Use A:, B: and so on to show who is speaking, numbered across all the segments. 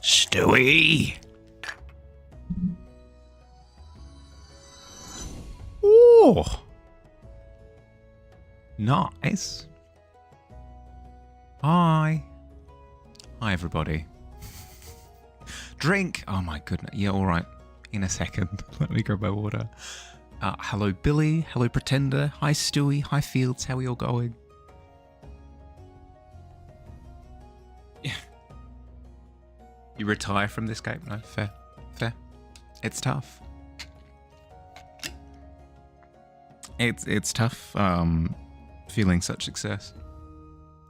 A: Stewie! Oh! Nice. Hi. Hi, everybody. Drink! Oh my goodness. Yeah, alright. In a second. Let me grab my water. Hello, Billy. Hello, Pretender. Hi, Stewie. Hi, Fields. How are you all going? Yeah. You retire from this game? No, fair. Fair. It's tough. It's tough, feeling such success.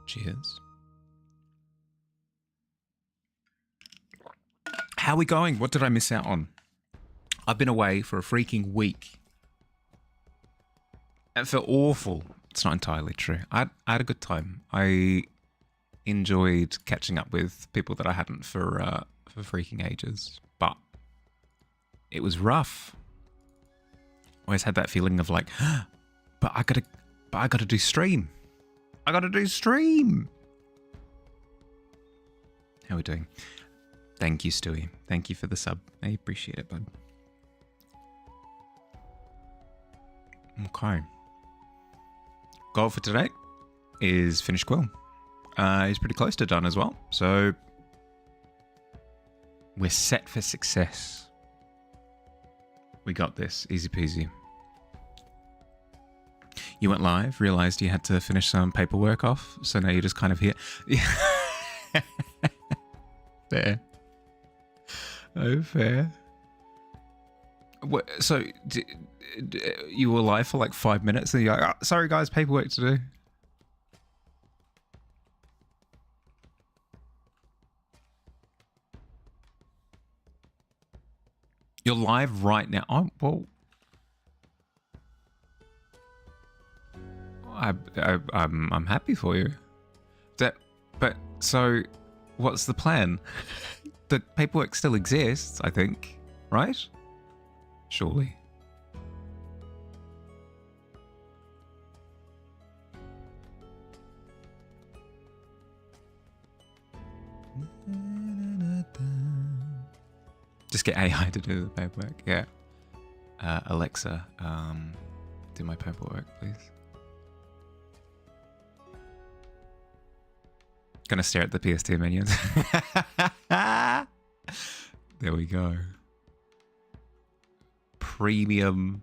A: Cheers. How are we going? What did I miss out on? I've been away for a freaking week. It felt awful. It's not entirely true. I had a good time. I enjoyed catching up with people that I hadn't for freaking ages. But it was rough. Always had that feeling of like, but I gotta do stream. I gotta do stream. How are we doing? Thank you, Stewie. Thank you for the sub. I appreciate it, bud. Okay. Goal for today is finish Quill. He's pretty close to done as well. So We're set for success. We got this. Easy peasy. You went live, realized you had to finish some paperwork off, so now you're just kind of here. Fair. Oh, fair. What, so, you were live for like 5 minutes and you're like, oh, sorry guys, paperwork to do. You're live right now. Oh, well. I'm happy for you. But so, what's the plan? The paperwork still exists, I think, right? Surely. Just get AI to do the paperwork. Yeah. Alexa, do my paperwork, please. Gonna stare at the PS2 minions. There we go. Premium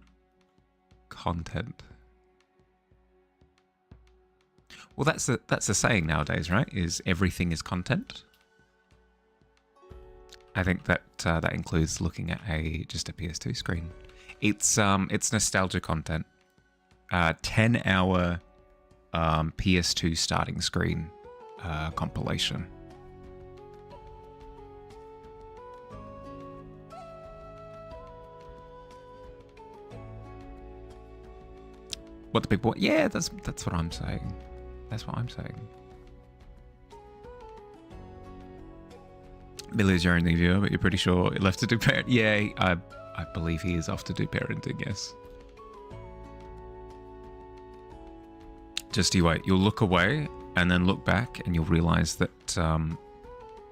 A: content. Well, that's the saying nowadays, right? Is everything is content. I think that that includes looking at just a PS2 screen. It's nostalgia content. 10-hour PS2 starting screen compilation. What the people want? Yeah, that's what I'm saying. That's what I'm saying. Billy's your only viewer, but you're pretty sure he left to do parent. Yeah, I believe he is off to do parenting. Yes. Just you wait. You'll look away and then look back, and you'll realize that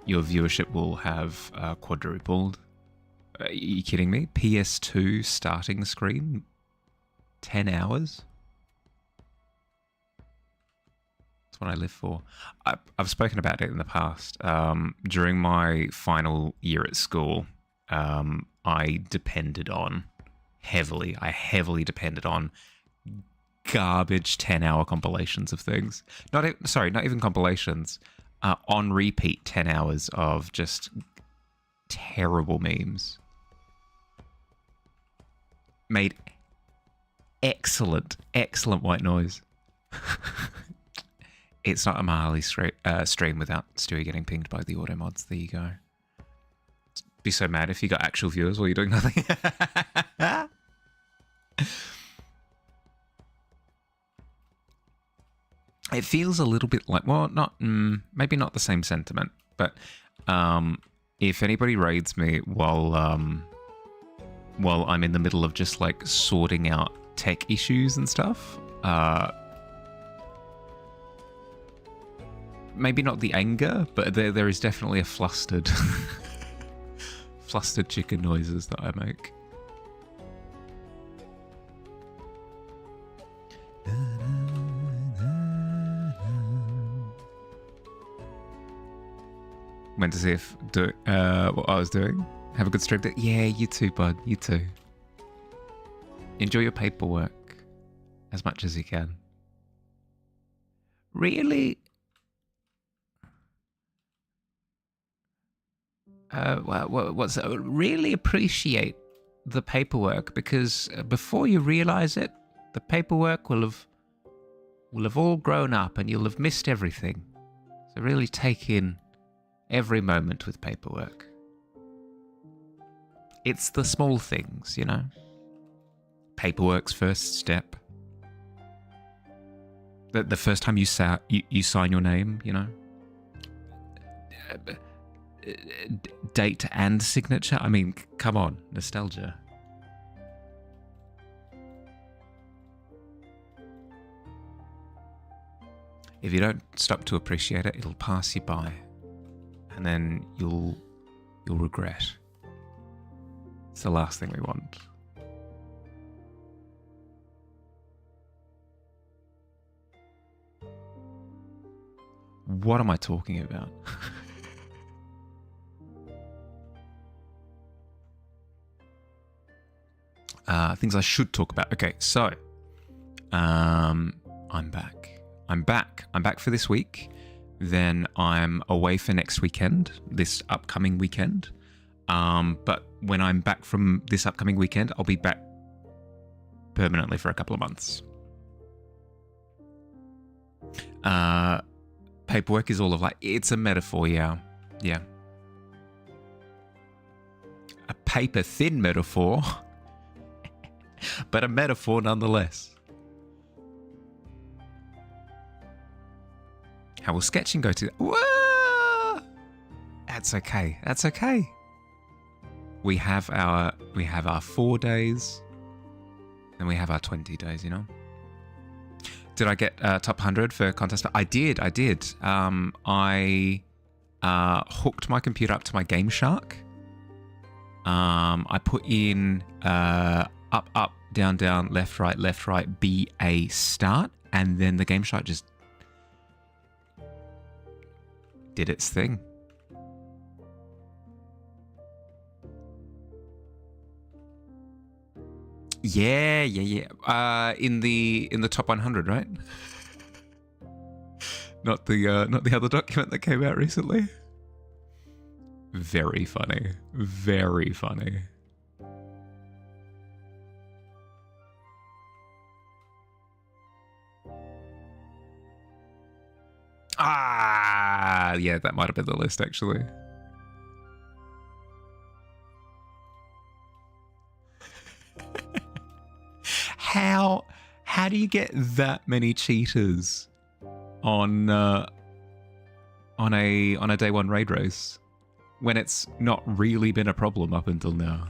A: your viewership will have quadrupled. Are you kidding me? PS2 starting screen, 10 hours. That's what I live for. I've spoken about it in the past. During my final year at school, I heavily depended on garbage 10-hour compilations of things. Not even compilations. On repeat 10 hours of just terrible memes. Made excellent white noise. It's not a Mahali stream without Stewie getting pinged by the auto mods. There you go. Be so mad if you got actual viewers while you're doing nothing. It feels a little bit like, well, not maybe not the same sentiment, but if anybody raids me while I'm in the middle of just like sorting out tech issues and stuff, maybe not the anger, but there is definitely a flustered chicken noises that I make. Went to see what I was doing. Have a good stream day. Yeah, you too, bud. You too. Enjoy your paperwork as much as you can. Really? Really appreciate the paperwork, because before you realize it, the paperwork will have all grown up and you'll have missed everything. So really take in every moment with paperwork. It's the small things, you know. Paperwork's first step. The first time you sign your name, you know. Date and signature. I mean, come on, nostalgia. If you don't stop to appreciate it, it'll pass you by, and then you'll regret. It's the last thing we want. What am I talking about? Things I should talk about. Okay, so I'm back. I'm back for this week. Then I'm away for next weekend, this upcoming weekend. But when I'm back from this upcoming weekend, I'll be back permanently for a couple of months. Paperwork is all of like, it's a metaphor, yeah. Yeah. A paper-thin metaphor, but a metaphor nonetheless. How will sketching go to... Whoa! That's okay. That's okay. We have our 4 days, and we have our 20 days, you know? Did I get top 100 for contest? I did. I hooked my computer up to my Game Shark. I put in up, down, left, right, B, A, start, and then the Game Shark just did its thing. Yeah. In the top 100, right? Not the other document that came out recently. Very funny. Very funny. Yeah, that might have been the list actually. How do you get that many cheaters on a day one raid race when it's not really been a problem up until now?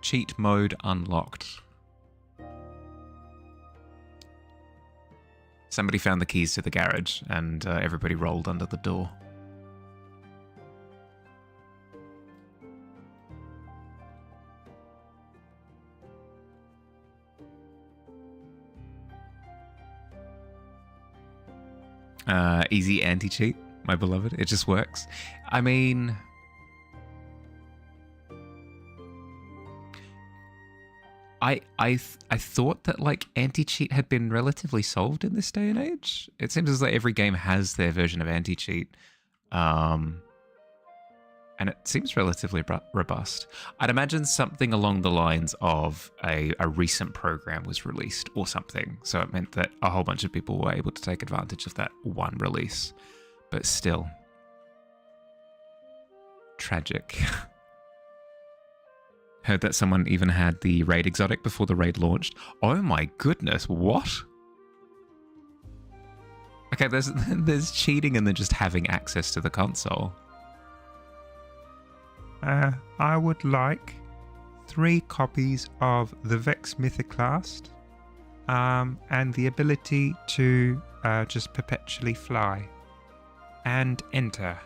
A: Cheat mode unlocked. Somebody found the keys to the garage and everybody rolled under the door. Easy anti-cheat, my beloved. It just works. I mean, I thought that like anti-cheat had been relatively solved in this day and age. It seems as though every game has their version of anti-cheat, and it seems relatively robust. I'd imagine something along the lines of a recent program was released or something, so it meant that a whole bunch of people were able to take advantage of that one release. But still, tragic. Heard that someone even had the raid exotic before the raid launched. Oh my goodness, what? Okay, there's cheating and then just having access to the console. I would like 3 copies of the Vex Mythoclast, and the ability to just perpetually fly. And enter.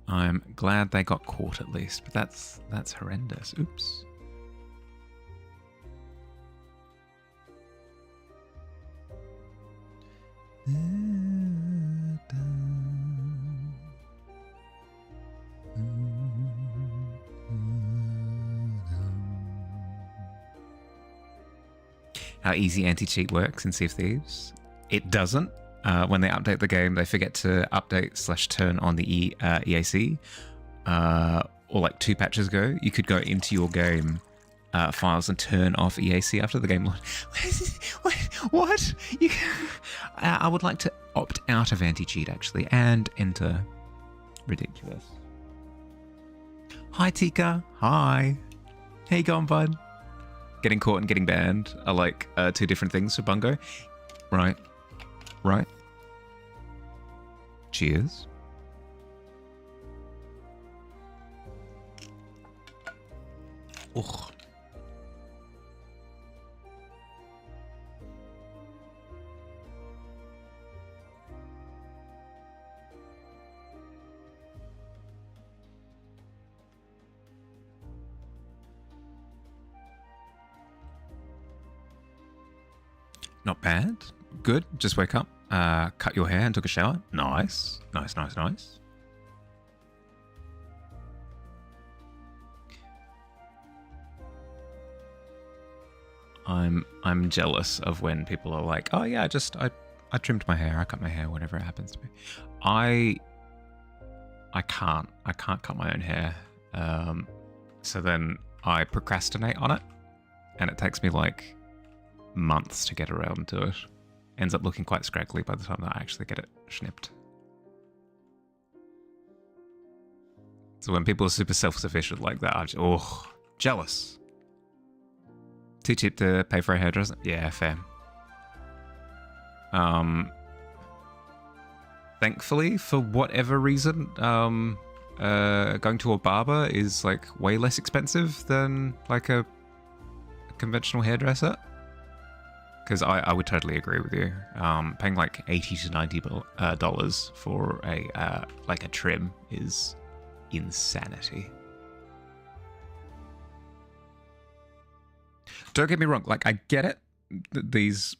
A: I'm glad they got caught at least, but that's horrendous. Oops. How easy anti-cheat works in Sea of Thieves. It doesn't. When they update the game, they forget to update/turn on the EAC. Or like 2 patches ago, you could go into your game files and turn off EAC after the game launch. What? I would like to opt out of anti-cheat actually and enter. Ridiculous. Hi Tika. Hi. How you going, bud? Getting caught and getting banned are like 2 different things for Bungo. Right. Cheers. Ugh. Not bad. Good. Just wake up, cut your hair and took a shower. Nice. Nice, nice, nice. I'm jealous of when people are like, oh yeah, I trimmed my hair, I cut my hair, whatever it happens to be. I can't cut my own hair. So then I procrastinate on it, and it takes me like months to get around to it. Ends up looking quite scraggly by the time that I actually get it snipped. So when people are super self-sufficient like that, I'm just, jealous. Too cheap to pay for a hairdresser? Yeah, fair. Thankfully, for whatever reason, going to a barber is like way less expensive than like a conventional hairdresser. Because I would totally agree with you. Paying like $80 to $90 for a like a trim is insanity. Don't get me wrong. Like I get it. These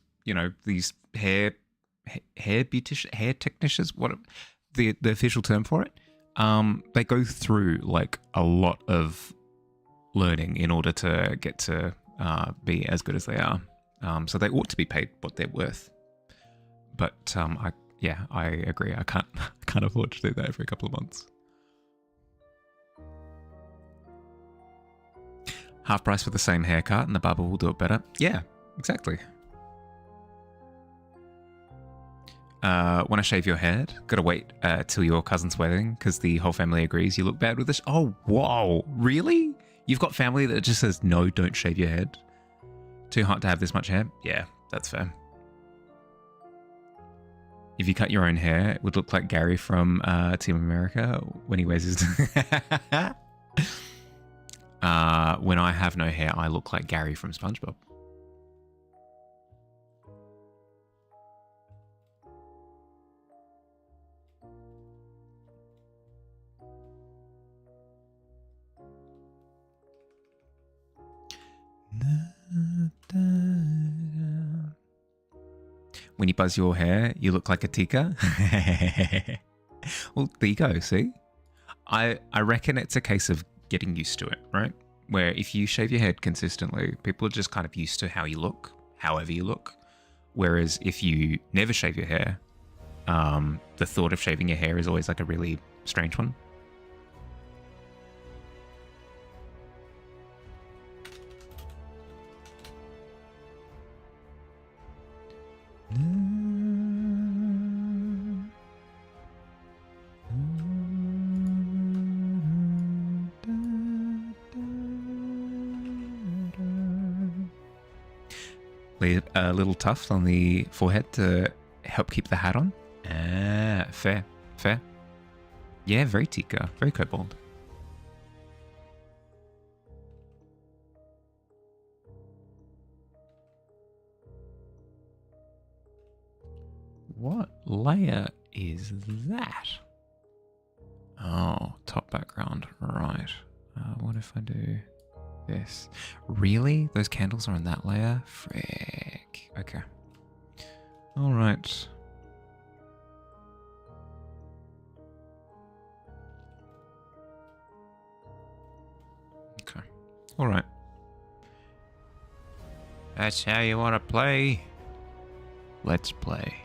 A: hair beautician, hair technicians, what the official term for it. They go through like a lot of learning in order to get to be as good as they are. So they ought to be paid what they're worth. But I agree. I can't afford to do that every couple of months. Half price for the same haircut, and the barber will do it better. Yeah, exactly. Want to shave your head? Gotta wait till your cousin's wedding because the whole family agrees you look bad with this. Oh, whoa, really? You've got family that just says no, don't shave your head. Too hot to have this much hair? Yeah, that's fair. If you cut your own hair, it would look like Gary from Team America when he wears his... when I have no hair, I look like Gary from SpongeBob. When you buzz your hair, you look like a Tika. Well, there you go, see? I reckon it's a case of getting used to it, right? Where if you shave your head consistently, people are just kind of used to how you look, however you look. Whereas if you never shave your hair, the thought of shaving your hair is always like a really strange one. A little tuft on the forehead to help keep the hat on. Ah, fair, fair. Yeah, very Tika, very kobold. What layer is that? Oh, top background, right. What if I do this? Really? Those candles are on that layer? Frick. Okay. All right. Okay. All right. That's how you want to play? Let's play.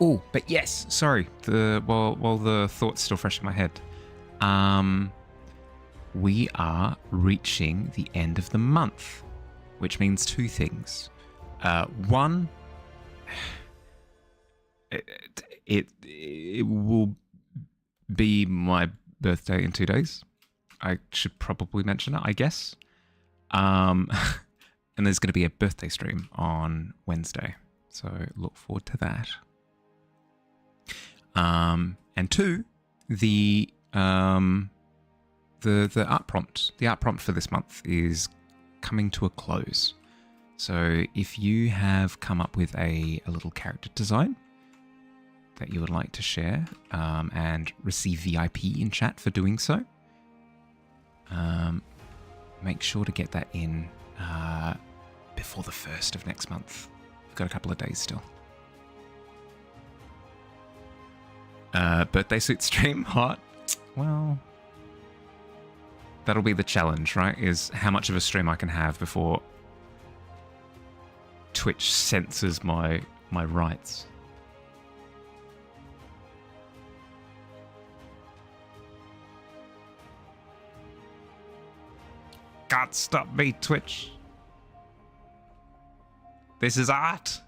A: Oh, but yes, sorry. While the thought's still fresh in my head, we are reaching the end of the month, which means two things. One, it will be my birthday in 2 days. I should probably mention it, I guess. And there's going to be a birthday stream on Wednesday, so look forward to that. And two, the art prompt. The art prompt for this month is coming to a close. So if you have come up with a little character design that you would like to share and receive VIP in chat for doing so, make sure to get that in before the 1st of next month. We've got a couple of days still. Birthday suit stream, hot. Well, that'll be the challenge, right? Is how much of a stream I can have before Twitch censors my rights. Can't stop me, Twitch. This is art.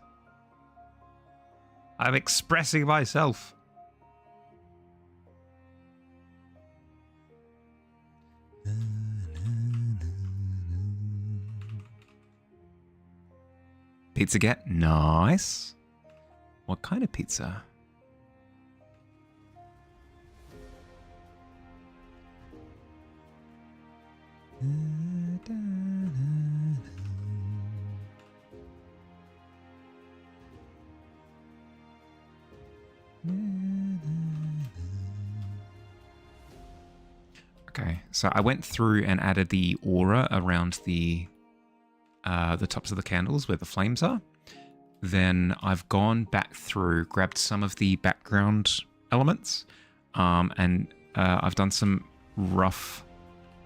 A: I'm expressing myself. Pizza get nice. What kind of pizza? Okay, so I went through and added the aura around the tops of the candles where the flames are. Then I've gone back through, grabbed some of the background elements, and I've done some rough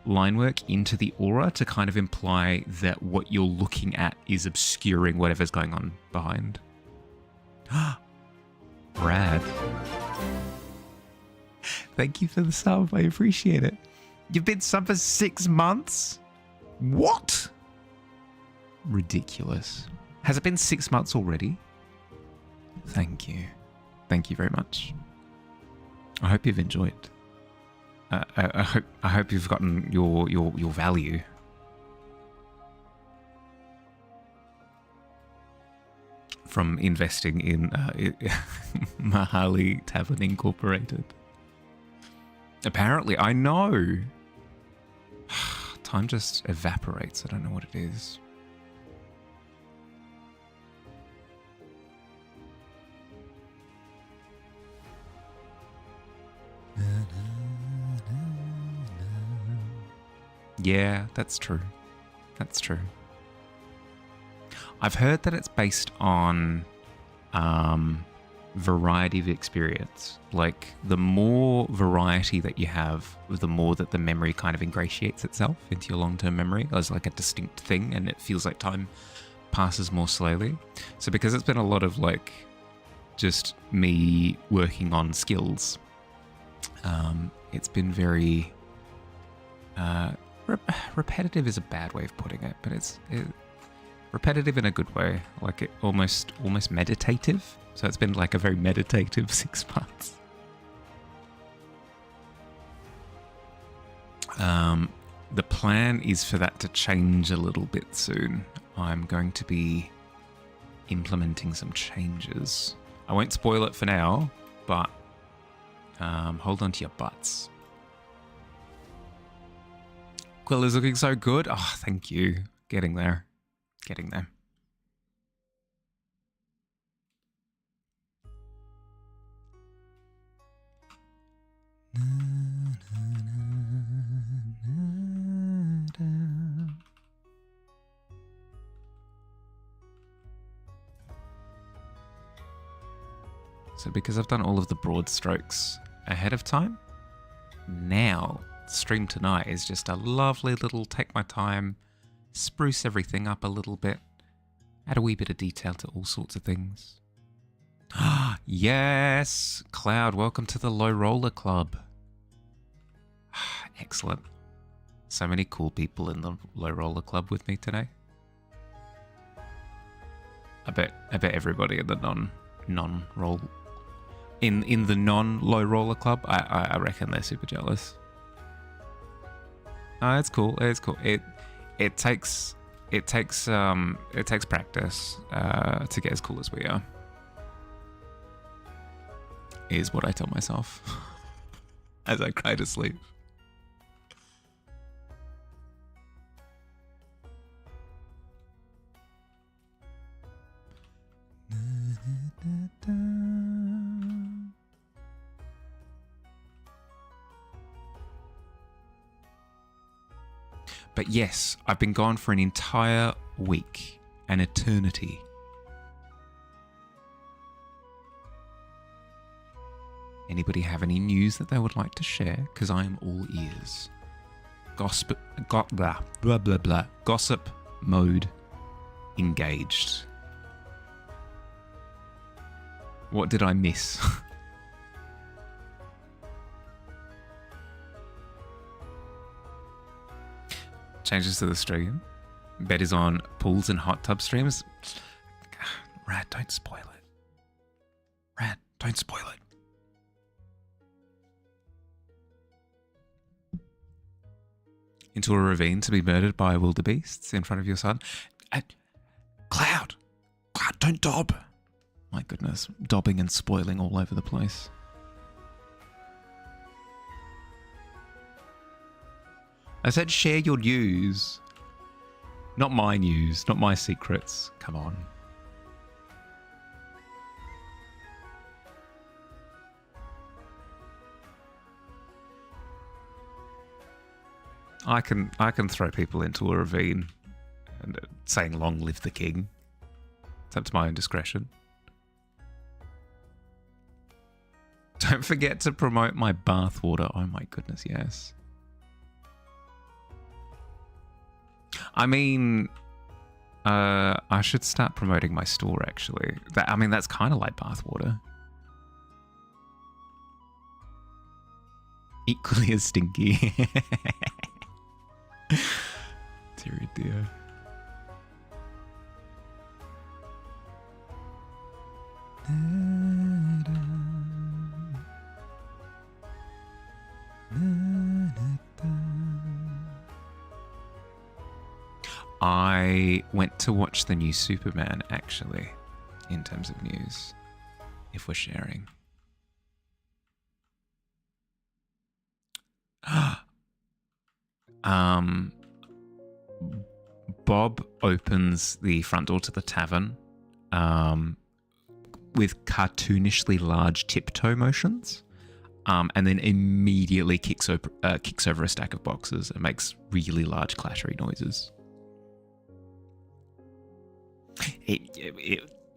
A: line work into the aura to kind of imply that what you're looking at is obscuring whatever's going on behind. Brad. Thank you for the sub. I appreciate it. You've been sub for 6 months? What? Ridiculous. Has it been 6 months already? Thank you. Thank you very much. I hope you've enjoyed. I hope you've gotten your value. From investing in Mahali Tavern Incorporated. Apparently, I know. Time just evaporates. I don't know what it is. Yeah, that's true. That's true. I've heard that it's based on variety of experience. Like, the more variety that you have, the more that the memory kind of ingratiates itself into your long-term memory as like a distinct thing, and it feels like time passes more slowly. So because it's been a lot of like just me working on skills, it's been very repetitive is a bad way of putting it, but it's repetitive in a good way, like it almost meditative. So it's been like a very meditative 6 months. The plan is for that to change a little bit soon. I'm going to be implementing some changes. I won't spoil it for now, but hold on to your butts. Quill is looking so good. Oh, thank you. Getting there. Getting there. So because I've done all of the broad strokes ahead of time, now stream tonight is just a lovely little take my time, spruce everything up a little bit, add a wee bit of detail to all sorts of things. Yes, Cloud, welcome to the Low Roller Club. Excellent. So many cool people in the Low Roller Club with me today. I bet everybody in the non-roll in the non-Low Roller Club, I reckon they're super jealous. Oh, it's cool. It's cool. It takes practice to get as cool as we are. Is what I tell myself as I cry to sleep. But yes, I've been gone for an entire week, an eternity. Anybody have any news that they would like to share? Because I am all ears. Blah, blah, blah, blah. Gossip mode engaged. What did I miss? Changes to the stream. Bet is on pools and hot tub streams. Rad, don't spoil it. Rad, don't spoil it. Into a ravine to be murdered by wildebeests in front of your son. Cloud, don't dob. My goodness, dobbing and spoiling all over the place. I said share your news. Not my news, not my secrets. Come on. I can throw people into a ravine and saying long live the king. It's up to my own discretion. Don't forget to promote my bathwater. Oh my goodness, yes. I mean, I should start promoting my store actually. That's kind of like bathwater. Equally as stinky. Dear, dear. I went to watch the new Superman, actually, in terms of news, if we're sharing. Bob opens the front door to the tavern with cartoonishly large tiptoe motions, and then immediately kicks over a stack of boxes and makes really large clattery noises.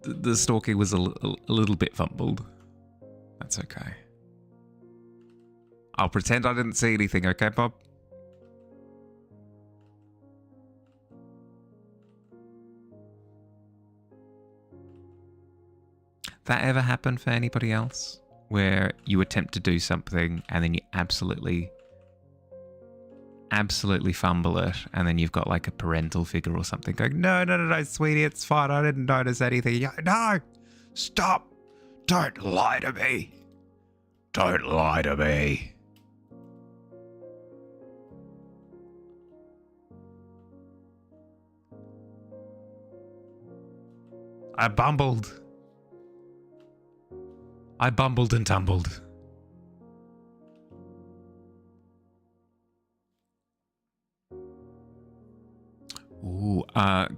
A: The stalking was a little bit fumbled. That's okay. I'll pretend I didn't see anything, okay, Bob? That ever happened for anybody else? Where you attempt to do something and then you absolutely fumble it, and then you've got like a parental figure or something going, no, sweetie, it's fine. I didn't notice anything. No, stop. Don't lie to me. Don't lie to me. I bumbled and tumbled. Ooh,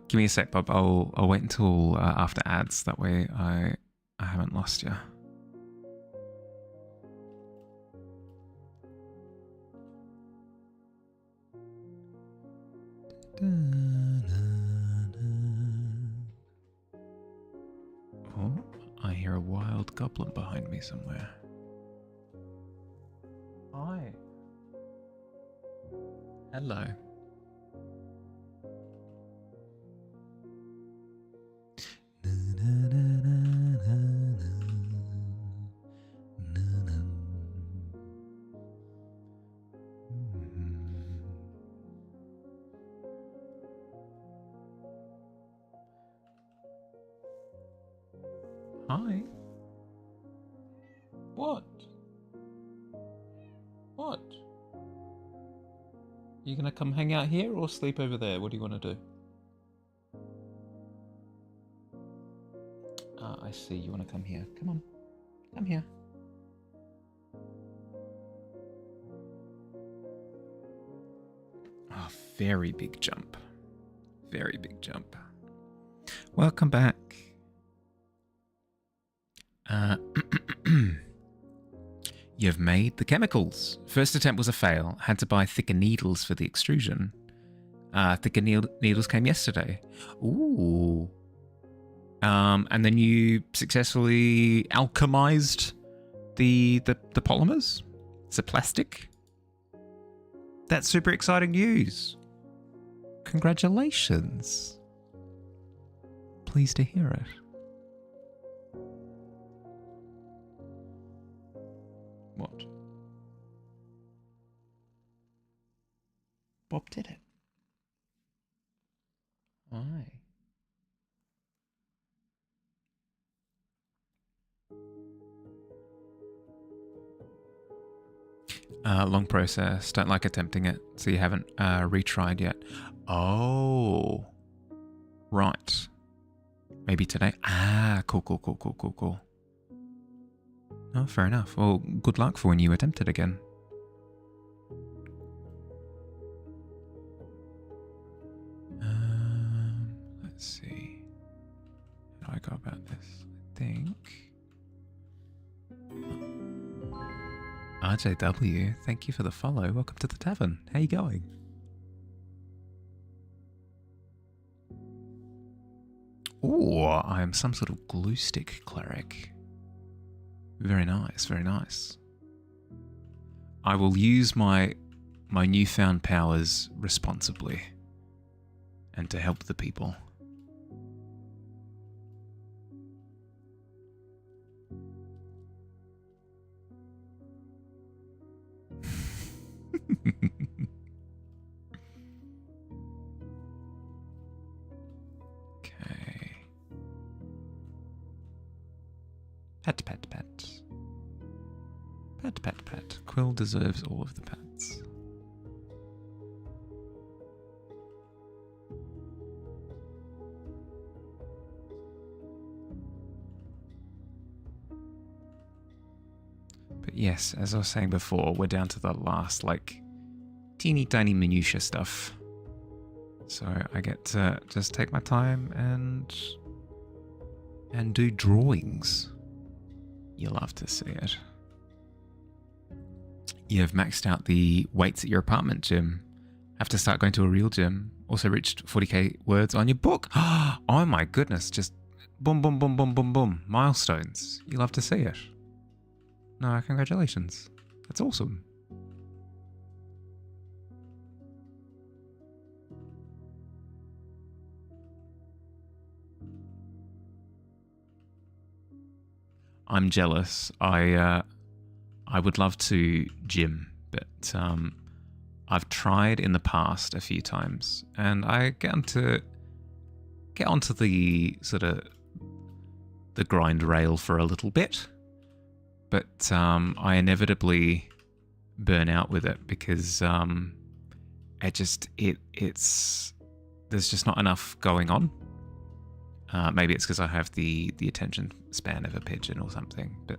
A: give me a sec, Bob. I'll wait until after ads. That way I haven't lost you. Oh, I hear a wild goblin behind me somewhere. Hi. Hello. Hi. What? What? You gonna come hang out here or sleep over there? What do you want to do? I see. You want to come here. Come on. Come here. Oh, very big jump. Very big jump. Welcome back. You've made the chemicals. First attempt was a fail. Had to buy thicker needles for the extrusion. Thicker needles came yesterday. Ooh. And then you successfully alchemized the polymers. It's a plastic. That's super exciting news. Congratulations. Pleased to hear it. What? Bob did it. Aye. Long process. Don't like attempting it, so you haven't retried yet. Oh. Right. Maybe today. Ah, cool. Oh, fair enough. Well, good luck for when you attempt it again. Let's see. How do I go about this? I think... RJW, thank you for the follow. Welcome to the Tavern. How you going? Oh, I am some sort of glue stick cleric. Very nice, very nice. I will use my newfound powers responsibly and to help the people. Okay. Pet. Pet. Quill deserves all of the pets. But yes, as I was saying before, we're down to the last, like, teeny tiny minutia stuff. So I get to just take my time and do drawings. You'll love to see it. You have maxed out the weights at your apartment gym. Have to start going to a real gym. Also reached 40k words on your book. Oh my goodness, just boom. Milestones. You love to see it. No, congratulations. That's awesome. I'm jealous. I would love to gym, but I've tried in the past a few times, and I get onto the sort of the grind rail for a little bit, but I inevitably burn out with it because it's there's just not enough going on. Maybe it's because I have the attention span of a pigeon or something, but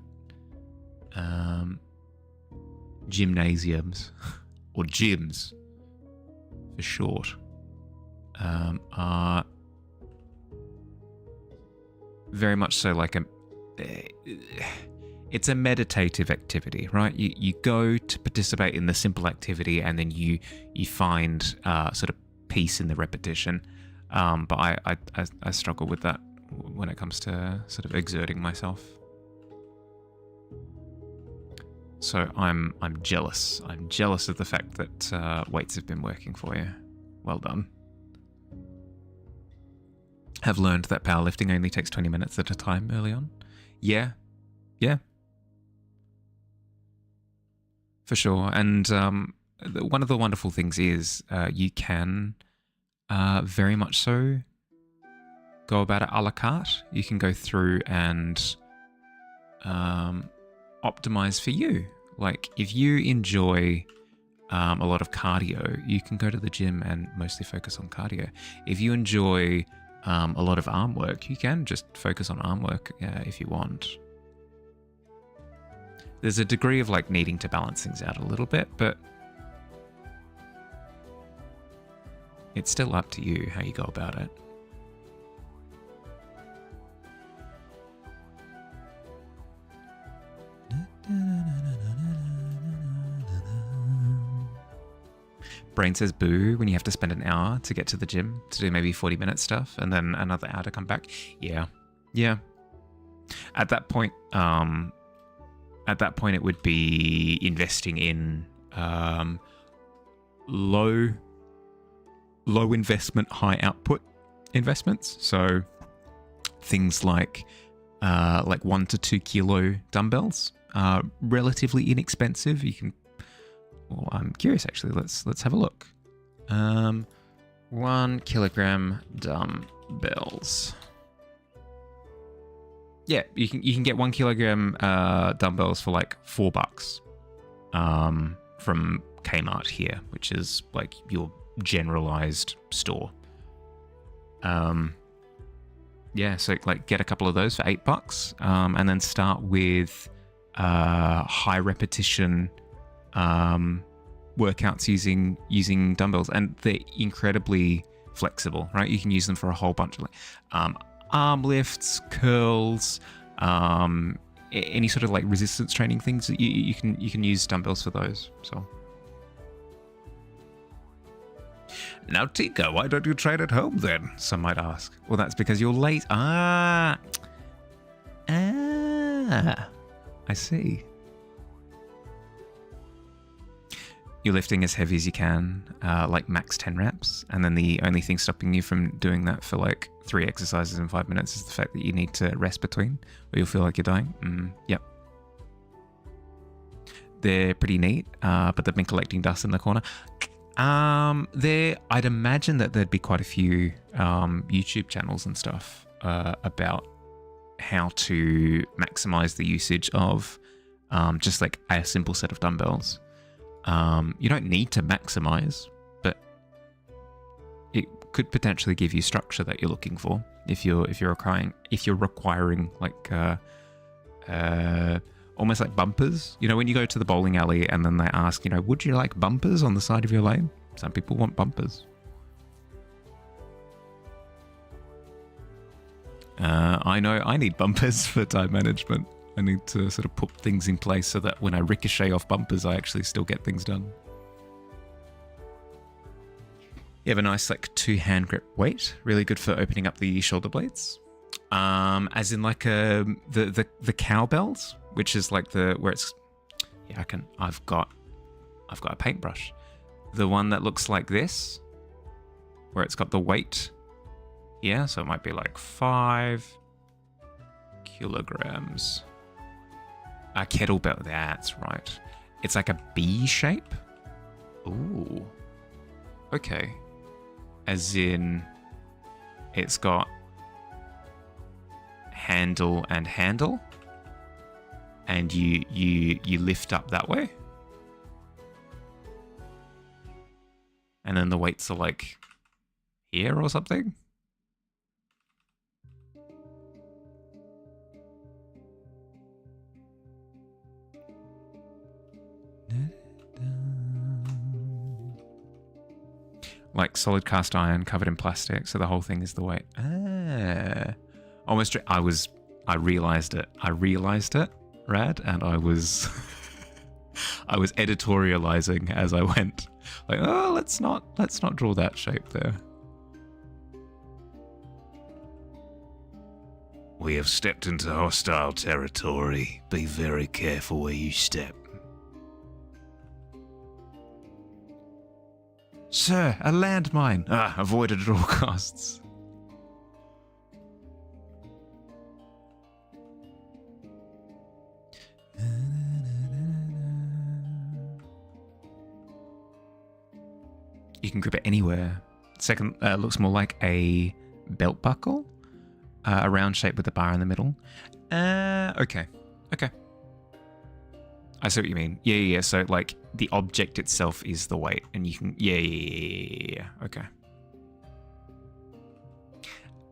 A: gymnasiums or gyms for short are very much so like it's a meditative activity, right? You go to participate in the simple activity, and then you find sort of peace in the repetition. But I struggle with that when it comes to sort of exerting myself. So I'm jealous. I'm jealous of the fact that weights have been working for you. Well done. Have learned that powerlifting only takes 20 minutes at a time early on. Yeah. For sure. And one of the wonderful things is you can very much so go about it a la carte. You can go through and optimize for you. Like if you enjoy a lot of cardio, you can go to the gym and mostly focus on cardio. If you enjoy a lot of arm work, you can just focus on arm work if you want. There's a degree of like needing to balance things out a little bit, but it's still up to you how you go about it. brain says boo when you have to spend an hour to get to the gym to do maybe 40-minute stuff and then another hour to come back. Yeah. At that point, it would be investing in low investment, high output investments. So things like 1 to 2 kilo dumbbells are relatively inexpensive. You can. Well, I'm curious actually. Let's have a look. 1 kilogram dumbbells. Yeah, you can get 1 kilogram dumbbells for like $4 from Kmart here, which is like your generalized store. Yeah, so like get a couple of those for $8, and then start with high repetition workouts using dumbbells, and they're incredibly flexible, right? You can use them for a whole bunch of arm lifts, curls, any sort of like resistance training things. You can use dumbbells for those. So now, Tika, why don't you train at home then? Some might ask. Well, that's because you're late. I see. You're lifting as heavy as you can, like max 10 reps, and then the only thing stopping you from doing that for like 3 exercises in 5 minutes is the fact that you need to rest between, or you'll feel like you're dying. Yep. They're pretty neat, but they've been collecting dust in the corner. I'd imagine that there'd be quite a few YouTube channels and stuff about how to maximize the usage of just like a simple set of dumbbells. You don't need to maximize, but it could potentially give you structure that you're looking for if you're requiring like almost like bumpers. You know, when you go to the bowling alley and then they ask, would you like bumpers on the side of your lane? Some people want bumpers. I know I need bumpers for time management. I need to sort of put things in place so that when I ricochet off bumpers, I actually still get things done. You have a nice like 2-hand grip weight, really good for opening up the shoulder blades. As in like the cowbells, which is like where it's. Yeah, I've got a paintbrush. The one that looks like this, where it's got the weight. Yeah, so it might be like 5 kilograms. A kettlebell, that's right. It's like a B shape. Ooh. Okay. As in, it's got handle and handle, and you lift up that way, and then the weights are like here or something. Like solid cast iron covered in plastic, so the whole thing is the weight. Almost. I realized it, Rad, and I was editorializing as I went. Like, oh, let's not draw that shape there. We have stepped into hostile territory. Be very careful where you step. Sir, a landmine. Avoided at all costs. You can grip it anywhere. Second, looks more like a belt buckle. A round shape with a bar in the middle. Okay. I see what you mean. Yeah. So, like, the object itself is the weight, and you can... Yeah. Okay.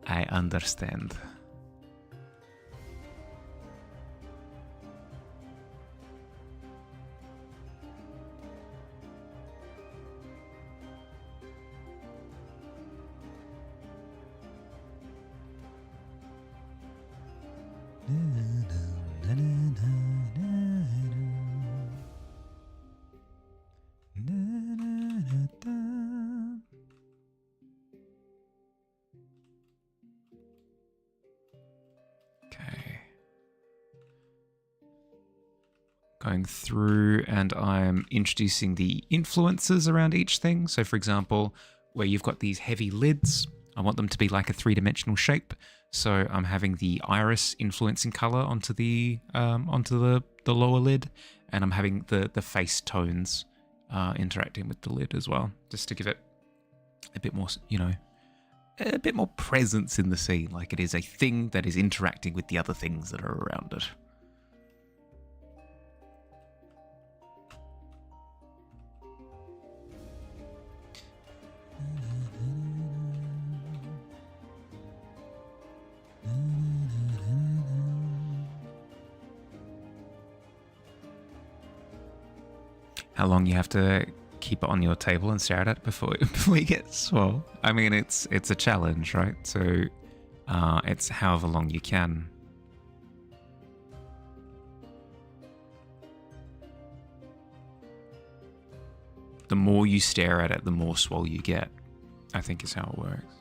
A: I understand. going through and I'm introducing the influences around each thing. So for example, where you've got these heavy lids, I want them to be like a three-dimensional shape. So I'm having the iris influencing color onto the lower lid, and I'm having the face tones interacting with the lid as well, just to give it a bit more, you know, a bit more presence in the scene, like it is a thing that is interacting with the other things that are around it. How long you have to keep it on your table and stare at it before you get swole? I mean, it's a challenge, right? So it's however long you can. The more you stare at it, the more swole you get, I think is how it works.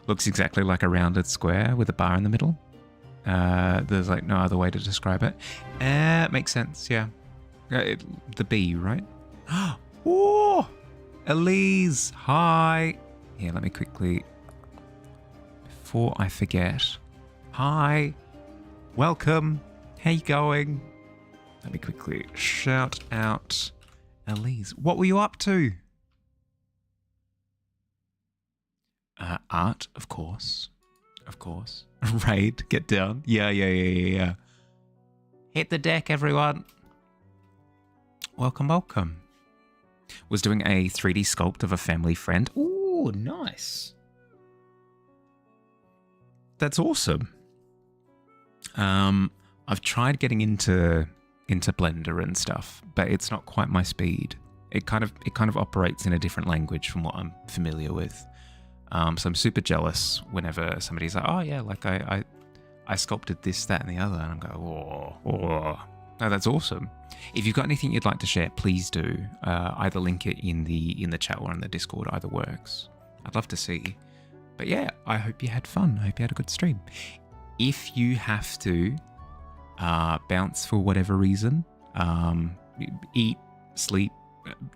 A: Looks exactly like a rounded square with a bar in the middle. There's like no other way to describe it. Makes sense, yeah. The bee, right? Oh, Elise, hi. Here, let me quickly, before I forget. Hi, welcome. How you going? Let me quickly shout out Elise. What were you up to? Art, of course. Of course. Raid, get down. Yeah. Hit the deck, everyone. Welcome. Was doing a 3D sculpt of a family friend. Ooh, nice. That's awesome. I've tried getting into Blender and stuff, but it's not quite my speed. It kind of operates in a different language from what I'm familiar with. So I'm super jealous whenever somebody's like, oh yeah, like I sculpted this, that, and the other, and I'm going, oh. No, that's awesome. If you've got anything you'd like to share, please do. Either link it in the chat or in the Discord. Either works. I'd love to see. But yeah, I hope you had fun. I hope you had a good stream. If you have to bounce for whatever reason, eat, sleep,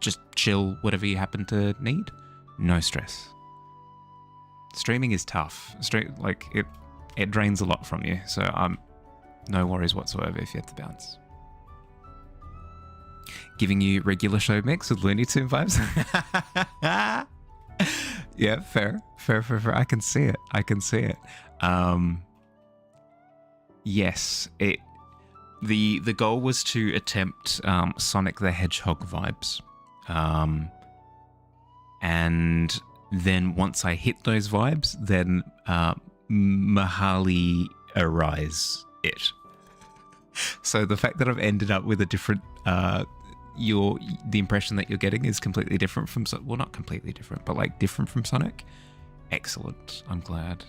A: just chill, whatever you happen to need, no stress. Streaming is tough. It drains a lot from you. So no worries whatsoever if you have to bounce. Giving you regular show mix with Looney Tune vibes. Yeah, fair. I can see it. Yes, the goal was to attempt Sonic the Hedgehog vibes. And then once I hit those vibes, then Mahali arise it. So the fact that I've ended up with a different the impression that you're getting is completely different from, well, not completely different, but like different from Sonic. Excellent. I'm glad.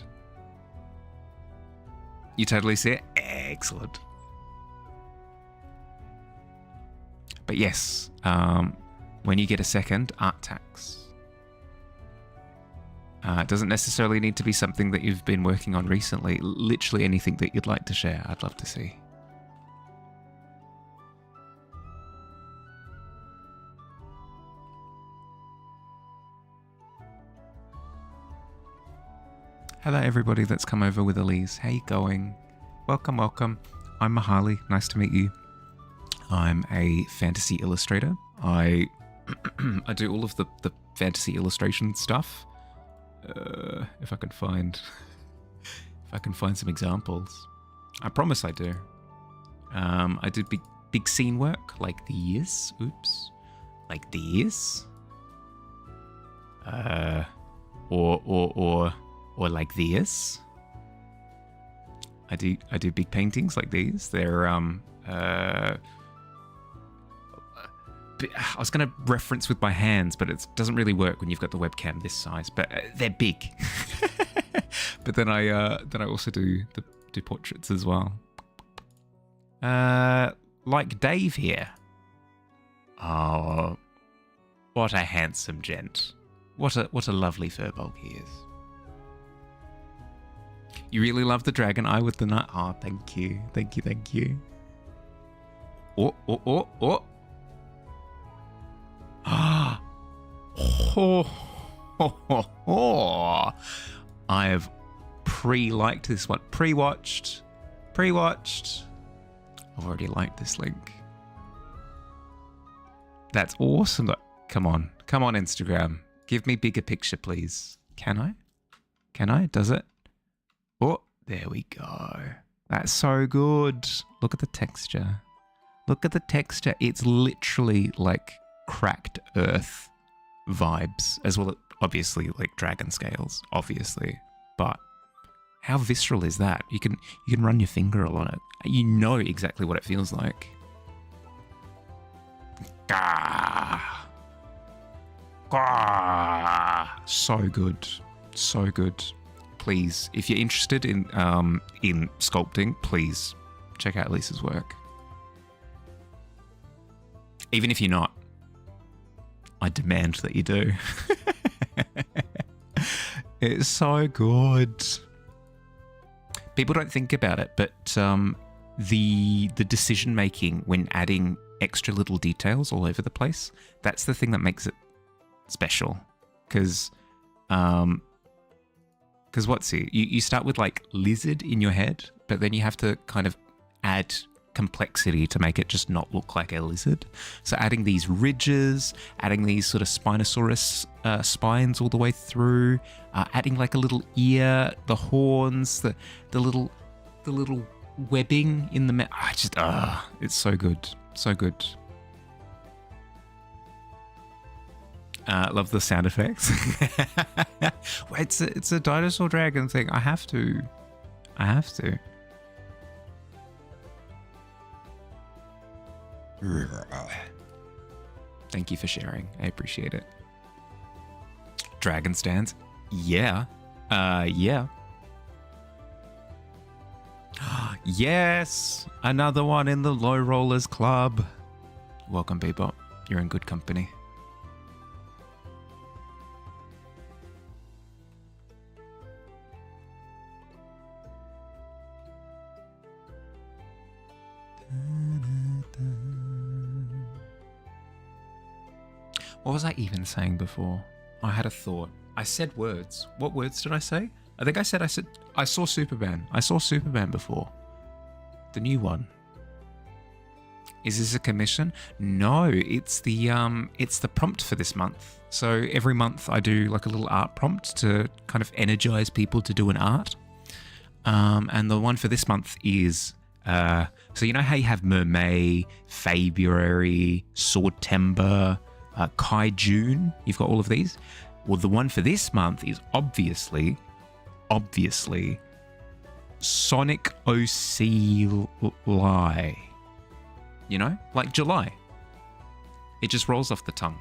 A: You totally see it? Excellent. But yes, when you get a second, art tax. It doesn't necessarily need to be something that you've been working on recently. Literally anything that you'd like to share, I'd love to see. Hello everybody that's come over with Elise. How you going? Welcome. I'm Mahali. Nice to meet you. I'm a fantasy illustrator. I do all of the fantasy illustration stuff. If I can find some examples. I promise I do. I do big scene work like these. Oops. Like these. Or like this. I do big paintings like these. They're I was going to reference with my hands, but it doesn't really work when you've got the webcam this size. But they're big. But then I also do portraits as well. Like Dave here. Oh, what a handsome gent! What a lovely furball he is. You really love the dragon eye with the nut. Oh, thank you. oh, oh, oh, oh. Ah. Oh, oh, oh, oh. I have pre-liked this one. Pre-watched. I've already liked this link. That's awesome. Come on, Instagram. Give me bigger picture, please. Can I? Does it? Oh, there we go. That's so good. Look at the texture. It's literally like cracked earth vibes, as well as obviously like dragon scales, obviously. But how visceral is that? You can run your finger on it. You know exactly what it feels like. Gah. Gah. So good. Please, if you're interested in sculpting, please check out Lisa's work. Even if you're not, I demand that you do. It's so good. People don't think about it, but the decision making when adding extra little details all over the place, that's the thing that makes it special. Because what's it? You start with like lizard in your head, but then you have to kind of add complexity to make it just not look like a lizard. So adding these ridges, adding these sort of Spinosaurus spines all the way through, adding like a little ear, the horns, the little webbing in the it's so good. Love the sound effects. It's a dinosaur dragon thing. I have to. Thank you for sharing. I appreciate it. Dragon stands. Yeah. Yeah. Yes. Another one in the Low Rollers Club. Welcome, Bebop. You're in good company. What was I even saying before? I had a thought. I said words. What words did I say? I think I said I saw Superman. I saw Superman before. The new one. Is this a commission? No, it's the prompt for this month. So every month I do like a little art prompt to kind of energize people to do an art. And the one for this month is so you know how you have Mermaid, February, Sword Timber, Kai June, you've got all of these. Well, the one for this month is obviously Sonic OC You know, like July. It just rolls off the tongue.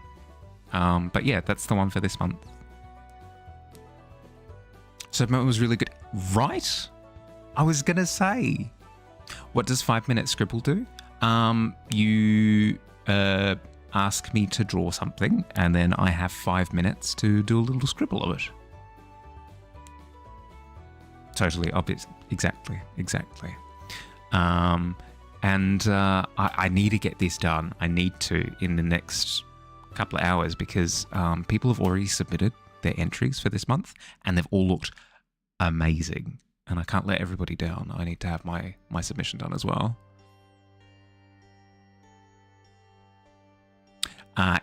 A: But yeah, that's the one for this month. So it was really good. Right? I was going to say, what does 5 minute scribble do? You ask me to draw something, and then I have 5 minutes to do a little scribble of it. Totally, obvious. Exactly. I need to get this done. I need to in the next couple of hours because people have already submitted their entries for this month, and they've all looked amazing. And I can't let everybody down. I need to have my submission done as well.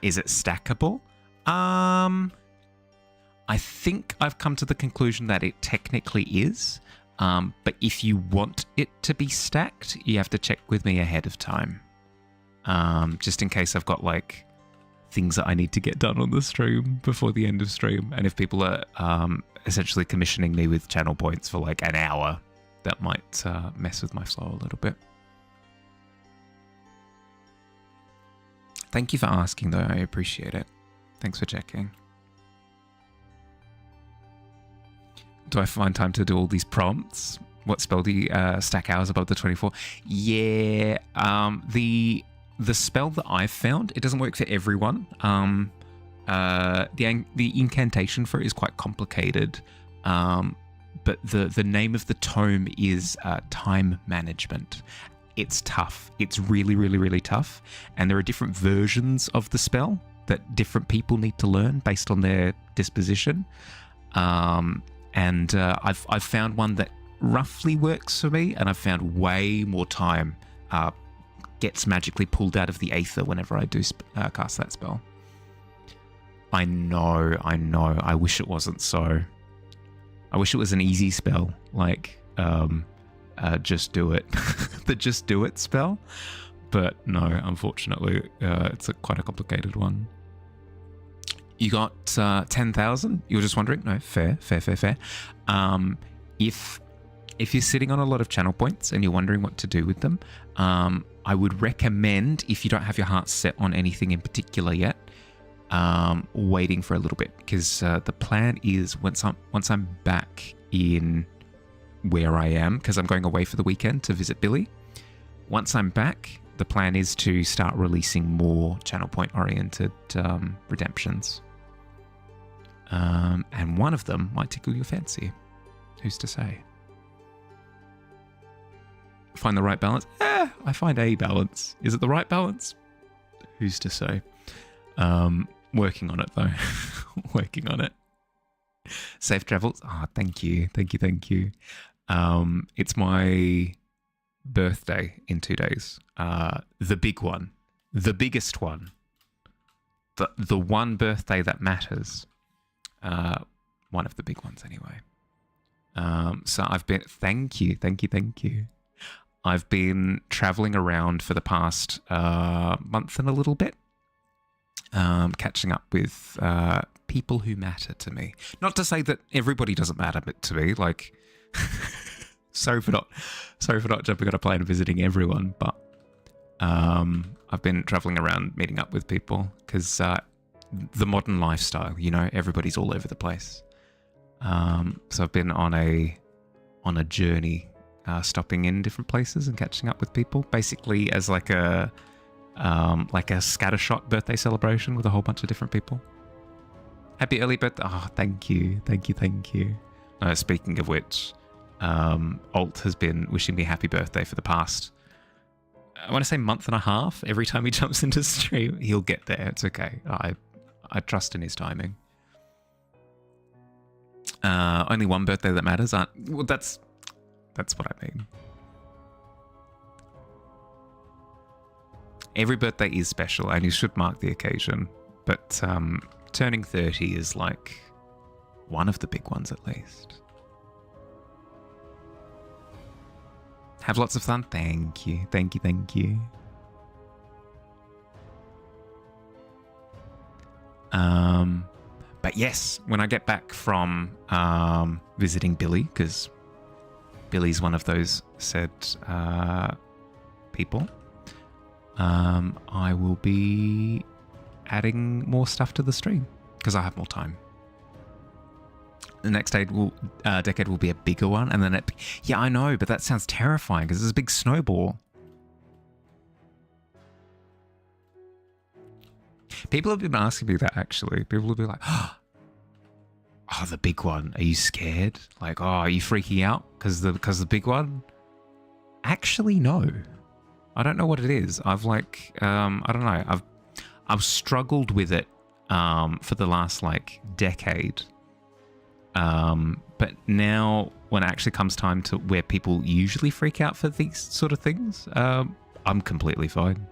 A: Is it stackable? I think I've come to the conclusion that it technically is. But if you want it to be stacked, you have to check with me ahead of time. Just in case I've got like things that I need to get done on the stream before the end of stream. And if people are essentially commissioning me with channel points for like an hour, that might mess with my flow a little bit. Thank you for asking though, I appreciate it. Thanks for checking. Do I find time to do all these prompts? What spell do you stack hours above the 24? Yeah, the spell that I've found, it doesn't work for everyone. The incantation for it is quite complicated, but the name of the tome is time management. it's tough. It's really, really, really tough. And there are different versions of the spell that different people need to learn based on their disposition. I've found one that roughly works for me, and I've found way more time gets magically pulled out of the aether whenever I do cast that spell. I know. I wish it wasn't so. I wish it was an easy spell, like just do it. The just do it spell. But no, unfortunately, it's quite a complicated one. You got 10,000? You were just wondering? No, fair. If you're sitting on a lot of channel points and you're wondering what to do with them, I would recommend, if you don't have your heart set on anything in particular yet, waiting for a little bit, because the plan is once I'm back in where I am, because I'm going away for the weekend to visit Billy. Once I'm back, the plan is to start releasing more channel point oriented redemptions, and one of them might tickle your fancy. Who's to say? Find the right balance? I find a balance. Is it the right balance? Who's to say? Working on it though. Working on it. Safe travels. Thank you. It's my birthday in 2 days. The big one. The biggest one. The one birthday that matters. One of the big ones anyway. So I've been... Thank you. I've been traveling around for the past month and a little bit. Catching up with people who matter to me. Not to say that everybody doesn't matter to me. Like, sorry for not jumping on a plane and visiting everyone. But I've been traveling around, meeting up with people, because the modern lifestyle, everybody's all over the place. So I've been on a journey, stopping in different places and catching up with people, basically as like a scattershot birthday celebration with a whole bunch of different people. Happy early birthday. Thank you. Speaking of which, Alt has been wishing me happy birthday for the past, I want to say, month and a half. Every time he jumps into stream, he'll get there. It's okay. I trust in his timing. Only one birthday that matters. Well, that's what I mean. Every birthday is special, and you should mark the occasion. But turning 30 is like one of the big ones, at least. Have lots of fun. Thank you. But yes, when I get back from visiting Billy, because Billy's one of those said people, I will be adding more stuff to the stream because I have more time. The next decade will be a bigger one, and then yeah, I know, but that sounds terrifying because it's a big snowball. People have been asking me that, actually. People will be like, "Oh, the big one. Are you scared? Like, are you freaking out because the big one?" Actually, no. I don't know what it is. I've I don't know. I've struggled with it for the last decade. But now when it actually comes time to where people usually freak out for these sort of things, I'm completely fine.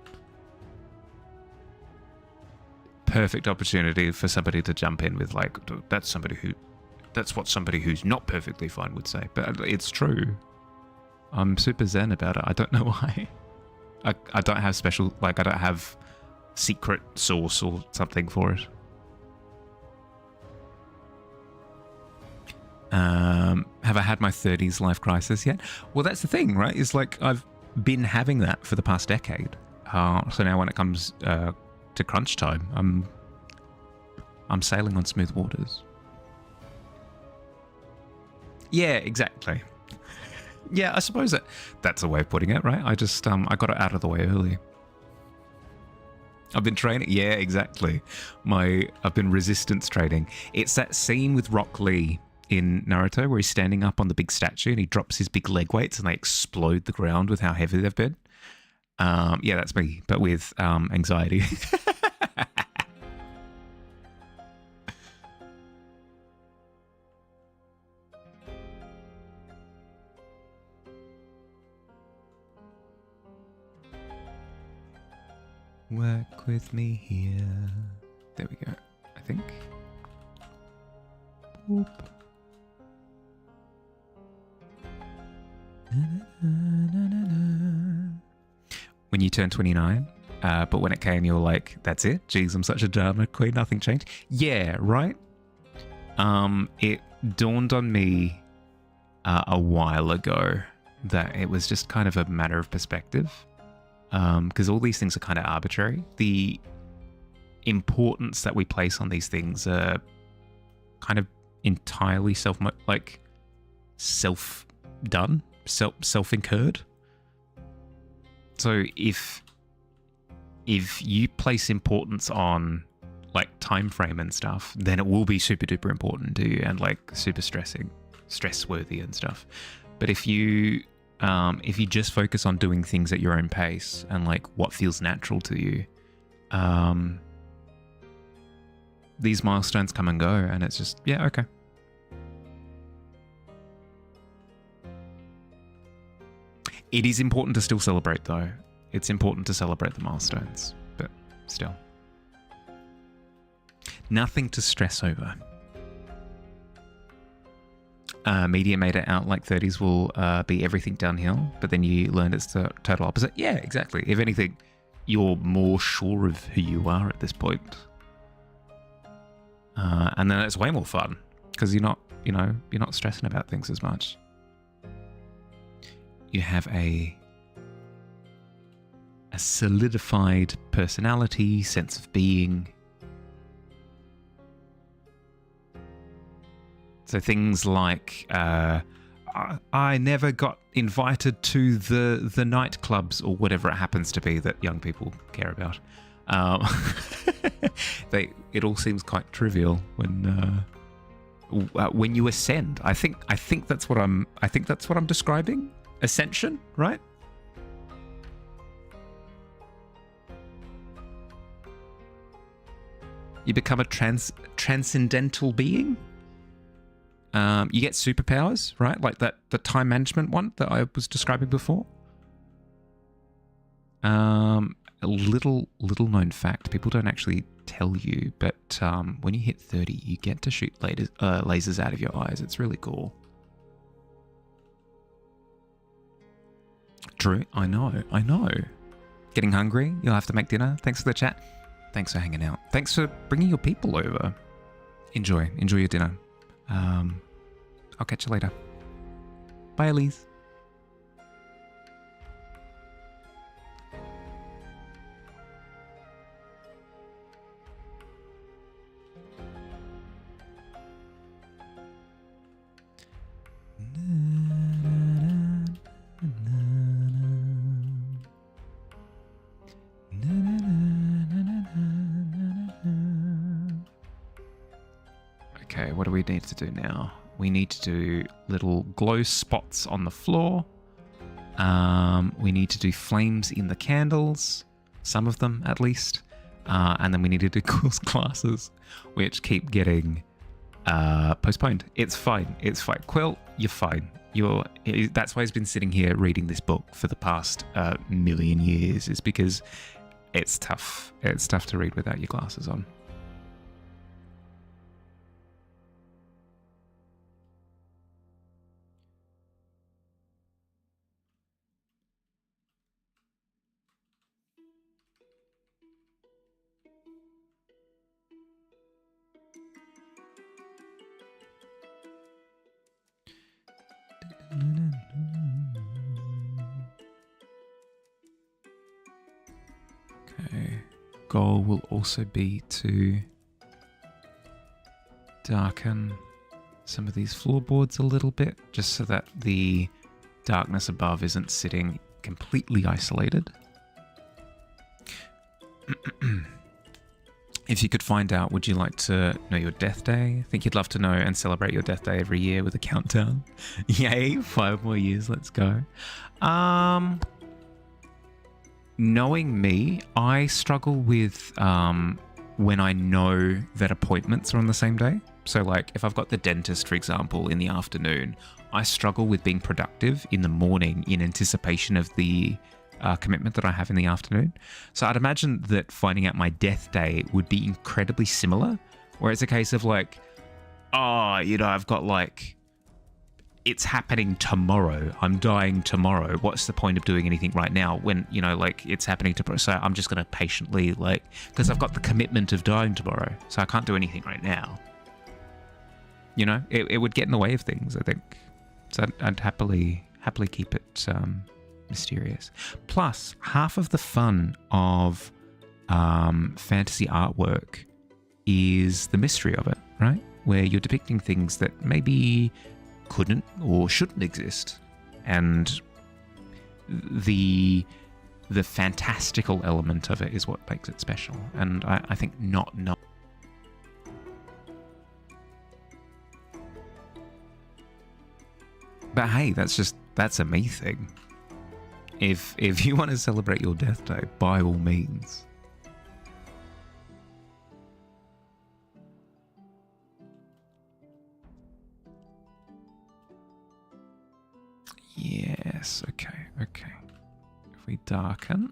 A: Perfect opportunity for somebody to jump in with that's what somebody who's not perfectly fine would say. But it's true. I'm super zen about it. I don't know why. I don't have special, I don't have secret sauce or something for it. Have I had my 30s life crisis yet? Well, that's the thing, right? Is I've been having that for the past decade. So now when it comes to crunch time, I'm sailing on smooth waters. Yeah, exactly. Yeah, I suppose that's a way of putting it, right? I just I got it out of the way early. I've been training. Yeah, exactly. I've been resistance training. It's that scene with Rock Lee in Naruto where he's standing up on the big statue and he drops his big leg weights and they explode the ground with how heavy they've been. Yeah, that's me, but with anxiety. Work with me here. There we go, I think. Boop. When you turn 29, but when it came, you were like, that's it? Jeez, I'm such a drama queen, nothing changed. Yeah, right? It dawned on me a while ago that it was just kind of a matter of perspective. Because all these things are kind of arbitrary. The importance that we place on these things are kind of entirely self-done, self-incurred. So if you place importance on like time frame and stuff, then it will be super duper important to you and like super stress worthy and stuff. But if you just focus on doing things at your own pace and like what feels natural to you, these milestones come and go, and it's just, yeah, okay. It is important to still celebrate, though. It's important to celebrate the milestones, but still. Nothing to stress over. Media made it out like 30s will be everything downhill, but then you learned it's the total opposite. Yeah, exactly. If anything, you're more sure of who you are at this point. And then it's way more fun because you're not stressing about things as much. You have a solidified personality, sense of being. So things like, I never got invited to the nightclubs or whatever it happens to be that young people care about. It all seems quite trivial when you ascend. I think that's what I'm describing. Ascension, right? You become a transcendental being. You get superpowers, right? Like the time management one that I was describing before. A little known fact, people don't actually tell you, but when you hit 30, you get to shoot lasers out of your eyes. It's really cool. True, I know. Getting hungry? You'll have to make dinner. Thanks for the chat. Thanks for hanging out. Thanks for bringing your people over. Enjoy your dinner. I'll catch you later. Bye, Elise. Okay, what do we need to do now? We need to do little glow spots on the floor. We need to do flames in the candles, some of them at least. And then we need to do cool classes, which keep getting postponed. It's fine. Quill, you're fine. That's why he's been sitting here reading this book for the past million years, is because it's tough. It's tough to read without your glasses on. Okay, goal will also be to darken some of these floorboards a little bit, just so that the darkness above isn't sitting completely isolated. If you could find out, would you like to know your death day? I think you'd love to know and celebrate your death day every year with a countdown. Yay, 5 more years, let's go. knowing me, I struggle with when I know that appointments are on the same day. So like if I've got the dentist, for example, in the afternoon, I struggle with being productive in the morning in anticipation of the commitment that I have in the afternoon. So I'd imagine that finding out my death day would be incredibly similar, where it's a case of like, oh, you know, I've got like, it's happening tomorrow. I'm dying tomorrow. What's the point of doing anything right now when, you know, like it's happening tomorrow? So I'm just going to patiently like, because I've got the commitment of dying tomorrow. So I can't do anything right now. You know, it would get in the way of things, I think. So I'd happily keep it mysterious. Plus, half of the fun of fantasy artwork is the mystery of it, right? Where you're depicting things that maybe couldn't or shouldn't exist, and the fantastical element of it is what makes it special. And I think not. But hey, that's a me thing. If you want to celebrate your death day, by all means. Yes, okay. If we darken.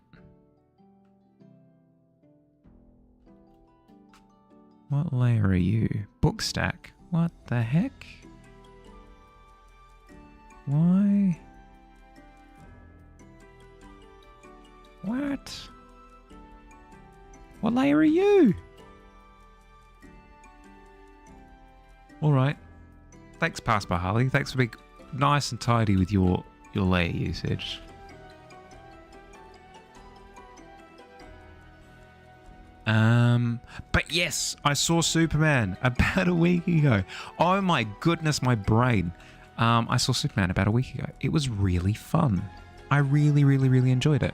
A: What layer are you? Book stack. What the heck? Why? What? What layer are you? Alright. Thanks, Passbar Harley. Thanks for being nice and tidy with your layer usage. But yes, I saw Superman about a week ago. Oh my goodness, my brain. I saw Superman about a week ago. It was really fun. I really, really, really enjoyed it.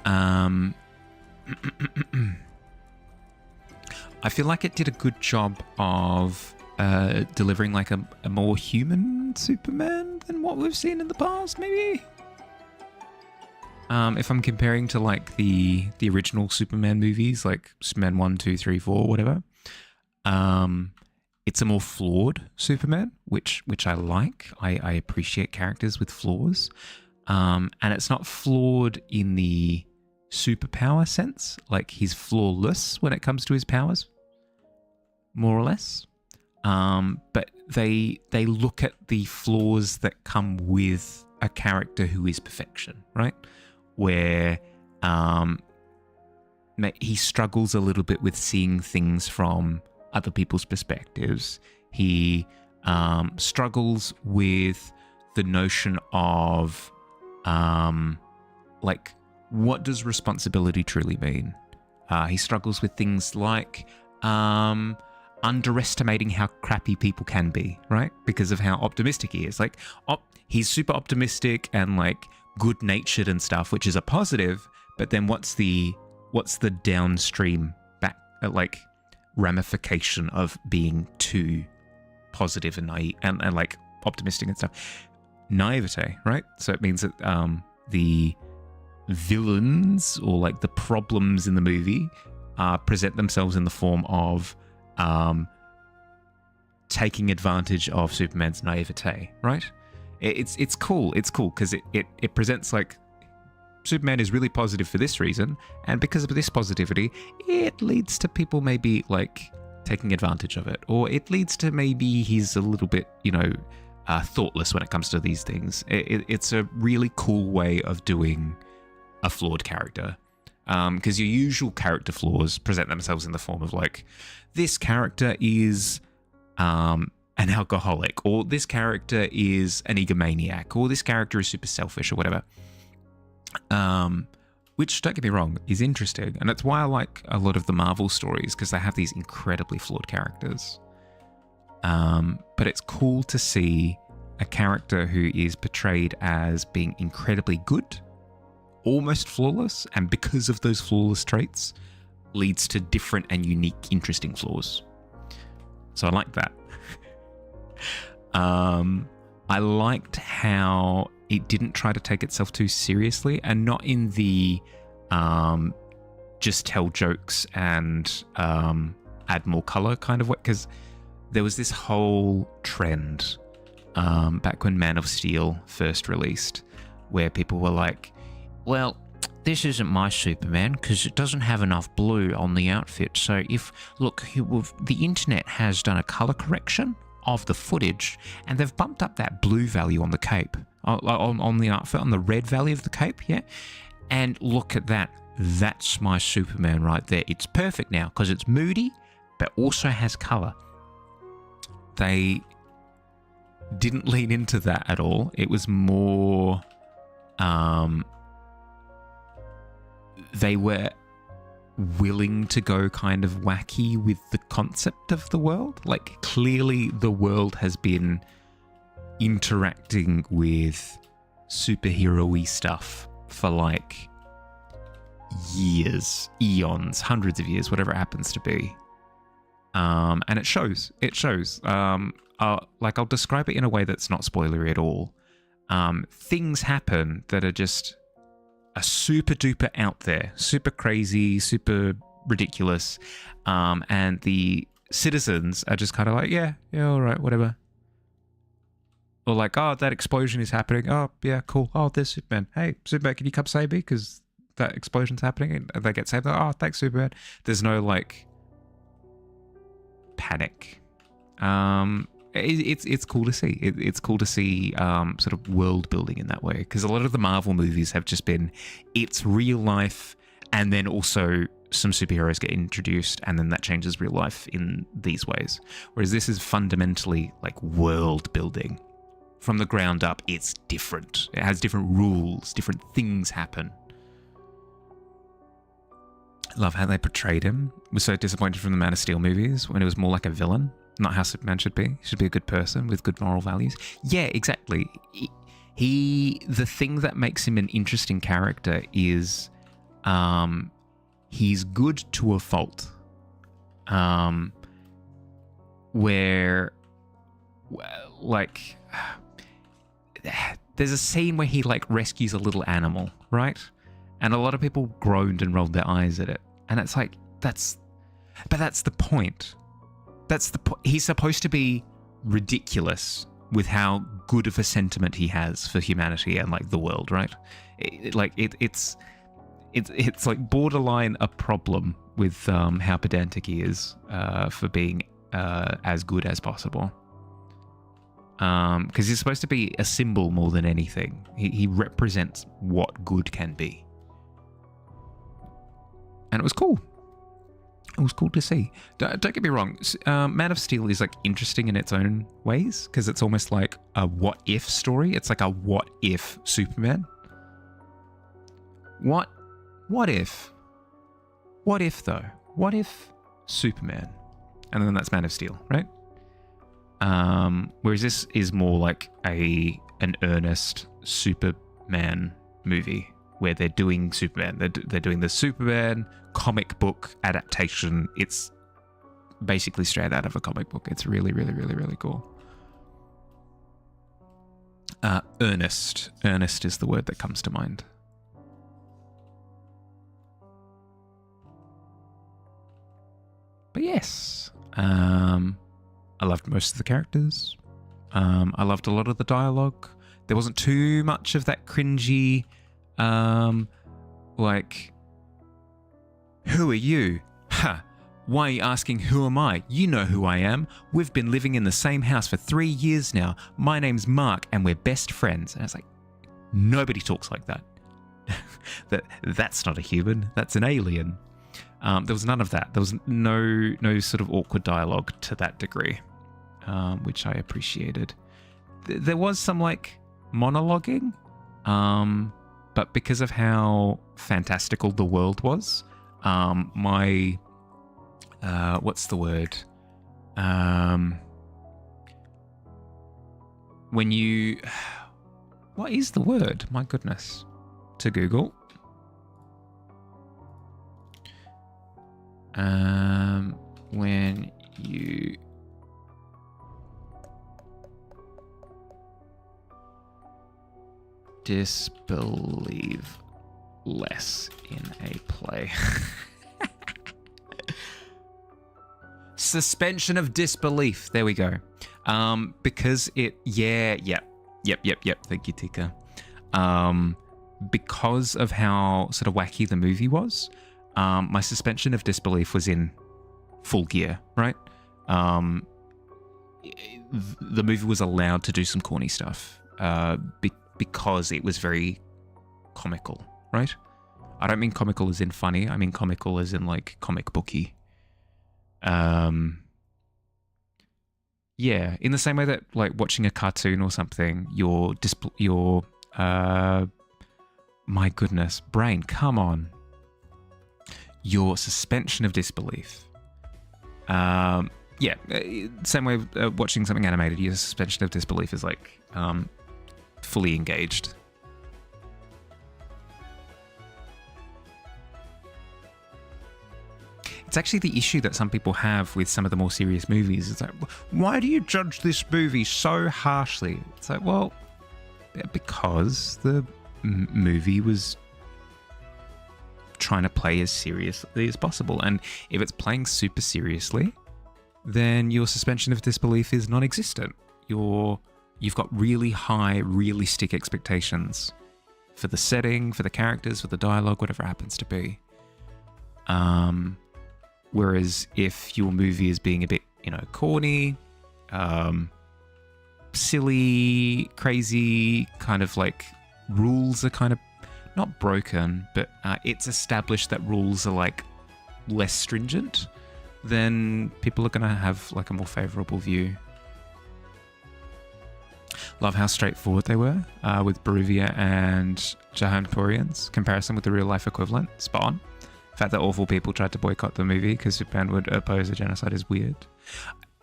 A: I feel like it did a good job of delivering like a more human Superman than what we've seen in the past, maybe? If I'm comparing to like the original Superman movies, like Superman 1, 2, 3, 4, whatever, it's a more flawed Superman, which I like. I appreciate characters with flaws. And it's not flawed in the superpower sense, like he's flawless when it comes to his powers, more or less. But they look at the flaws that come with a character who is perfection, right? Where he struggles a little bit with seeing things from other people's perspectives. He struggles with the notion of like, what does responsibility truly mean? He struggles with things like underestimating how crappy people can be, right? Because of how optimistic he is. Like, he's super optimistic and like good-natured and stuff, which is a positive. But then what's the downstream like ramification of being too positive and naive and like optimistic and stuff? Naivete, right? So it means that the villains or like the problems in the movie present themselves in the form of taking advantage of Superman's naivete, right? It's cool because it presents like Superman is really positive for this reason, and because of this positivity, it leads to people maybe like taking advantage of it, or it leads to maybe he's a little bit, thoughtless when it comes to these things. It's a really cool way of doing a flawed character, because your usual character flaws present themselves in the form of like, this character is an alcoholic, or this character is an egomaniac, or this character is super selfish, or whatever. Which, don't get me wrong, is interesting, and that's why I like a lot of the Marvel stories, because they have these incredibly flawed characters. But it's cool to see a character who is portrayed as being incredibly good, almost flawless, and because of those flawless traits, leads to different and unique, interesting flaws. So I like that. I liked how it didn't try to take itself too seriously, and not in the just tell jokes and add more color kind of way, because there was this whole trend back when Man of Steel first released, where people were like, well, this isn't my Superman because it doesn't have enough blue on the outfit. So the internet has done a color correction of the footage and they've bumped up that blue value on the cape, on the outfit, on the red value of the cape, yeah? And look at that. That's my Superman right there. It's perfect now because it's moody, but also has color. They didn't lean into that at all. It was more... they were willing to go kind of wacky with the concept of the world. Like, clearly the world has been interacting with superhero-y stuff for like years, eons, hundreds of years, whatever it happens to be. And it shows. Like, I'll describe it in a way that's not spoilery at all. Things happen that are just super duper out there, super crazy, super ridiculous, and the citizens are just kind of like, yeah, all right, whatever. Or like, oh, that explosion is happening. Oh, yeah, cool. Oh, there's Superman. Hey, Superman, can you come save me? Because that explosion's happening. And they get saved. Oh, thanks, Superman. There's no, like, panic. It's cool to see. It's cool to see sort of world building in that way, because a lot of the Marvel movies have just been, it's real life and then also some superheroes get introduced and then that changes real life in these ways. Whereas this is fundamentally like world building. From the ground up, it's different. It has different rules, different things happen. Love how they portrayed him. Was so disappointed from the Man of Steel movies when it was more like a villain. Not how Superman should be. He should be a good person with good moral values. Yeah, exactly. The thing that makes him an interesting character is he's good to a fault. Where, like, there's a scene where he, like, rescues a little animal, right? And a lot of people groaned and rolled their eyes at it. And it's like, that's the point. He's supposed to be ridiculous with how good of a sentiment he has for humanity and like the world, right? It's like borderline a problem with how pedantic he is for being as good as possible. Because he's supposed to be a symbol more than anything. He represents what good can be, and it was cool. It was cool to see. Don't get me wrong. Man of Steel is like interesting in its own ways because it's almost like a what if story. It's like a what if Superman. What if? What if though? What if Superman? And then that's Man of Steel, right? Whereas this is more like an earnest Superman movie where they're doing Superman. They're doing the Superman comic book adaptation. It's basically straight out of a comic book. It's really, really, really, really cool. Earnest is the word that comes to mind. But yes, I loved most of the characters. I loved a lot of the dialogue. There wasn't too much of that cringy, like, who are you? Ha! Why are you asking who am I? You know who I am. We've been living in the same house for 3 years now. My name's Mark and we're best friends. And it's like, nobody talks like that. That's not a human. That's an alien. There was none of that. There was no sort of awkward dialogue to that degree, which I appreciated. There was some like monologuing, but because of how fantastical the world was, my what's the word? When you, what is the word? My goodness, to Google. When you disbelieve less in a play. Suspension of disbelief. There we go. Because it, yep. Thank you, Tika. Because of how sort of wacky the movie was, my suspension of disbelief was in full gear, right? The movie was allowed to do some corny stuff because it was very comical, right? I don't mean comical as in funny. I mean comical as in like comic booky. Yeah, in the same way that like watching a cartoon or something, your my goodness, brain, come on. Your suspension of disbelief. Yeah, same way watching something animated, your suspension of disbelief is like fully engaged. It's actually the issue that some people have with some of the more serious movies. It's like, why do you judge this movie so harshly? It's like, well, because the movie was trying to play as seriously as possible. And if it's playing super seriously, then your suspension of disbelief is non-existent. You've got really high, realistic expectations for the setting, for the characters, for the dialogue, whatever it happens to be. Whereas if your movie is being a bit, corny, silly, crazy, kind of like rules are kind of not broken, but it's established that rules are like less stringent, then people are going to have like a more favorable view. Love how straightforward they were with Baruvia and Jahan Korean's comparison with the real life equivalent. Spot on. The fact that awful people tried to boycott the movie because Japan would oppose a genocide is weird.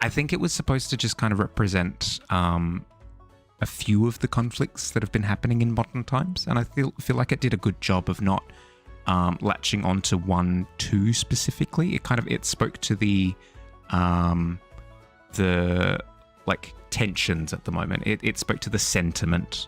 A: I think it was supposed to just kind of represent a few of the conflicts that have been happening in modern times, and I feel like it did a good job of not latching onto one too specifically. It spoke to the like tensions at the moment. It spoke to the sentiment.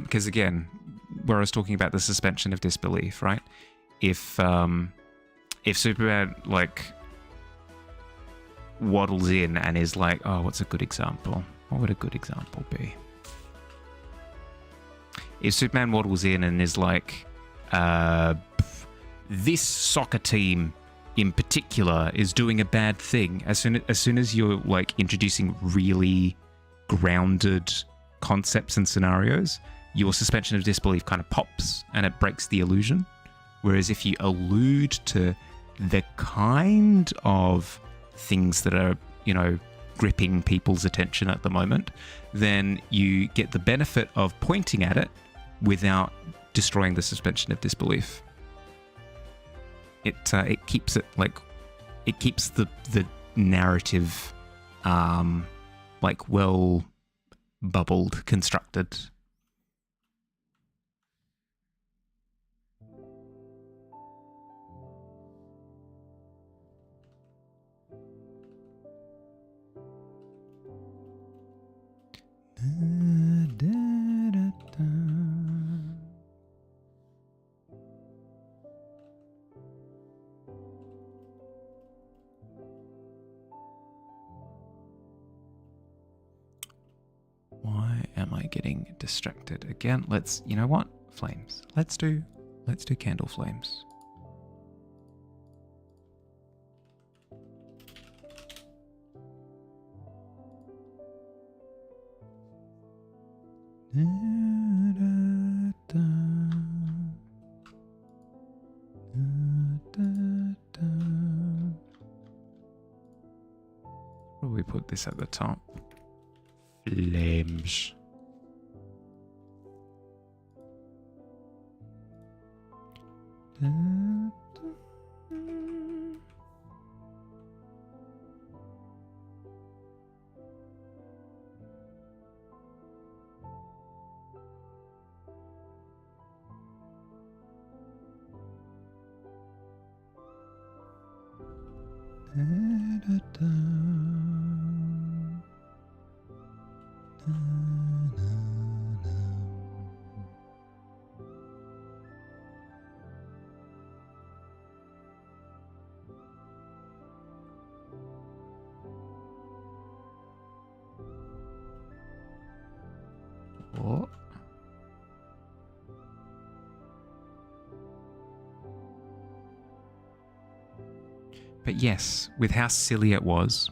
A: Because again, where I was talking about the suspension of disbelief, right? If Superman like waddles in and is like, oh, what's a good example? What would a good example be? If Superman waddles in and is like, this soccer team in particular is doing a bad thing, as soon as you're like introducing really grounded concepts and scenarios, your suspension of disbelief kind of pops and it breaks the illusion. Whereas if you allude to the kind of things that are, gripping people's attention at the moment, then you get the benefit of pointing at it without destroying the suspension of disbelief. It keeps it like, it keeps the narrative like well bubbled, constructed. Why am I getting distracted again? You know what? Flames. Let's do candle flames. Probably put this at the top. Flames. What? But yes, with how silly it was,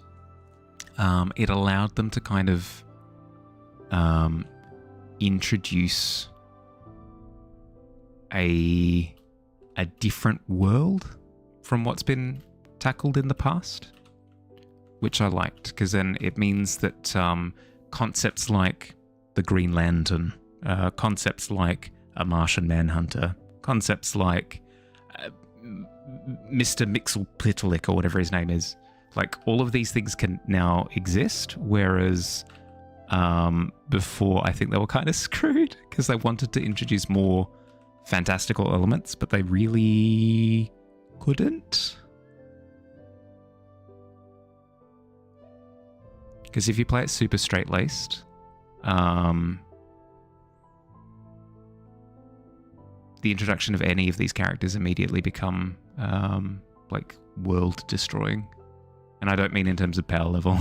A: it allowed them to kind of introduce a different world from what's been tackled in the past, which I liked, because then it means that concepts like the Green Lantern, concepts like a Martian Manhunter, concepts like Mr. Mixelplitterlick or whatever his name is, like all of these things can now exist, whereas before I think they were kind of screwed because they wanted to introduce more fantastical elements, but they really couldn't. Because if you play it super straight-laced, the introduction of any of these characters immediately become like world-destroying. And I don't mean in terms of power level.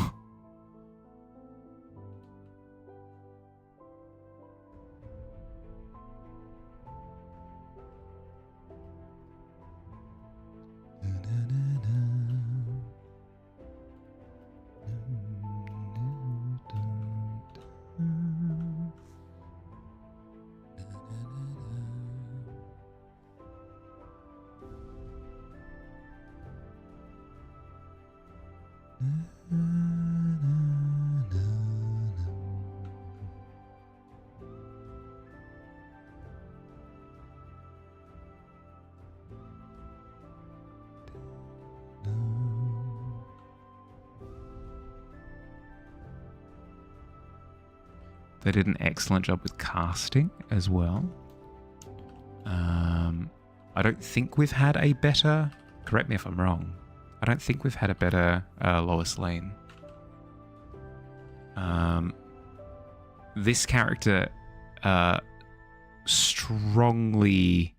A: They did an excellent job with casting as well. I don't think we've had a better... Correct me if I'm wrong. I don't think we've had a better Lois Lane. This character was strongly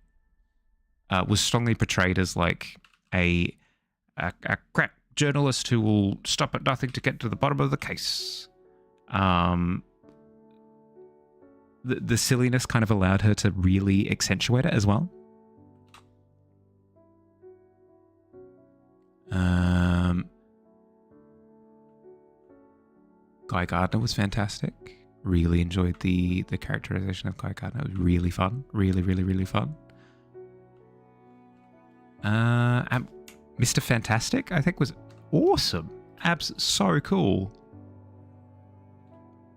A: portrayed as like a crack journalist who will stop at nothing to get to the bottom of the case. The silliness kind of allowed her to really accentuate it as well. Guy Gardner was fantastic. Really enjoyed the characterization of Guy Gardner. It was really fun. Really, really, really fun. And Mr. Fantastic, I think, was awesome. So cool.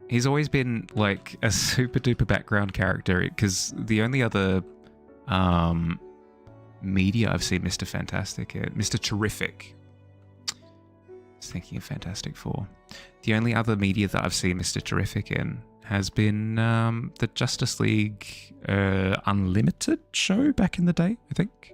A: He's always been like a super duper background character, because the only other media I've seen Mr. Fantastic in, Mr. Terrific. I was thinking of Fantastic Four. The only other media that I've seen Mr. Terrific in has been the Justice League Unlimited show back in the day, I think.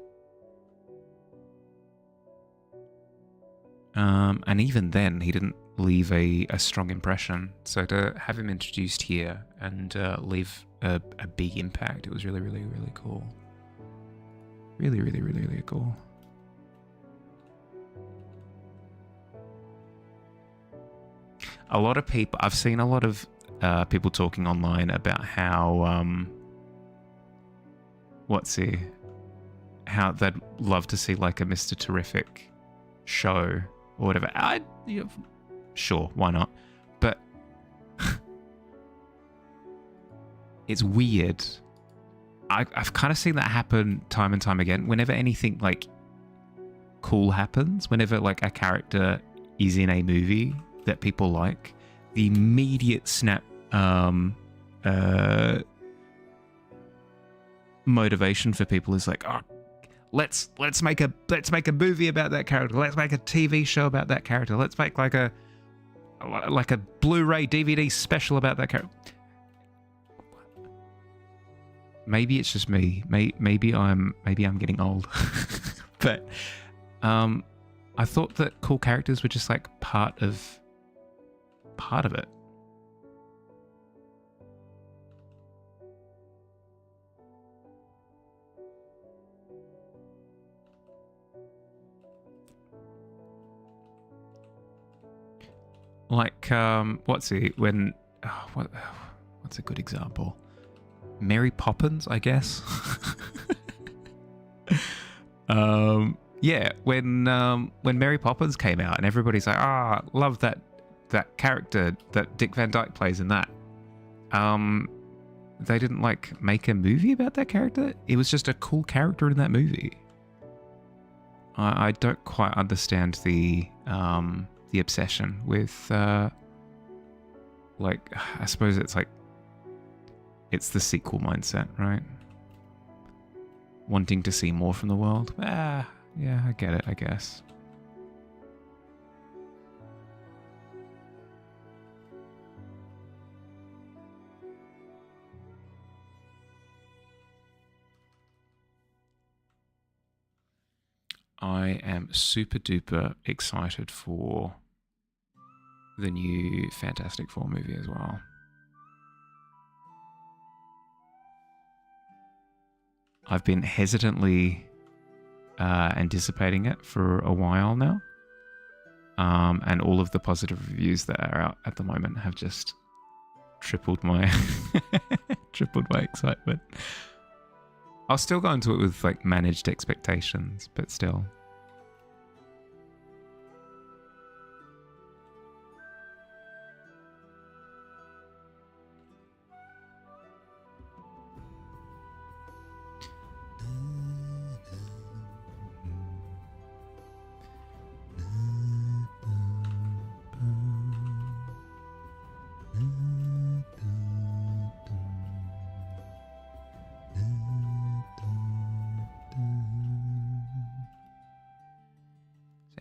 A: And even then, he didn't leave a strong impression. So to have him introduced here and leave a big impact, it was really, really, really cool. Really, really, really, really cool. A lot of people, I've seen a lot of people talking online about how, how they'd love to see like a Mr. Terrific show or whatever. Sure, why not? But it's weird. I've kind of seen that happen time and time again. Whenever anything like cool happens, whenever like a character is in a movie that people like, the immediate snap motivation for people is like, oh, let's make a movie about that character. Let's make a TV show about that character. Let's make like a Blu-ray DVD special about that character. Maybe it's just me. Maybe I'm getting old. But I thought that cool characters were just like part of it. Like what's a good example? Mary Poppins, I guess. Yeah, when Mary Poppins came out and everybody's like, love that character that Dick Van Dyke plays in that. They didn't like make a movie about that character. It was just a cool character in that movie. I don't quite understand the obsession with like, I suppose it's like, it's the sequel mindset, right? Wanting to see more from the world. Yeah, I get it, I guess. I am super duper excited for the new Fantastic Four movie as well. I've been hesitantly anticipating it for a while now. And all of the positive reviews that are out at the moment have just tripled my excitement. I'll still go into it with like managed expectations, but still.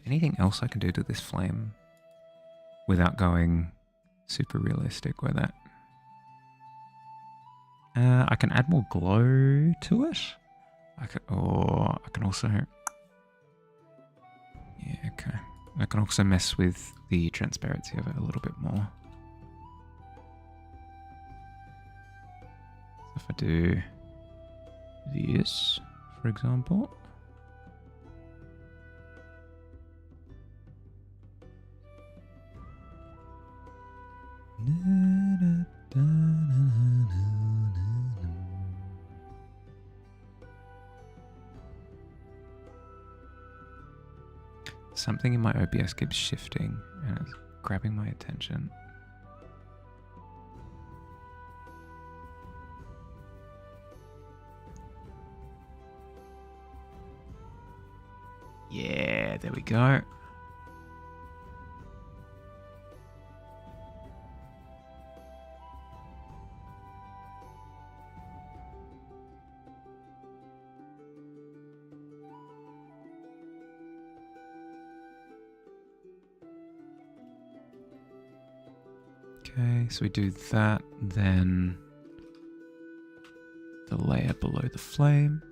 A: Anything else I can do to this flame without going super realistic with it? I can add more glow to it. I can also... Yeah, okay. I can also mess with the transparency of it a little bit more. So if I do this, for example... Something in my OBS keeps shifting and it's grabbing my attention. Yeah, there we go. Okay, so we do that, then the layer below the flame.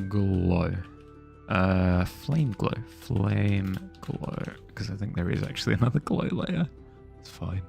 A: Glow. Flame glow. Flame glow. Because I think there is actually another glow layer. It's fine.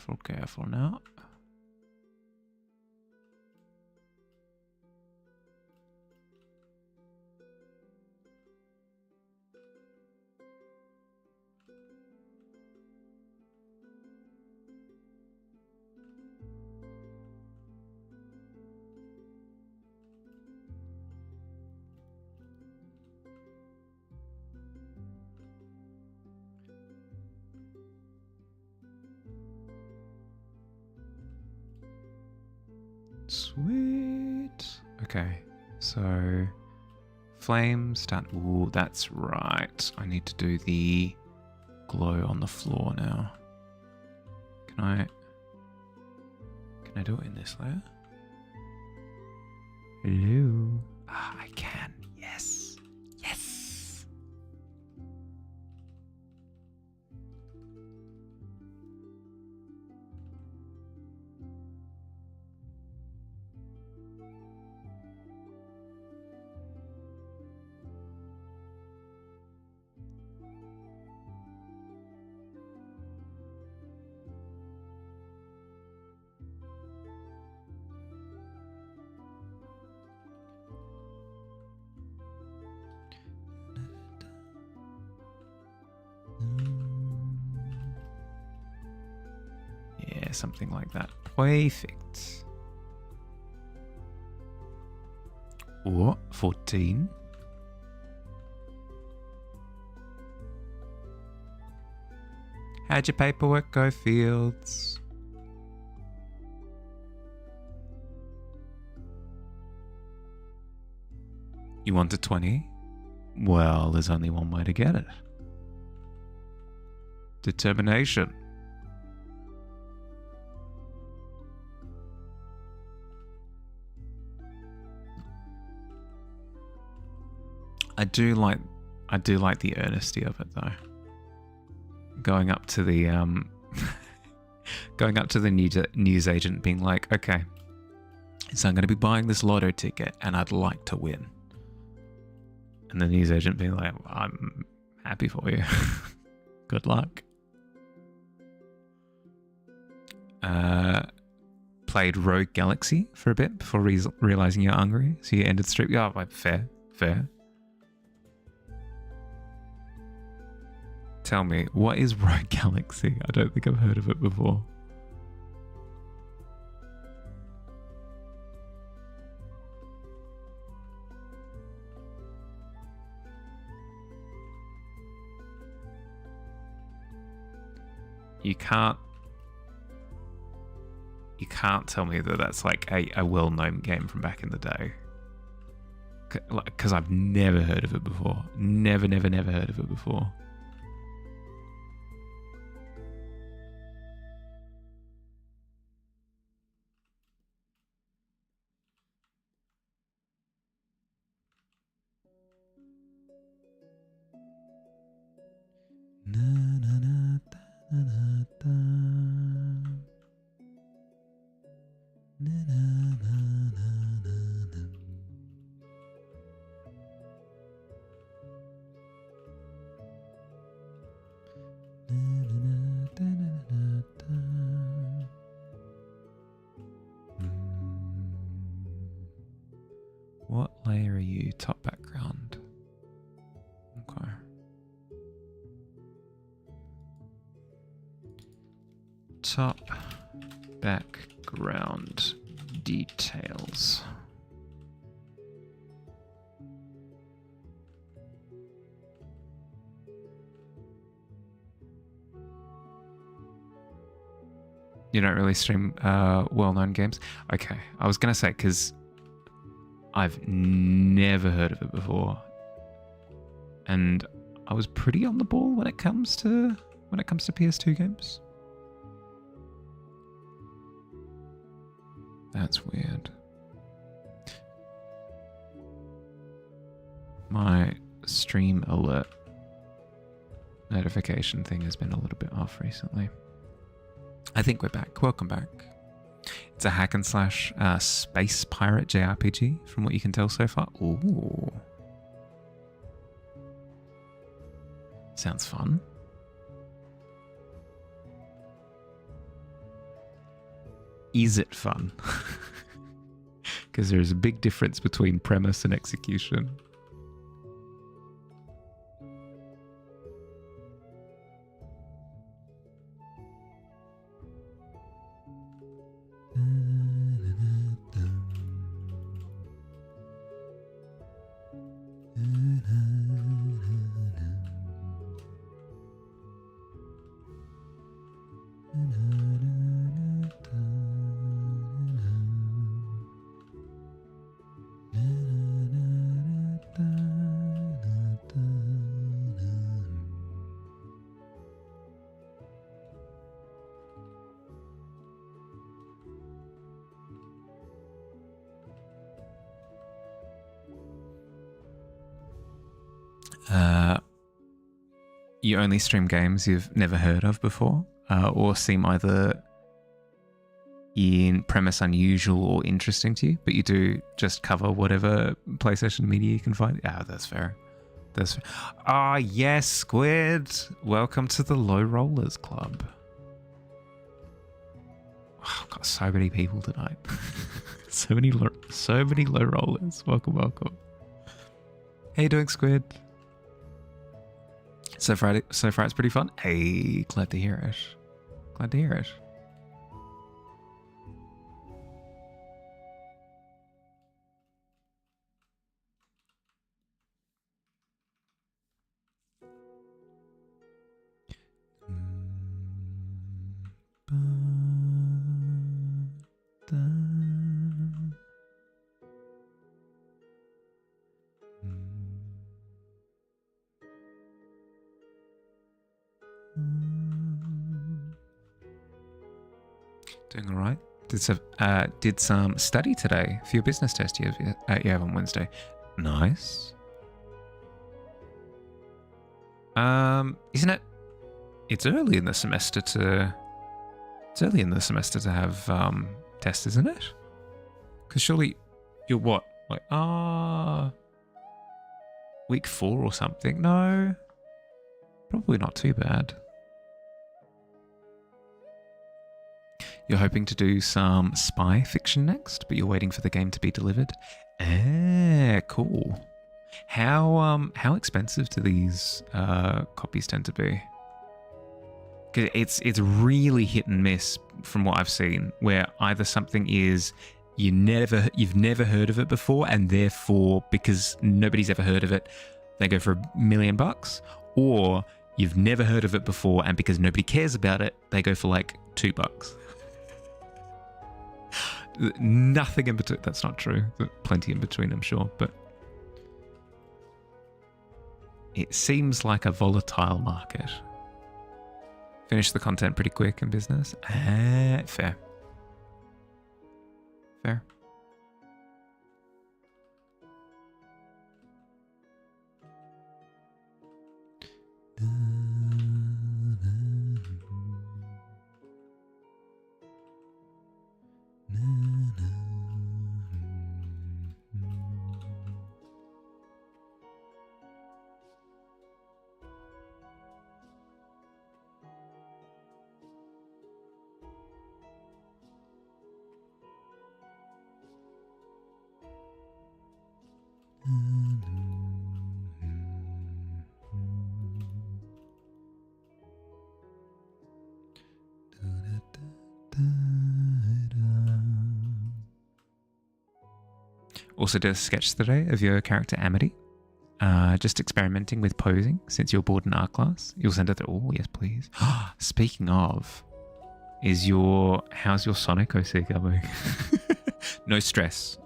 A: Careful, careful now. Sweet. Okay, so flames start. Ooh, that's right. I need to do the glow on the floor now. Can I do it in this layer? Hello. Ah, I can. Yes. Yes. Yeah, something like that. Perfect. Or 14. How'd your paperwork go, Fields? You want a 20? Well, there's only one way to get it. Determination. I do like the earnesty of it though. Going up to the news agent being like, okay, so I'm going to be buying this lotto ticket and I'd like to win. And the news agent being like, well, I'm happy for you. Good luck. Played Rogue Galaxy for a bit before realizing you're hungry, so you ended the stream. Yeah, fair. Tell me, what is Rogue Galaxy? I don't think I've heard of it before. You can't tell me that that's like a well-known game from back in the day. Because I've never heard of it before. Never heard of it before. What layer are you? Top background. Okay. Top background details. You don't really stream well-known games? Okay, I was going to say, because I've never heard of it before. And I was pretty on the ball when it comes to PS2 games. That's weird. My stream alert notification thing has been a little bit off recently. I think we're back. Welcome back. It's a hack and slash space pirate JRPG, from what you can tell so far. Ooh. Sounds fun. is it fun? Because there's a big difference between premise and execution. You only stream games you've never heard of before, or seem either in premise unusual or interesting to you, but you do just cover whatever PlayStation media you can find. Ah, that's fair. That's fair. Ah, yes, Squid. Welcome to the Low Rollers Club. Oh, I've got so many people tonight. so many low rollers. Welcome, welcome. How you doing, Squid? So far it's pretty fun. Hey, glad to hear it. Glad to hear it. Doing all right. Did some study today for your business test you have on Wednesday. Nice. Isn't it? It's early in the semester to. It's early in the semester to have tests, isn't it? Because surely you're what, like week 4 or something? No, probably not too bad. You're hoping to do some spy fiction next, but you're waiting for the game to be delivered. Cool. How expensive do these copies tend to be? Because it's really hit and miss from what I've seen, where either something is you've never heard of it before, and therefore because nobody's ever heard of it, they go for $1 million, or you've never heard of it before, and because nobody cares about it, they go for like $2. Nothing in between. That's not true. Plenty in between, I'm sure, but it seems like a volatile market. Finish the content pretty quick in business. Fair. Fair. Also did a sketch today of your character Amity. Just experimenting with posing since you're bored in art class. You'll send it to... Oh, yes, please. Speaking of, how's your Sonic OC going? No stress.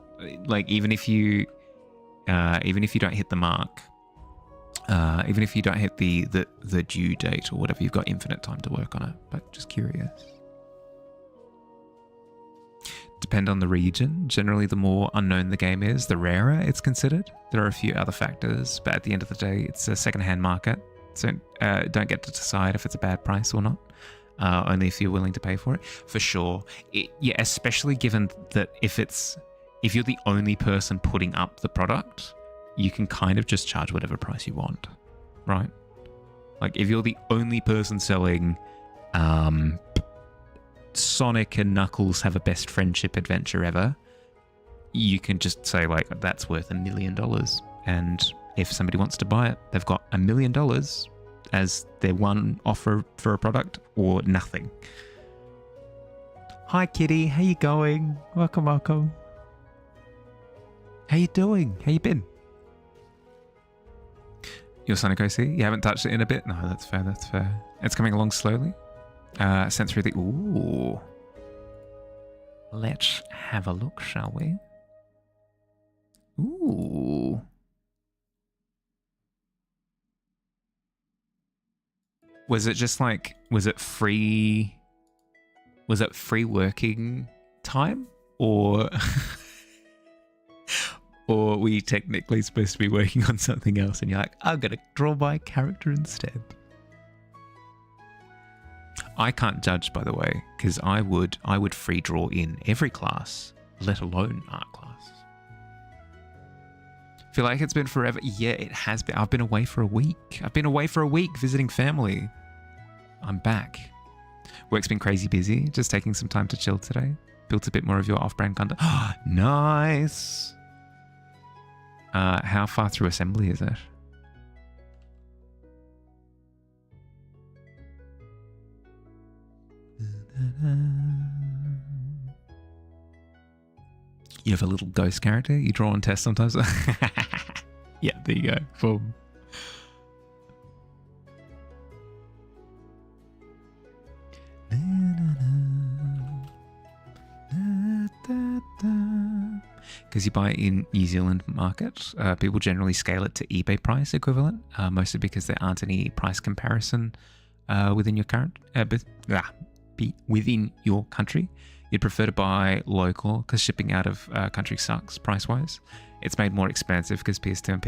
A: Like, even if you don't hit the mark, even if you don't hit the due date or whatever, you've got infinite time to work on it. But just curious. Depend on the region. Generally, the more unknown the game is, the rarer it's considered. There are a few other factors, but at the end of the day, it's a second-hand market. So don't get to decide if it's a bad price or not. Only if you're willing to pay for it. For sure. Yeah, especially given that if you're the only person putting up the product, you can kind of just charge whatever price you want, right? Like if you're the only person selling Sonic and Knuckles have a best friendship adventure ever, you can just say, like, that's worth $1 million. And if somebody wants to buy it, they've got $1 million as their one offer for a product or nothing. Hi, Kitty. How you going? Welcome, welcome. How you doing? How you been? Your Sonic OC? You haven't touched it in a bit? No, that's fair, that's fair. It's coming along slowly. Sent through the... Ooh. Let's have a look, shall we? Ooh. Was it just like... Was it free working time? Or... or were you technically supposed to be working on something else and you're like, I'm going to draw my character instead? I can't judge, by the way, because I would free draw in every class, let alone art class. Feel like it's been forever. Yeah, it has been. I've been away for a week. Visiting family. I'm back. Work's been crazy busy. Just taking some time to chill today. Built a bit more of your off-brand content. Nice. How far through assembly is it? You have a little ghost character you draw and test sometimes? Yeah, there you go. Boom. Because you buy in New Zealand market, people generally scale it to eBay price equivalent, mostly because there aren't any price comparison within your current within your country. You'd prefer to buy local because shipping out of country sucks price-wise. It's made more expensive because PS2 and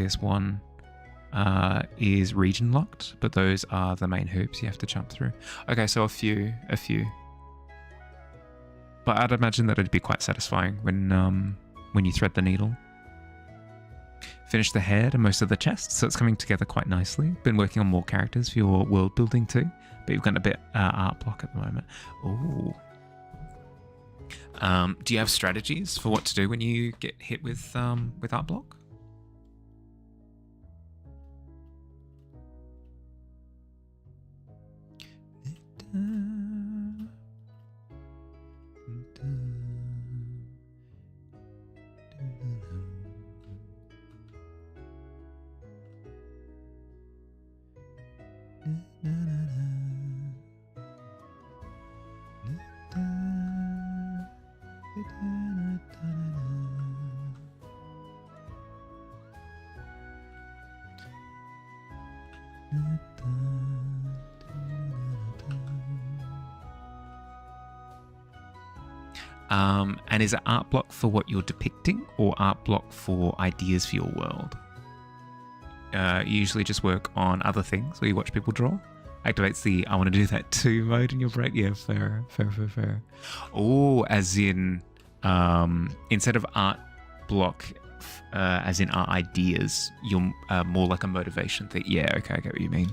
A: PS1 is region locked, but those are the main hoops you have to jump through. Okay, so a few. But I'd imagine that it'd be quite satisfying when you thread the needle. Finished the head and most of the chest, so it's coming together quite nicely. Been working on more characters for your world building too, but you've got a bit art block at the moment. Ooh. Do you have strategies for what to do when you get hit with art block? And is it art block for what you're depicting or art block for ideas for your world? You usually just work on other things or you watch people draw? Activates the I want to do that too mode in your brain. Yeah, fair. Oh, as in instead of art block as in art ideas, you're more like a motivation thing. Yeah, okay, I get what you mean.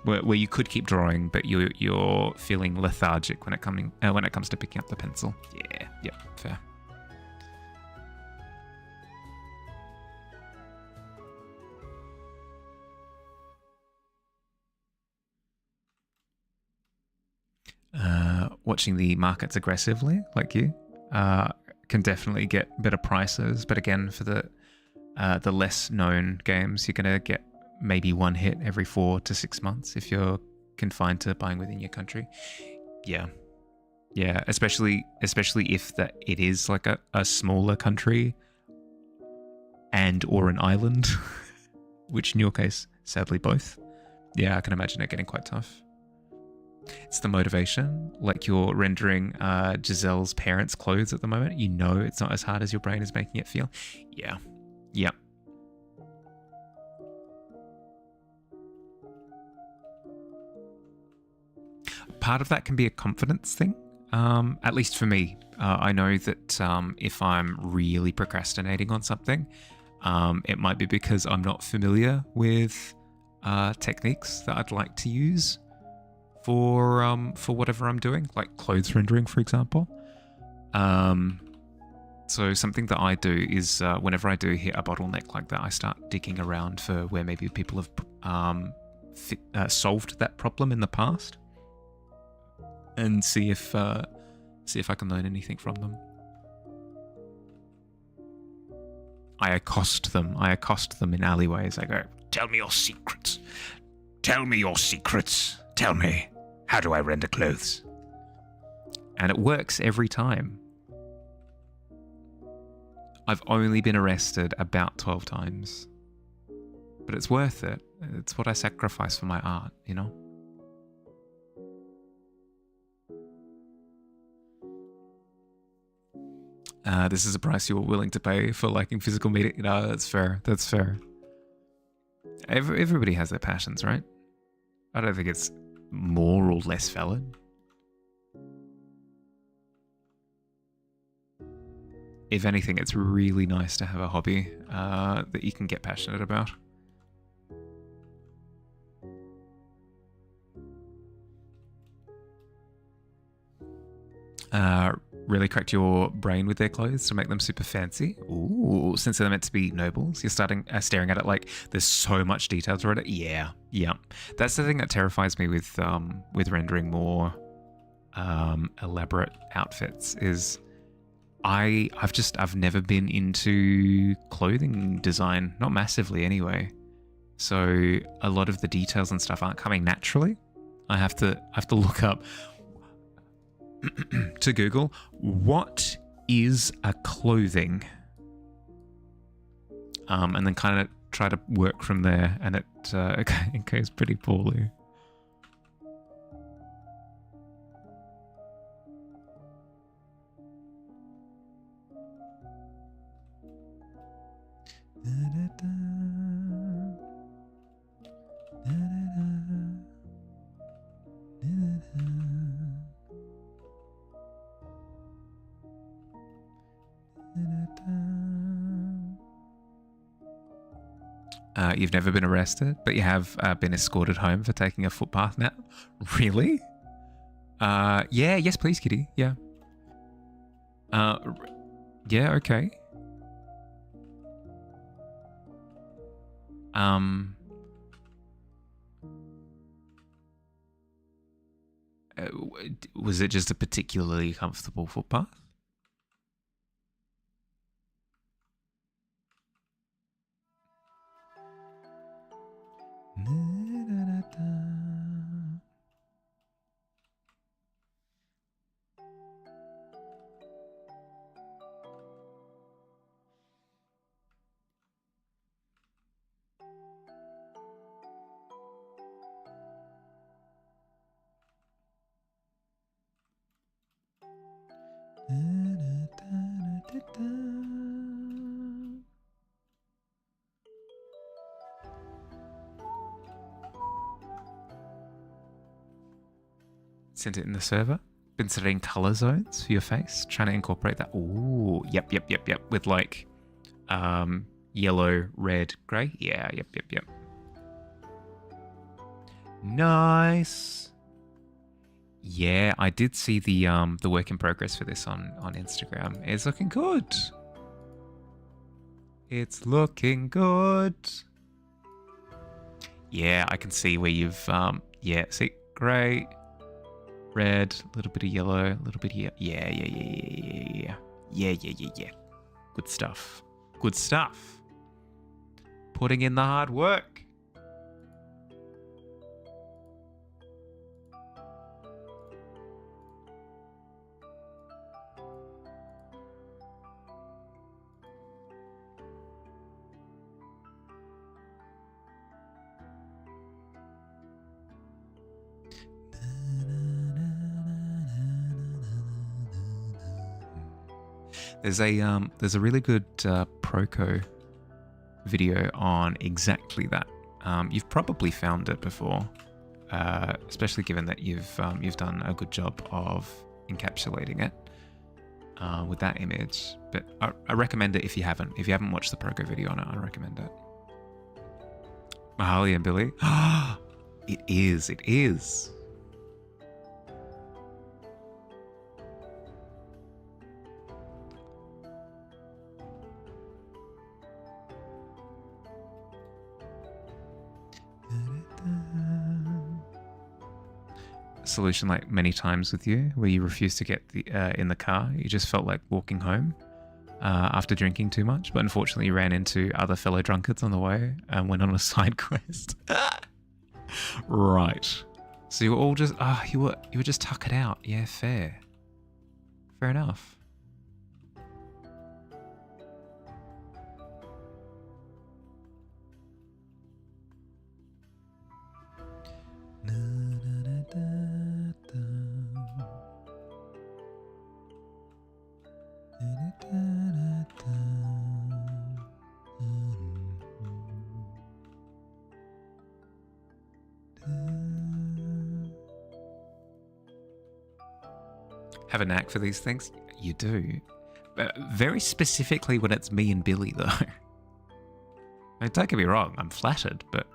A: Where you could keep drawing, but you're feeling lethargic when it comes to picking up the pencil. Yeah, fair. Watching the markets aggressively, like you, can definitely get better prices. But again, for the less known games, you're gonna get maybe one hit every 4 to 6 months if you're confined to buying within your country. Yeah, especially if it is like a smaller country and or an island, which in your case, sadly both. Yeah, I can imagine it getting quite tough. It's the motivation, like you're rendering Giselle's parents' clothes at the moment. You know it's not as hard as your brain is making it feel. Yeah. Part of that can be a confidence thing, at least for me. I know that if I'm really procrastinating on something, it might be because I'm not familiar with techniques that I'd like to use for whatever I'm doing, like clothes rendering, for example. So something that I do is whenever I do hit a bottleneck like that, I start digging around for where maybe people have solved that problem in the past, and see if I can learn anything from them. I accost them in alleyways. I go, "Tell me your secrets. Tell me your secrets. Tell me, how do I render clothes?" And it works every time. I've only been arrested about 12 times. But it's worth it. It's what I sacrifice for my art, you know? This is a price you're willing to pay for liking physical media. No, that's fair. That's fair. Everybody has their passions, right? I don't think it's more or less valid. If anything, it's really nice to have a hobby that you can get passionate about. Really cracked your brain with their clothes to make them super fancy. Ooh, since they're meant to be nobles, you're staring at it like there's so much detail to it. Yeah. That's the thing that terrifies me with rendering more elaborate outfits. Is I've never been into clothing design, not massively anyway. So a lot of the details and stuff aren't coming naturally. I have to look up to Google, what is a clothing? And then kind of try to work from there, and it goes pretty poorly. You've never been arrested, but you have been escorted home for taking a footpath nap. Really? Yeah, yes please, kitty. Yeah. Yeah, okay. Was it just a particularly comfortable footpath? Sent it in the server. Been setting color zones for your face, trying to incorporate that. Ooh, yep. With like yellow, red, grey. Yeah, yep. Nice. Yeah, I did see the work in progress for this on Instagram. It's looking good. It's looking good. Yeah, I can see where you've yeah, see, grey, red, a little bit of yellow, a little bit of yeah. Good stuff. Putting in the hard work. There's a really good Proco video on exactly that. You've probably found it before, especially given that you've done a good job of encapsulating it with that image. But I recommend it if you haven't. If you haven't watched the Proco video on it, I recommend it. Mahalia and Billy. It is. solution like many times with you, where you refused to get in the car. You just felt like walking home after drinking too much, but unfortunately you ran into other fellow drunkards on the way and went on a side quest. Right. So you were all just you were just tuckered out. Yeah, fair enough. Have a knack for these things? You do. Very specifically when it's me and Billy, though. I mean, don't get me wrong, I'm flattered, but...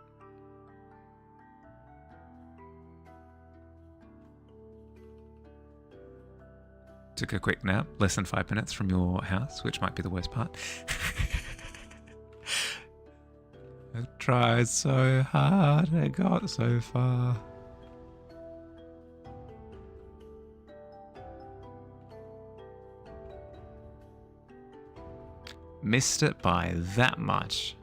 A: Took a quick nap, less than 5 minutes from your house, which might be the worst part. I tried so hard, I got so far. Missed it by that much.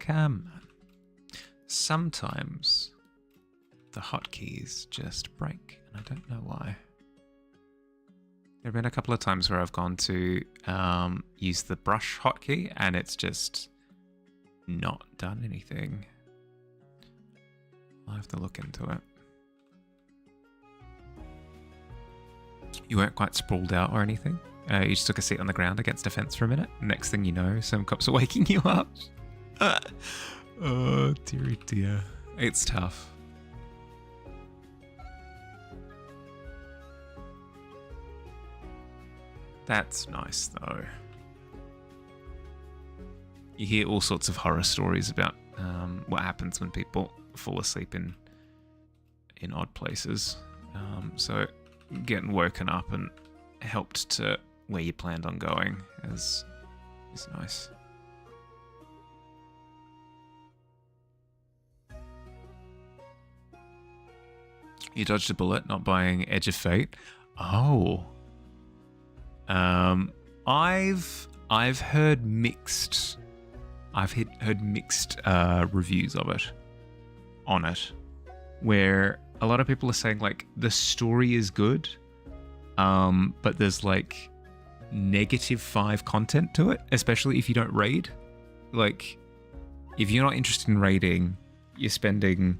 A: Come on. Sometimes the hotkeys just break, and I don't know why. There have been a couple of times where I've gone to use the brush hotkey, and it's just not done anything. I'll have to look into it. You weren't quite sprawled out or anything. You just took a seat on the ground against a fence for a minute. Next thing you know, some cops are waking you up. Oh, dearie dear. It's tough. That's nice, though. You hear all sorts of horror stories about what happens when people fall asleep in odd places. So getting woken up and helped to where you planned on going is nice. You dodged a bullet, not buying Edge of Fate. Oh. I've heard mixed. Heard mixed reviews of it. On it, where a lot of people are saying like the story is good, but there's like -5 content to it, especially if you don't raid. Like, if you're not interested in raiding, you're spending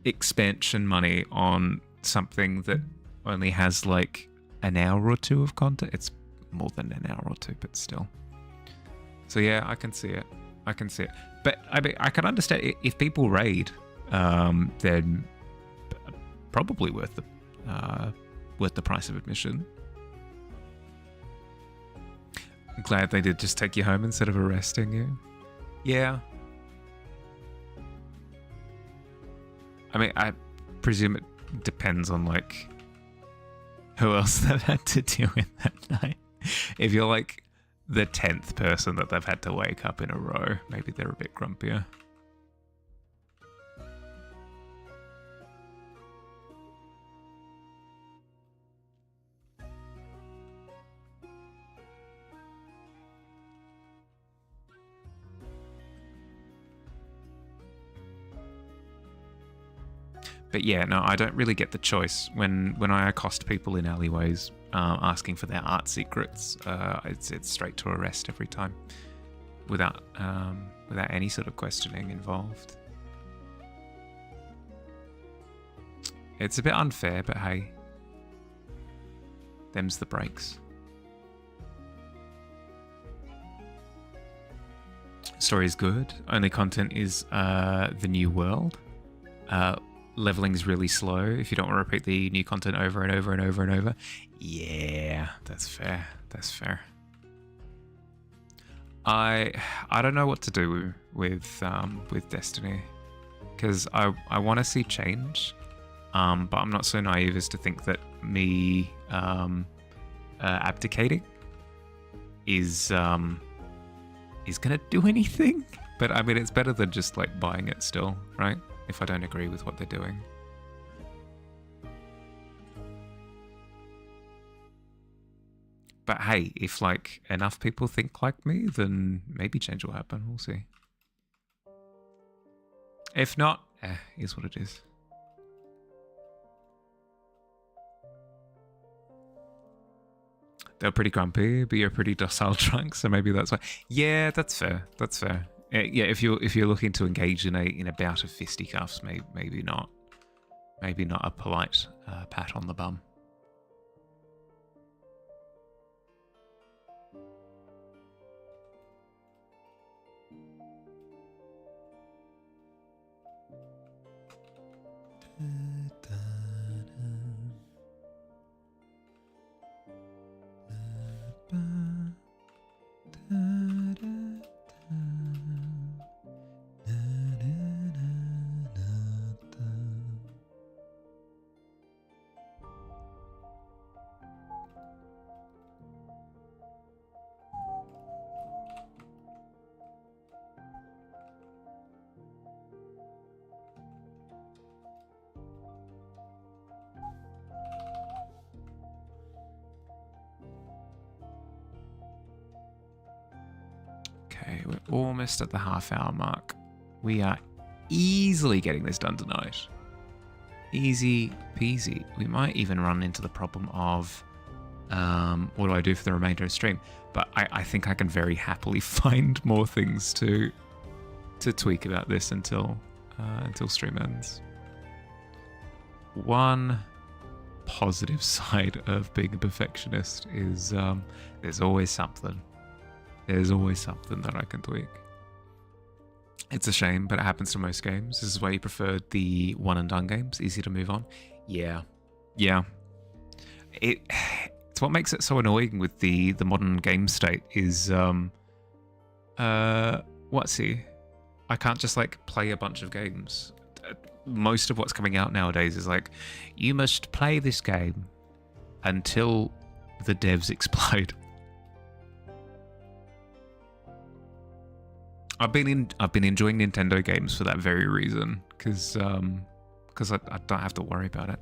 A: expansion money on something that only has like an hour or two of content. It's more than an hour or two, but still. So yeah, I can see it. But I mean, I can understand if people raid, then probably worth the price of admission. I'm glad they did just take you home instead of arresting you. Yeah. I mean, I presume it depends on, like, who else they've had to deal with that night. If you're, like, the 10th person that they've had to wake up in a row, maybe they're a bit grumpier. But yeah, no, I don't really get the choice. When I accost people in alleyways asking for their art secrets, it's straight to arrest every time, without any sort of questioning involved. It's a bit unfair, but hey, them's the breaks. Story is good. Only content is the new world. Leveling is really slow if you don't want to repeat the new content over and over and over and over. Yeah, that's fair. That's fair. I don't know what to do with Destiny, because I want to see change, but I'm not so naive as to think that me abdicating is gonna do anything. But I mean, it's better than just like buying it still, right? If I don't agree with what they're doing. But hey, if like enough people think like me, then maybe change will happen. We'll see. If not, is what it is. They're pretty grumpy, but you're a pretty docile drunk, so maybe that's why. Yeah, that's fair. That's fair. Yeah, if you're looking to engage in a bout of fisticuffs, maybe not. Maybe not a polite pat on the bum. Okay, we're almost at the half-hour mark. We are easily getting this done tonight. Easy peasy. We might even run into the problem of what do I do for the remainder of the stream? But I think I can very happily find more things to tweak about this until stream ends. One positive side of being a perfectionist is there's always something. There's always something that I can tweak. It's a shame, but it happens to most games. This is why you preferred the one and done games, easy to move on. Yeah. It's what makes it so annoying with the modern game state is what's he? I can't just like play a bunch of games. Most of what's coming out nowadays is like, you must play this game until the devs explode. I've been enjoying Nintendo games for that very reason, because I don't have to worry about it.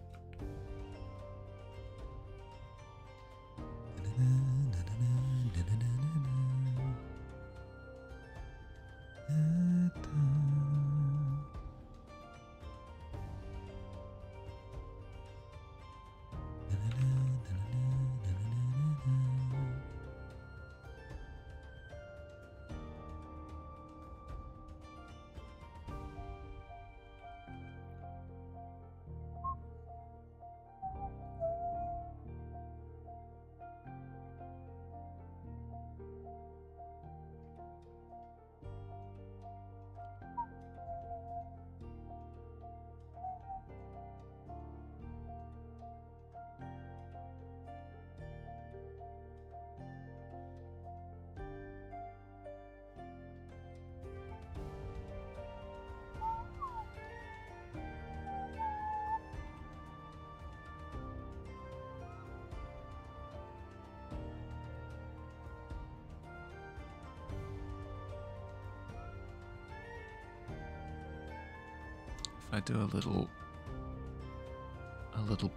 A: If I do a little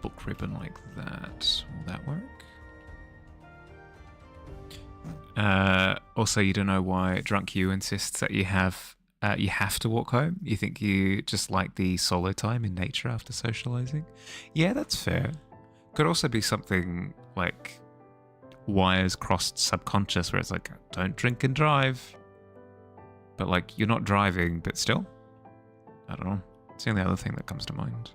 A: book ribbon like that, will that work? Also, you don't know why Drunk You insists that you have to walk home. You think you just like the solo time in nature after socializing. Yeah, that's fair. Could also be something like wires crossed subconscious, where it's like, don't drink and drive. But like, you're not driving, but still. I don't know. It's the only other thing that comes to mind.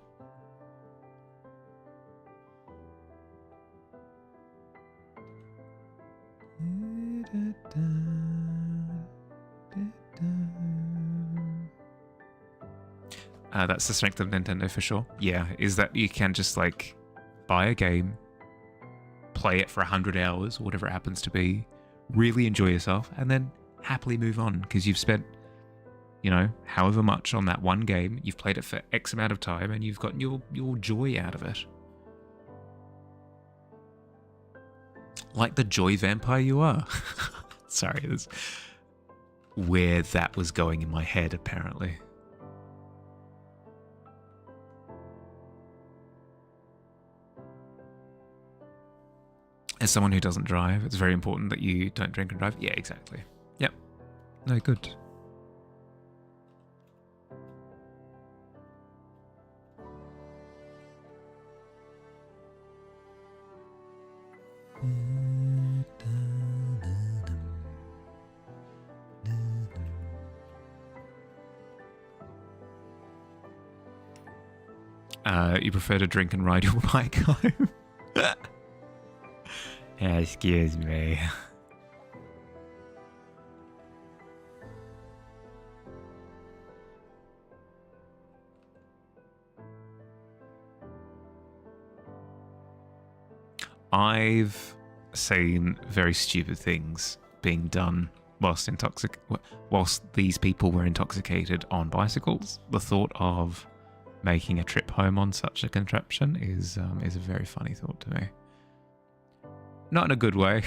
A: That's the strength of Nintendo for sure. Yeah, is that you can just like buy a game, play it for 100 hours, whatever it happens to be, really enjoy yourself, and then happily move on because you've spent, you know, however much on that one game. You've played it for X amount of time, and you've gotten your joy out of it. Like the joy vampire you are. Sorry, that's where that was going in my head, apparently. As someone who doesn't drive, it's very important that you don't drink and drive. Yeah, exactly. Yep. No, good. You prefer to drink and ride your bike home? Excuse me. I've seen very stupid things being done whilst these people were intoxicated on bicycles. The thought of making a trip home on such a contraption is a very funny thought to me. Not in a good way.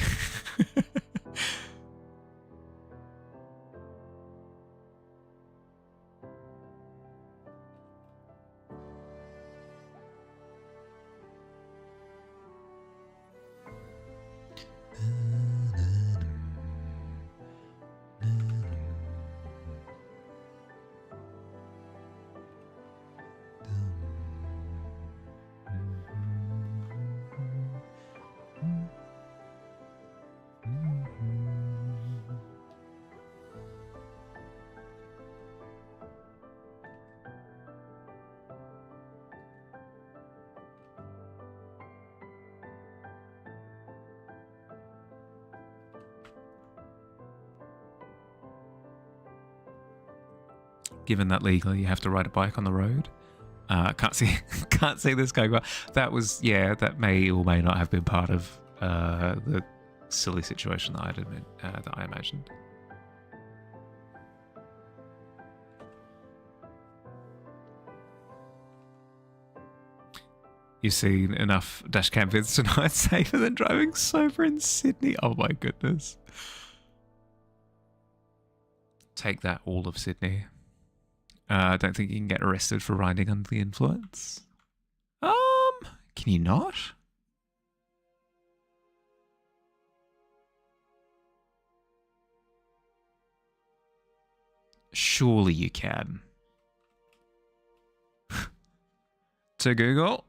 A: Given that legally you have to ride a bike on the road, can't see this going well. That was, yeah, that may or may not have been part of the silly situation that I imagined. You've seen enough dashcam vids to know it's safer than driving sober in Sydney. Oh my goodness. Take that, all of Sydney. I don't think you can get arrested for riding under the influence. Can you not? Surely you can. To Google.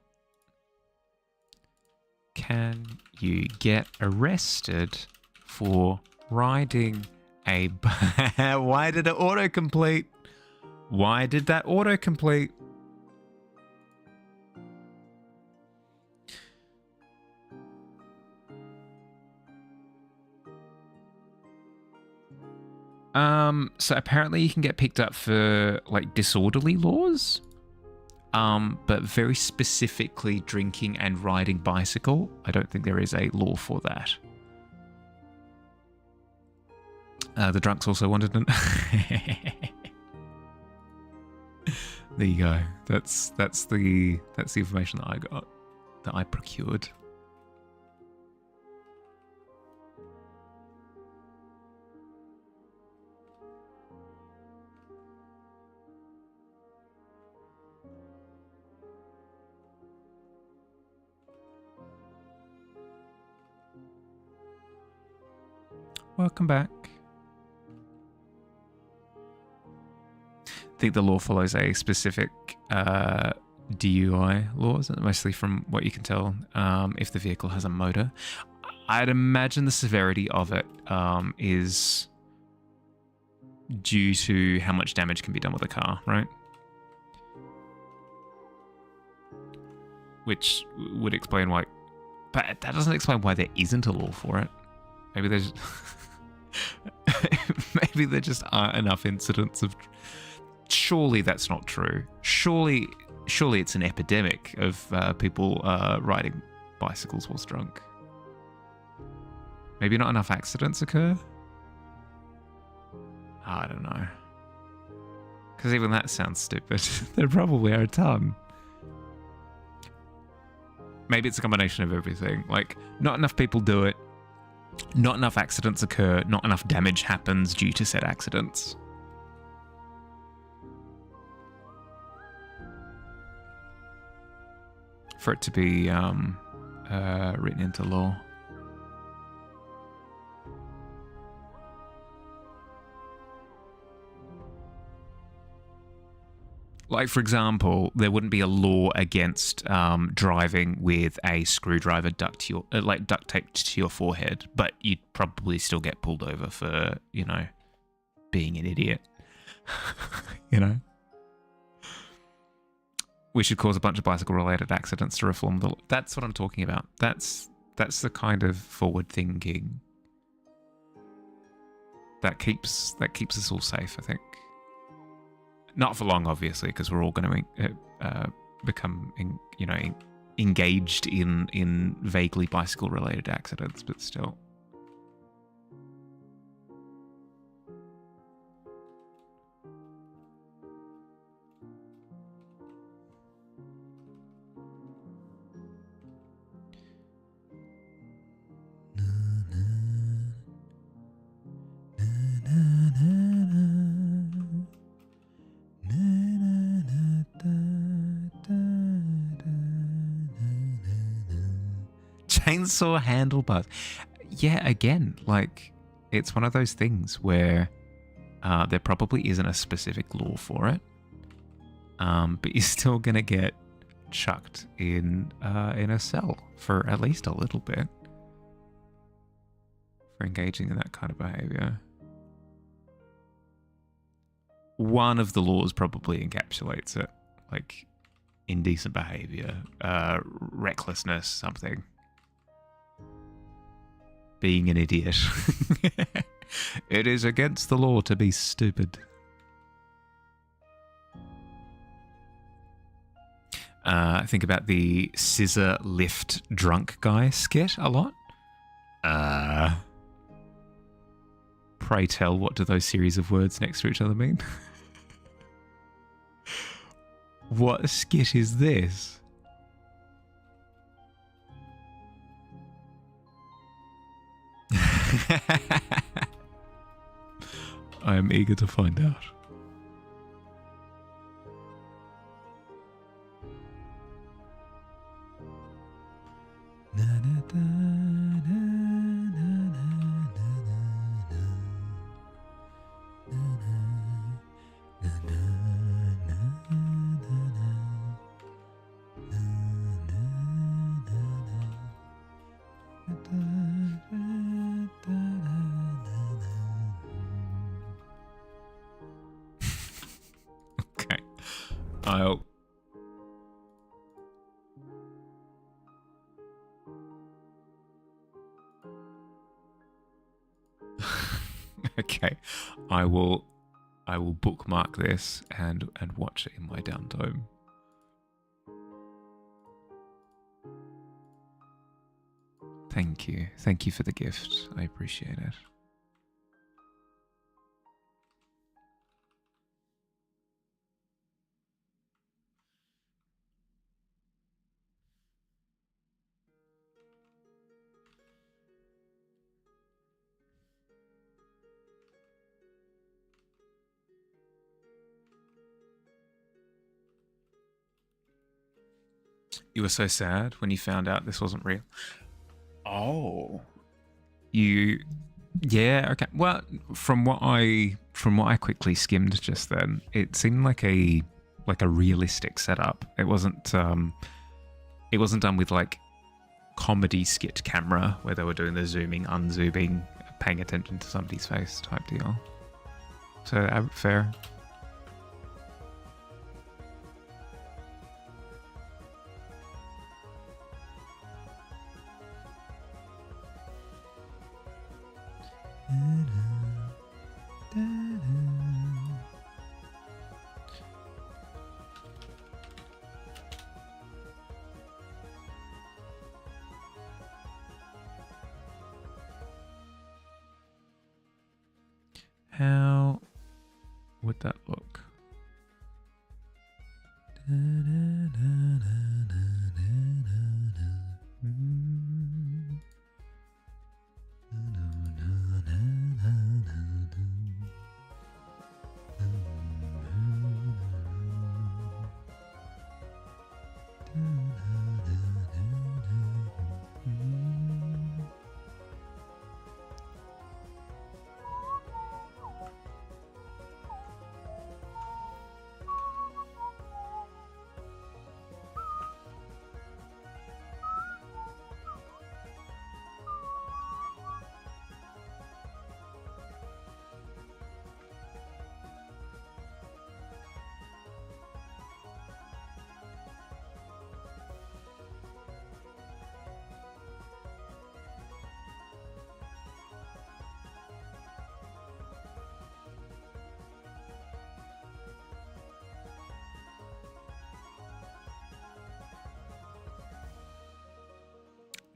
A: Can you get arrested for riding a... Why did it autocomplete? Why did that autocomplete? So apparently you can get picked up for like disorderly laws, but very specifically drinking and riding bicycle. I don't think there is a law for that. The drunks also wanted an... There you go. That's the information that I got, that I procured. Welcome back. I think the law follows a specific DUI laws, mostly from what you can tell, if the vehicle has a motor. I'd imagine the severity of it is due to how much damage can be done with a car, right? Which would explain why... But that doesn't explain why there isn't a law for it. Maybe there's... Maybe there just aren't enough incidents of... Surely that's not true. surely it's an epidemic of people riding bicycles whilst drunk. Maybe not enough accidents occur? I don't know. Because even that sounds stupid. There probably are a ton. Maybe it's a combination of everything. Like, not enough people do it, not enough accidents occur, not enough damage happens due to said accidents. For it to be written into law. Like, for example, there wouldn't be a law against driving with a screwdriver duct taped to your forehead, but you'd probably still get pulled over for, you know, being an idiot. You know? We should cause a bunch of bicycle-related accidents to reform the law. That's what I'm talking about. That's the kind of forward thinking that keeps us all safe, I think. Not for long, obviously, because we're all going to become, engaged in vaguely bicycle-related accidents, but still. Chainsaw handlebars. Yeah, again, like, it's one of those things where there probably isn't a specific law for it, but you're still gonna get chucked in a cell for at least a little bit for engaging in that kind of behavior. One of the laws probably encapsulates it, like indecent behavior, recklessness, something. Being an idiot. It is against the law to be stupid. Think about the scissor lift drunk guy skit a lot. Pray tell, what do those series of words next to each other mean? What skit is this? I am eager to find out. I'll... Okay, I will bookmark this and watch it in my downtime. Thank you for the gift. I appreciate it. You were so sad when you found out this wasn't real. Oh. Yeah, okay. Well, from what I quickly skimmed just then, it seemed like a realistic setup. It wasn't done with like comedy skit camera where they were doing the zooming, unzooming, paying attention to somebody's face type deal. So fair. How would that look?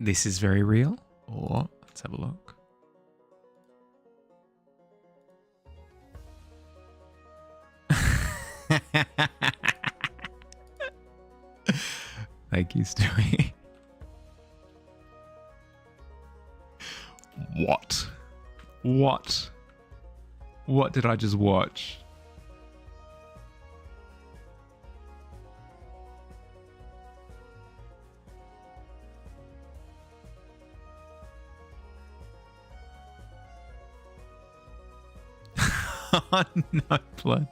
A: This is very real, or let's have a look. Thank you, Stewie. What? What? What did I just watch? Oh, no blood.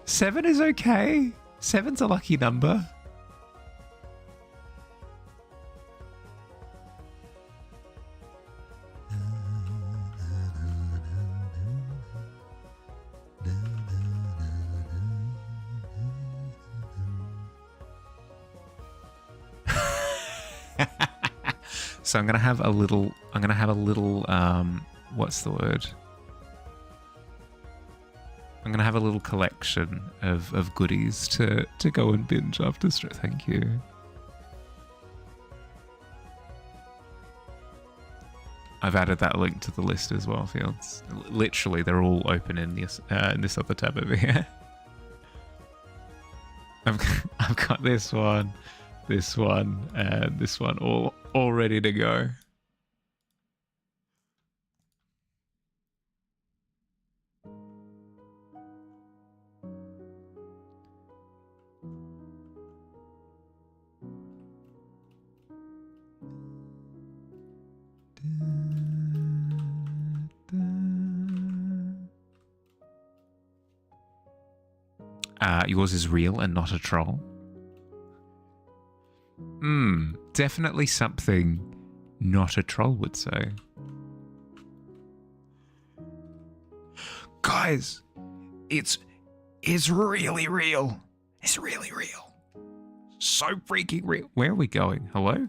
A: 7 is okay. 7's a lucky number. So I'm gonna have a little. What's the word? I'm gonna have a little collection of goodies to go and binge after. Thank you. I've added that link to the list as well, Fields. Literally, they're all open in this other tab over here. I've got this one, and this one all ready to go. Yours is real and not a troll. Definitely something not a troll would say. Guys, it's really real. It's really real. So freaking real. Where are we going? Hello?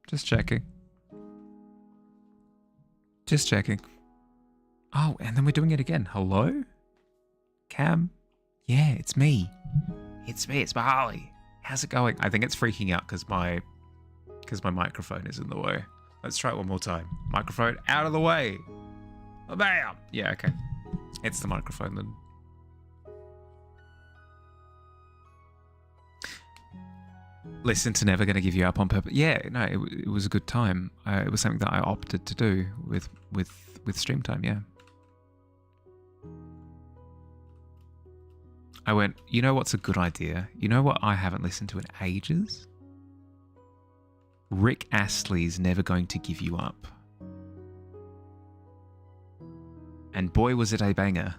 A: Just checking. Just checking. Oh, and then we're doing it again. Hello? Cam? Yeah, it's me. It's me, it's Harley. How's it going? I think it's freaking out because my microphone is in the way. Let's try it one more time. Microphone out of the way. Bam! Yeah, okay. It's the microphone then. Listen to Never Gonna Give You Up on Purpose. Yeah, no, it was a good time. It was something that I opted to do with stream time, yeah. I went, you know what's a good idea? You know what I haven't listened to in ages? Rick Astley's Never Going to Give You Up. And boy, was it a banger.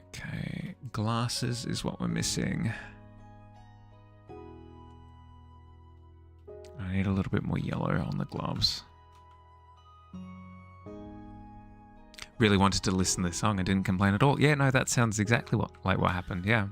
A: Okay, glasses is what we're missing. I need a little bit more yellow on the gloves. Really wanted to listen to this song and didn't complain at all. Yeah, no, that sounds exactly like what happened, yeah.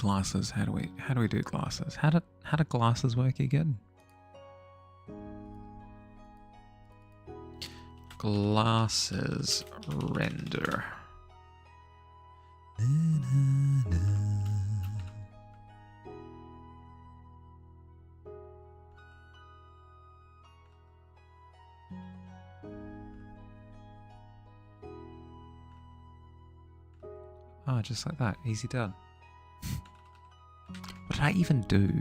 A: Glasses. How do we do glasses? How do glasses work again? Glasses render. Oh, just like that. Easy done. What did I even do?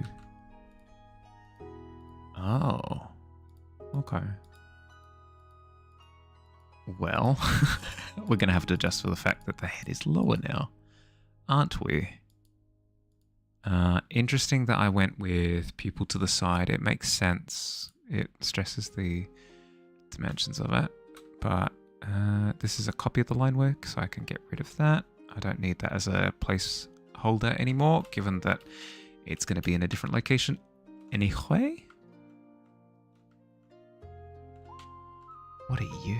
A: Oh. Okay. Well, we're going to have to adjust for the fact that the head is lower now, aren't we? Interesting that I went with pupil to the side. It makes sense. It stresses the dimensions of it. But this is a copy of the line work, so I can get rid of that. I don't need that as a placeholder anymore, given that it's going to be in a different location anyway. What are you?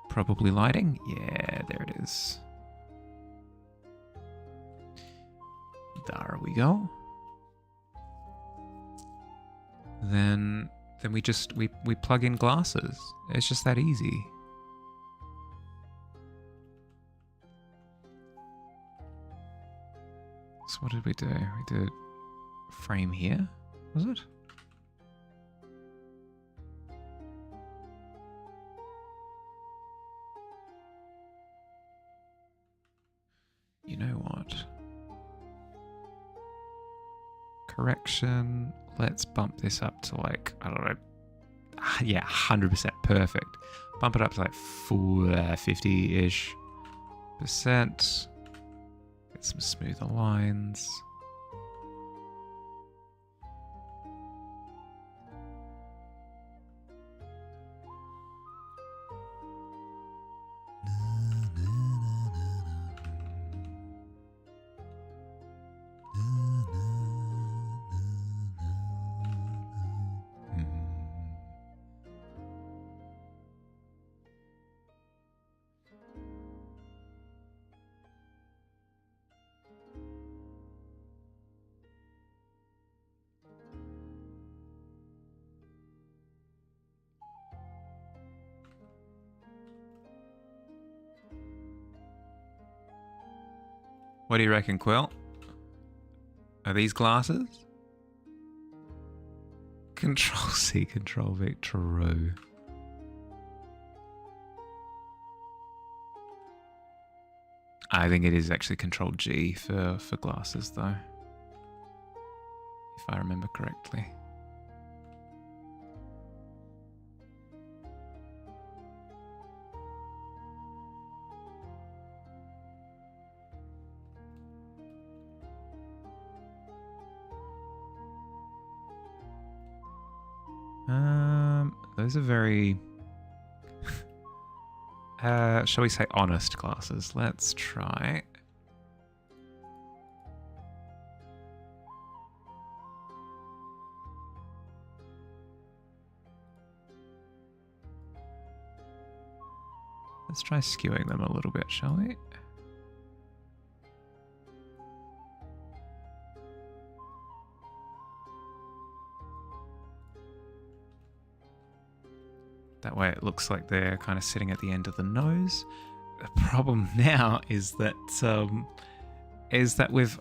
A: Probably lighting? Yeah, there it is. There we go. Then we just we plug in glasses. It's just that easy. So what did we do? We did frame here, was it? You know what? Correction. Let's bump this up to like, I don't know. Yeah, 100% perfect. Bump it up to like 50-ish %. Get some smoother lines. What do you reckon, Quill? Are these glasses? Control C, Control V, true. I think it is actually Control G for glasses, though. If I remember correctly. Those are very, shall we say, honest glasses. Let's try. Let's try skewing them a little bit, shall we? That way it looks like they're kind of sitting at the end of the nose. The problem now is that we've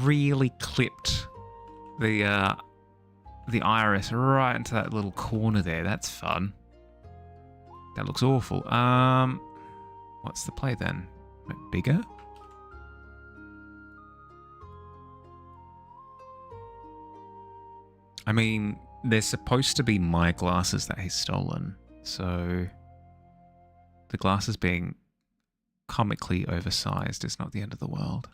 A: really clipped the iris right into that little corner there. That's fun. That looks awful. What's the play then? Bigger? I mean, they're supposed to be my glasses that he's stolen, so the glasses being comically oversized is not the end of the world.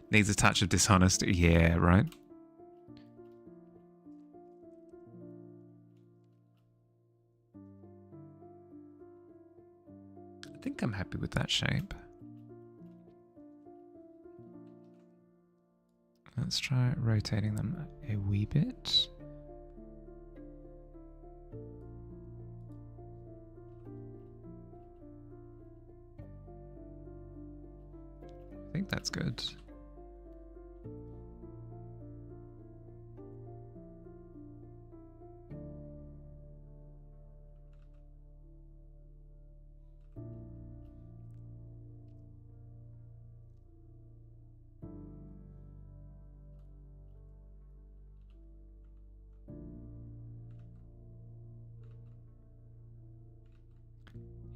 A: Needs a touch of dishonesty. Yeah, right? I think I'm happy with that shape. Let's try rotating them a wee bit. That's good.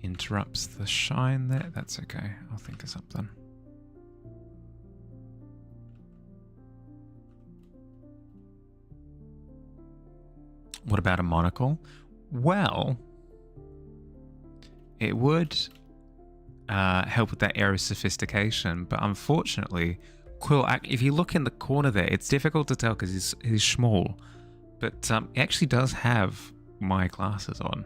A: Interrupts the shine there. That's okay. I'll think of something. What about a monocle? Well, it would help with that air of sophistication, but unfortunately, Quill, if you look in the corner there, it's difficult to tell because he's small, but he actually does have my glasses on.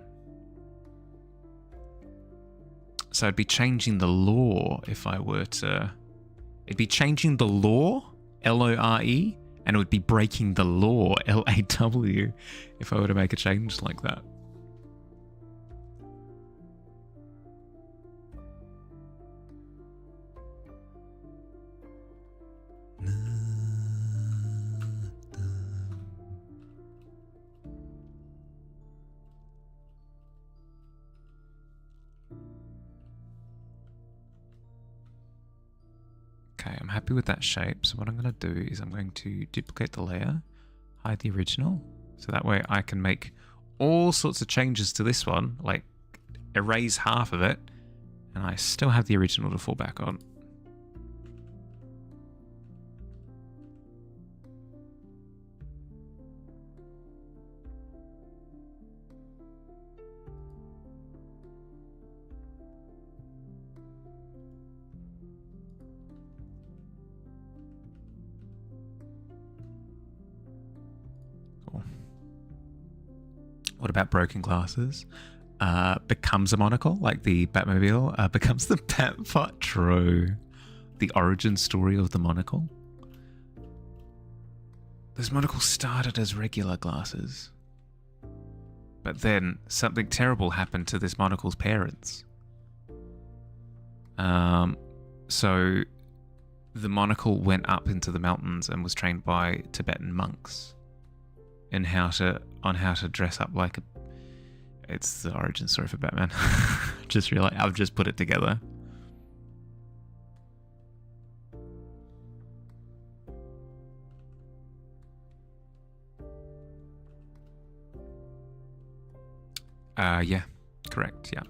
A: So I'd be changing the law if I were to... It'd be changing the law, L-O-R-E, and it would be breaking the law, L-A-W, if I were to make a change like that. Okay, I'm happy with that shape. So what I'm going to do is I'm going to duplicate the layer, hide the original. So that way I can make all sorts of changes to this one, like erase half of it, and I still have the original to fall back on. What about broken glasses? Becomes a monocle, like the Batmobile. Becomes the Batbot. True. The origin story of the monocle. Those monocles started as regular glasses. But then something terrible happened to this monocle's parents. So the monocle went up into the mountains and was trained by Tibetan monks in how to dress up like a... It's the origin story for Batman. Just realized I've just put it together. Yeah, correct. Yeah.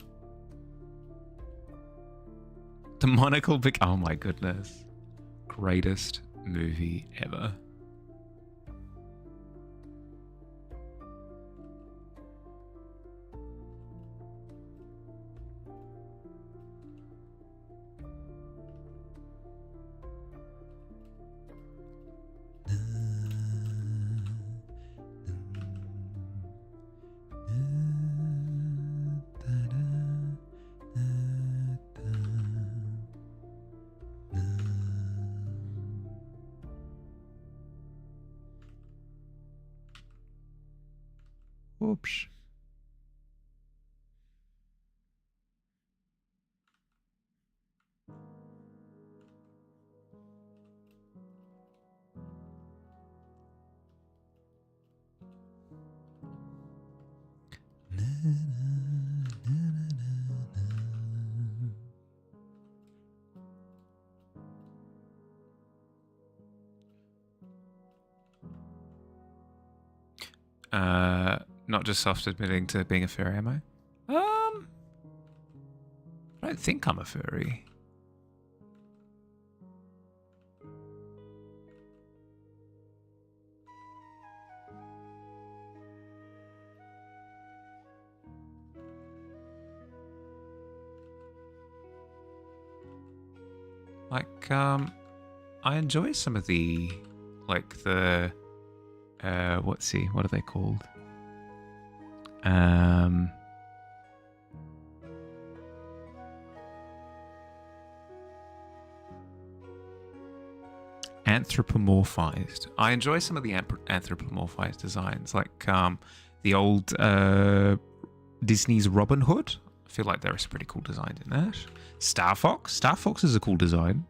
A: The monocle. Oh my goodness, greatest movie ever. Oops. Not just soft admitting to being a furry, am I? I don't think I'm a furry. Like, I enjoy some of the, like the, what are they called? Anthropomorphized. I enjoy some of the anthropomorphized designs, like the old Disney's Robin Hood. I feel like there are some pretty cool designs in that. Star Fox. Star Fox is a cool design.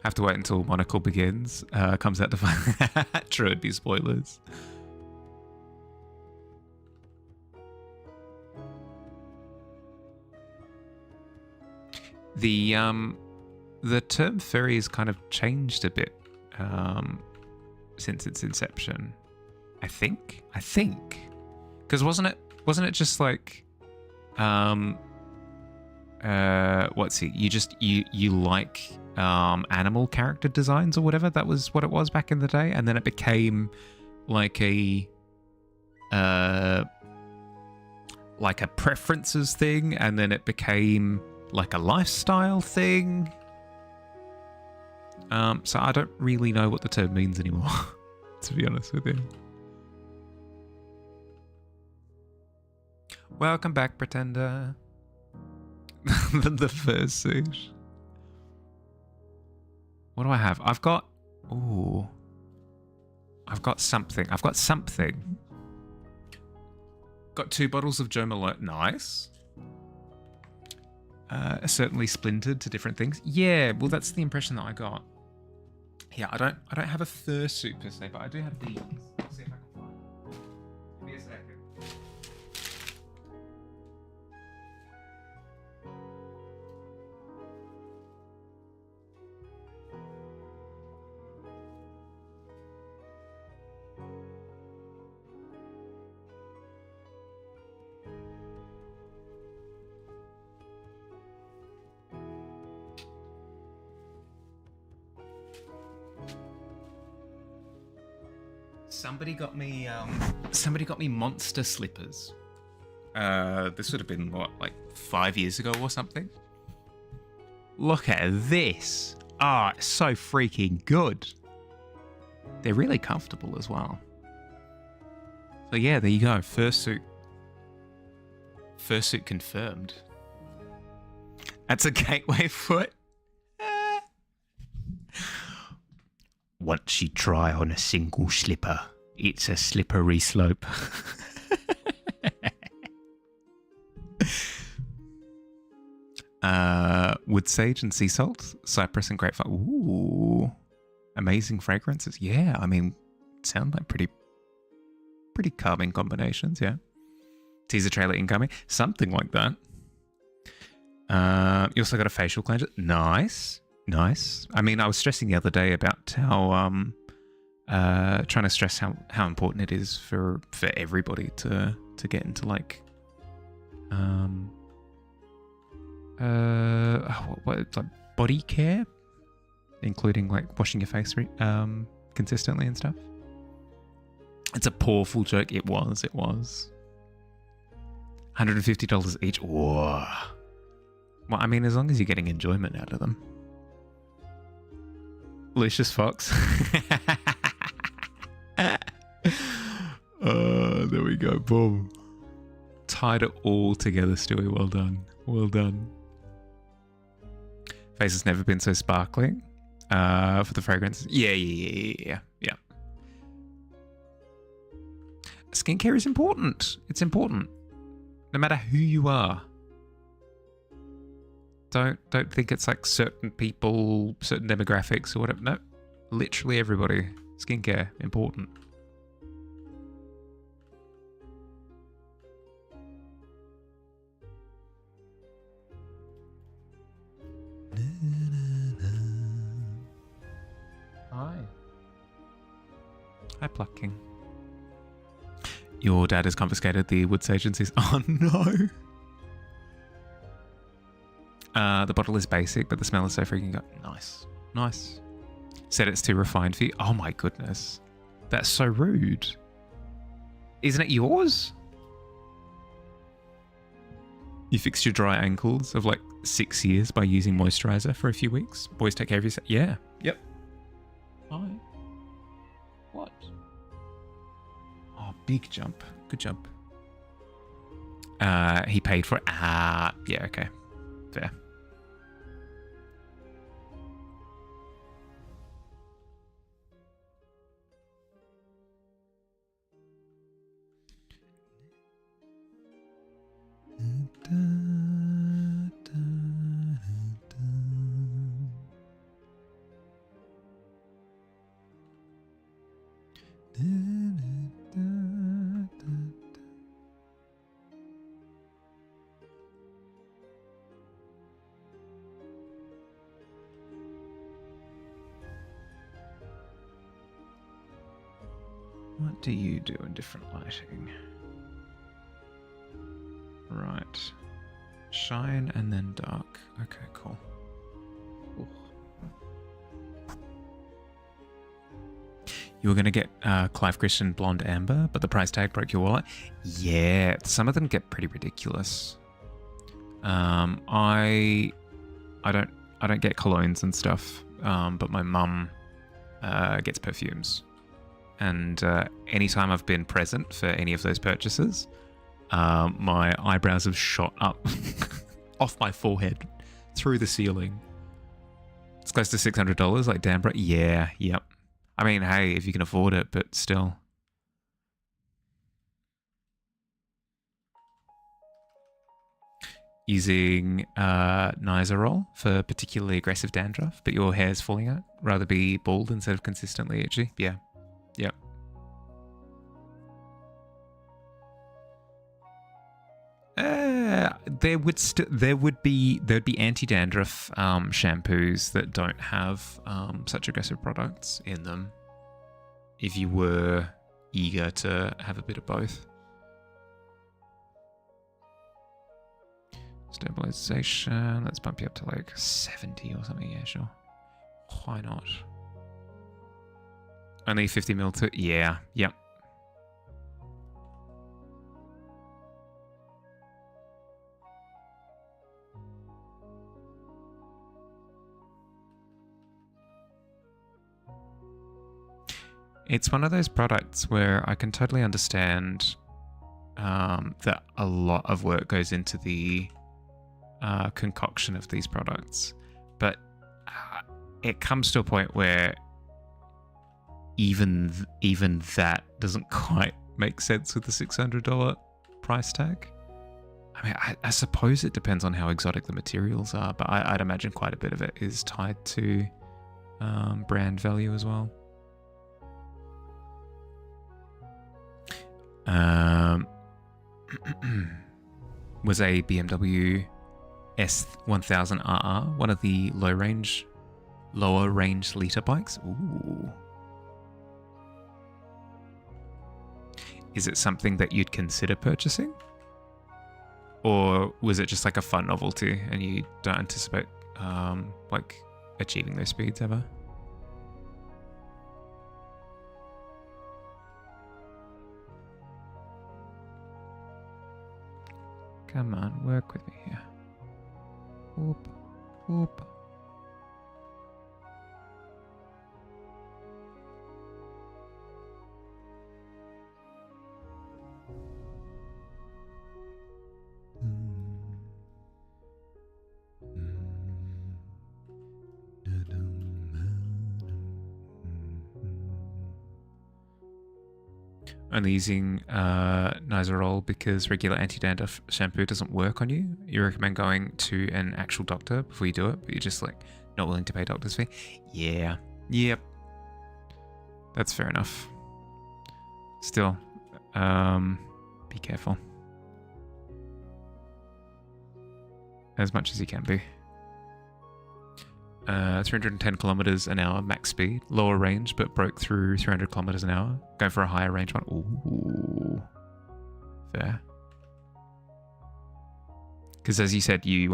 A: Have to wait until Monocle begins. Comes out to true, it'd be spoilers. The term furry has kind of changed a bit since its inception. I think, because wasn't it just like what's it? You like animal character designs or whatever. That was what it was back in the day, and then it became like a preferences thing, and then it became like a lifestyle thing. So I don't really know what the term means anymore, to be honest with you. Welcome back, Pretender. The fursuit. What do I have? I've got something. Got 2 bottles of Jo Malone. Nice. Certainly splintered to different things. Yeah, well, that's the impression that I got. Yeah, I don't have a fursuit per se, but I do have these. I'll see if I can find them. Give me a second. Somebody got me monster slippers. This would have been what, like 5 years ago or something. Look at this. Ah, it's so freaking good. They're really comfortable as well. So yeah, there you go. Fursuit confirmed. That's a gateway foot. Once you try on a single slipper, it's a slippery slope. Wood sage and sea salt, cypress and grapefruit. Ooh, amazing fragrances. Yeah, I mean, sound like pretty calming combinations. Yeah, teaser trailer incoming, something like that. You also got a facial cleanser. Nice. I mean, I was stressing the other day about how trying to stress how important it is for everybody to get into like like body care, including like washing your face consistently and stuff. It's a powerful joke. It was $150 each. Whoa. Well, I mean, as long as you're getting enjoyment out of them. Lucius Fox. There we go. Boom. Tied it all together, Stewie. Well done. Well done. Face has never been so sparkling. For the fragrances. Yeah. Skincare is important. It's important. No matter who you are. Don't think it's like certain people, certain demographics or whatever. No, literally everybody. Skincare, important. Hi, Plucking. Your dad has confiscated the Woods agencies. Oh no. The bottle is basic, but the smell is so freaking good. Nice. Said it's too refined for you. Oh my goodness. That's so rude. Isn't it yours? You fixed your dry ankles of like 6 years by using moisturizer for a few weeks. Boys, take care of yourself. Yeah. Yep. Hi. What? Oh, big jump. Good jump. He paid for it. Yeah, okay. Fair. What do you do in different lighting? Right. Shine and then dark. Okay, cool. Ooh. You were going to get Clive Christian Blonde Amber, but the price tag broke your wallet? Yeah, some of them get pretty ridiculous. I don't get colognes and stuff, but my mum gets perfumes. And anytime I've been present for any of those purchases, my eyebrows have shot up off my forehead through the ceiling. It's close to $600, like damn, bro. Yeah, yep. I mean, hey, if you can afford it, but still. Using Nizoral for particularly aggressive dandruff, but your hair's falling out. Rather be bald instead of consistently itchy. Yeah. Yep. There'd be anti-dandruff shampoos that don't have such aggressive products in them. If you were eager to have a bit of both. Stabilization. Let's bump you up to like 70 or something. Yeah, sure. Why not? Only 50 mil to. Yeah. Yep. It's one of those products where I can totally understand that a lot of work goes into the concoction of these products, but it comes to a point where even that doesn't quite make sense with the $600 price tag. I mean, I suppose it depends on how exotic the materials are, but I'd imagine quite a bit of it is tied to brand value as well. Was a BMW S1000RR one of the lower range liter bikes? Ooh. Is it something that you'd consider purchasing? Or was it just like a fun novelty and you don't anticipate like achieving those speeds ever? Come on, work with me here. Whoop, whoop. Only using Nizoral because regular anti-dandruff shampoo doesn't work on you. You recommend going to an actual doctor before you do it, but you're just like not willing to pay doctor's fee. Yeah. Yep. That's fair enough. Still, be careful. As much as you can be. 310 kilometers an hour max speed, lower range, but broke through 300 kilometers an hour. Going for a higher range one. Ooh, fair. Because as you said, you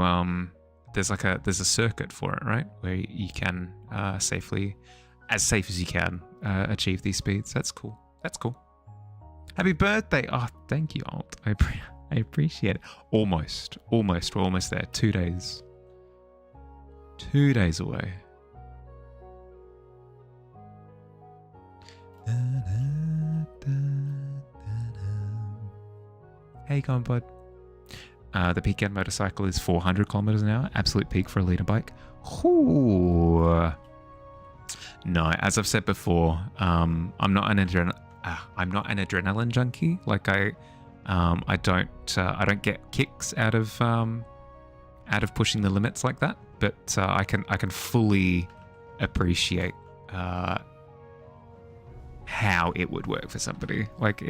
A: there's a circuit for it, right? Where you can safely, as safe as you can, achieve these speeds. That's cool. That's cool. Happy birthday! Oh, thank you, Alt. I appreciate it. Almost. We're almost there. 2 days. 2 days away. Hey, go on, bud. The peak end motorcycle is 400 kilometers an hour. Absolute peak for a liter bike. Ooh. No, as I've said before, I'm not an adrenaline junkie. Like I don't get kicks out of pushing the limits like that. But I can fully appreciate how it would work for somebody. Like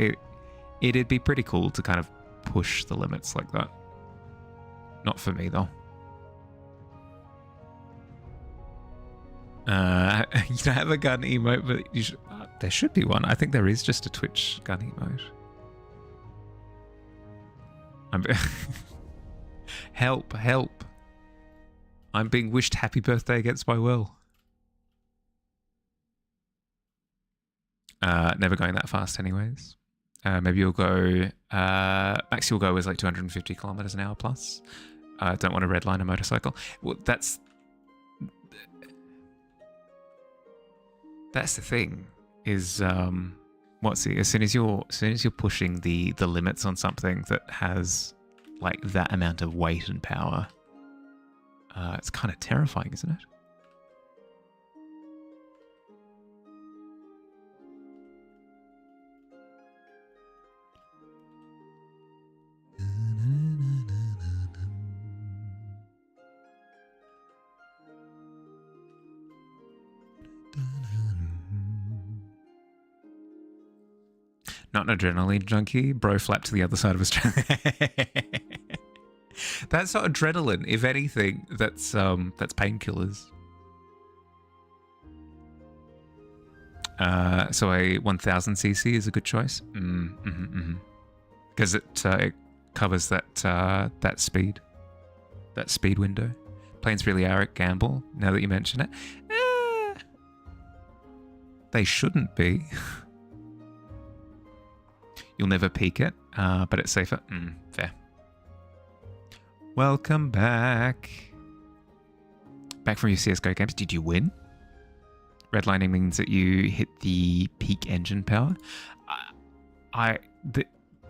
A: it'd be pretty cool to kind of push the limits like that. Not for me though. You don't have a gun emote, but you should. There should be one. I think there is just a Twitch gun emote. Help, help. I'm being wished happy birthday against my will. Never going that fast anyways. Maybe you'll go... max you'll go is like 250 kilometers an hour plus. Don't want to redline a motorcycle. Well, that's the thing. Is as soon as you're pushing the limits on something that has like that amount of weight and power, it's kind of terrifying, isn't it? Not an adrenaline junkie. Bro flapped to the other side of Australia. That's not adrenaline. If anything, that's painkillers. So a 1000cc is a good choice. Because it covers that speed window. Planes really are a gamble. Now that you mention it, they shouldn't be. You'll never peak it, but it's safer. Fair. Welcome back. Back from your CSGO games. Did you win? Redlining means that you hit the peak engine power.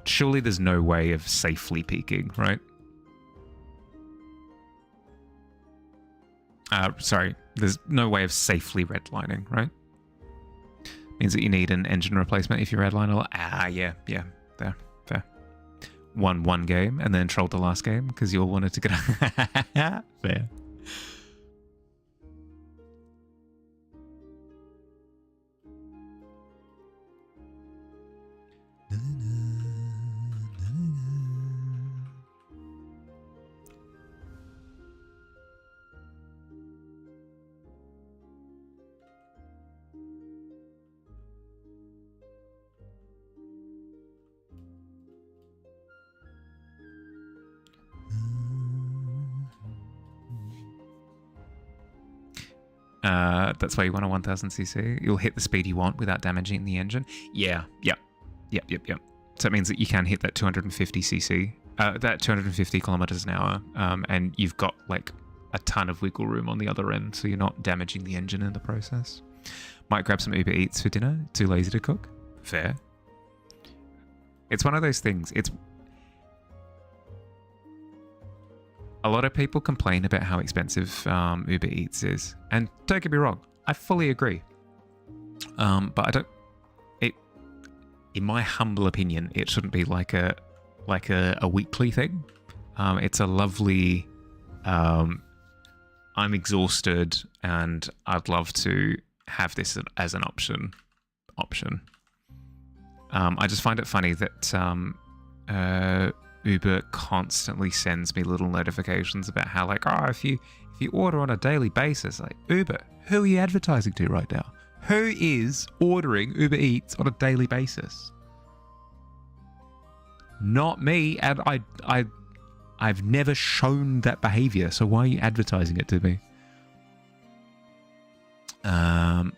A: Surely there's no way of safely peaking, right? Sorry, there's no way of safely redlining, right? Means that you need an engine replacement if you redline a lot. Yeah, there, fair. Won one game and then trolled the last game because you all wanted to get fair. That's why you want a 1000cc. You'll hit the speed you want without damaging the engine. Yeah, yep. So it means that you can hit that 250cc, that 250 kilometers an hour, and you've got like a ton of wiggle room on the other end, so you're not damaging the engine in the process. Might grab some Uber Eats for dinner. Too lazy to cook. Fair. It's one of those things. A lot of people complain about how expensive Uber Eats is, and don't get me wrong, I fully agree. But I don't. In my humble opinion, it shouldn't be like a weekly thing. It's a lovely. I'm exhausted, and I'd love to have this as an option. I just find it funny that Uber constantly sends me little notifications about how, like, if you order on a daily basis, like, Uber, who are you advertising to right now? Who is ordering Uber Eats on a daily basis? Not me, and I've never shown that behavior, so why are you advertising it to me? Art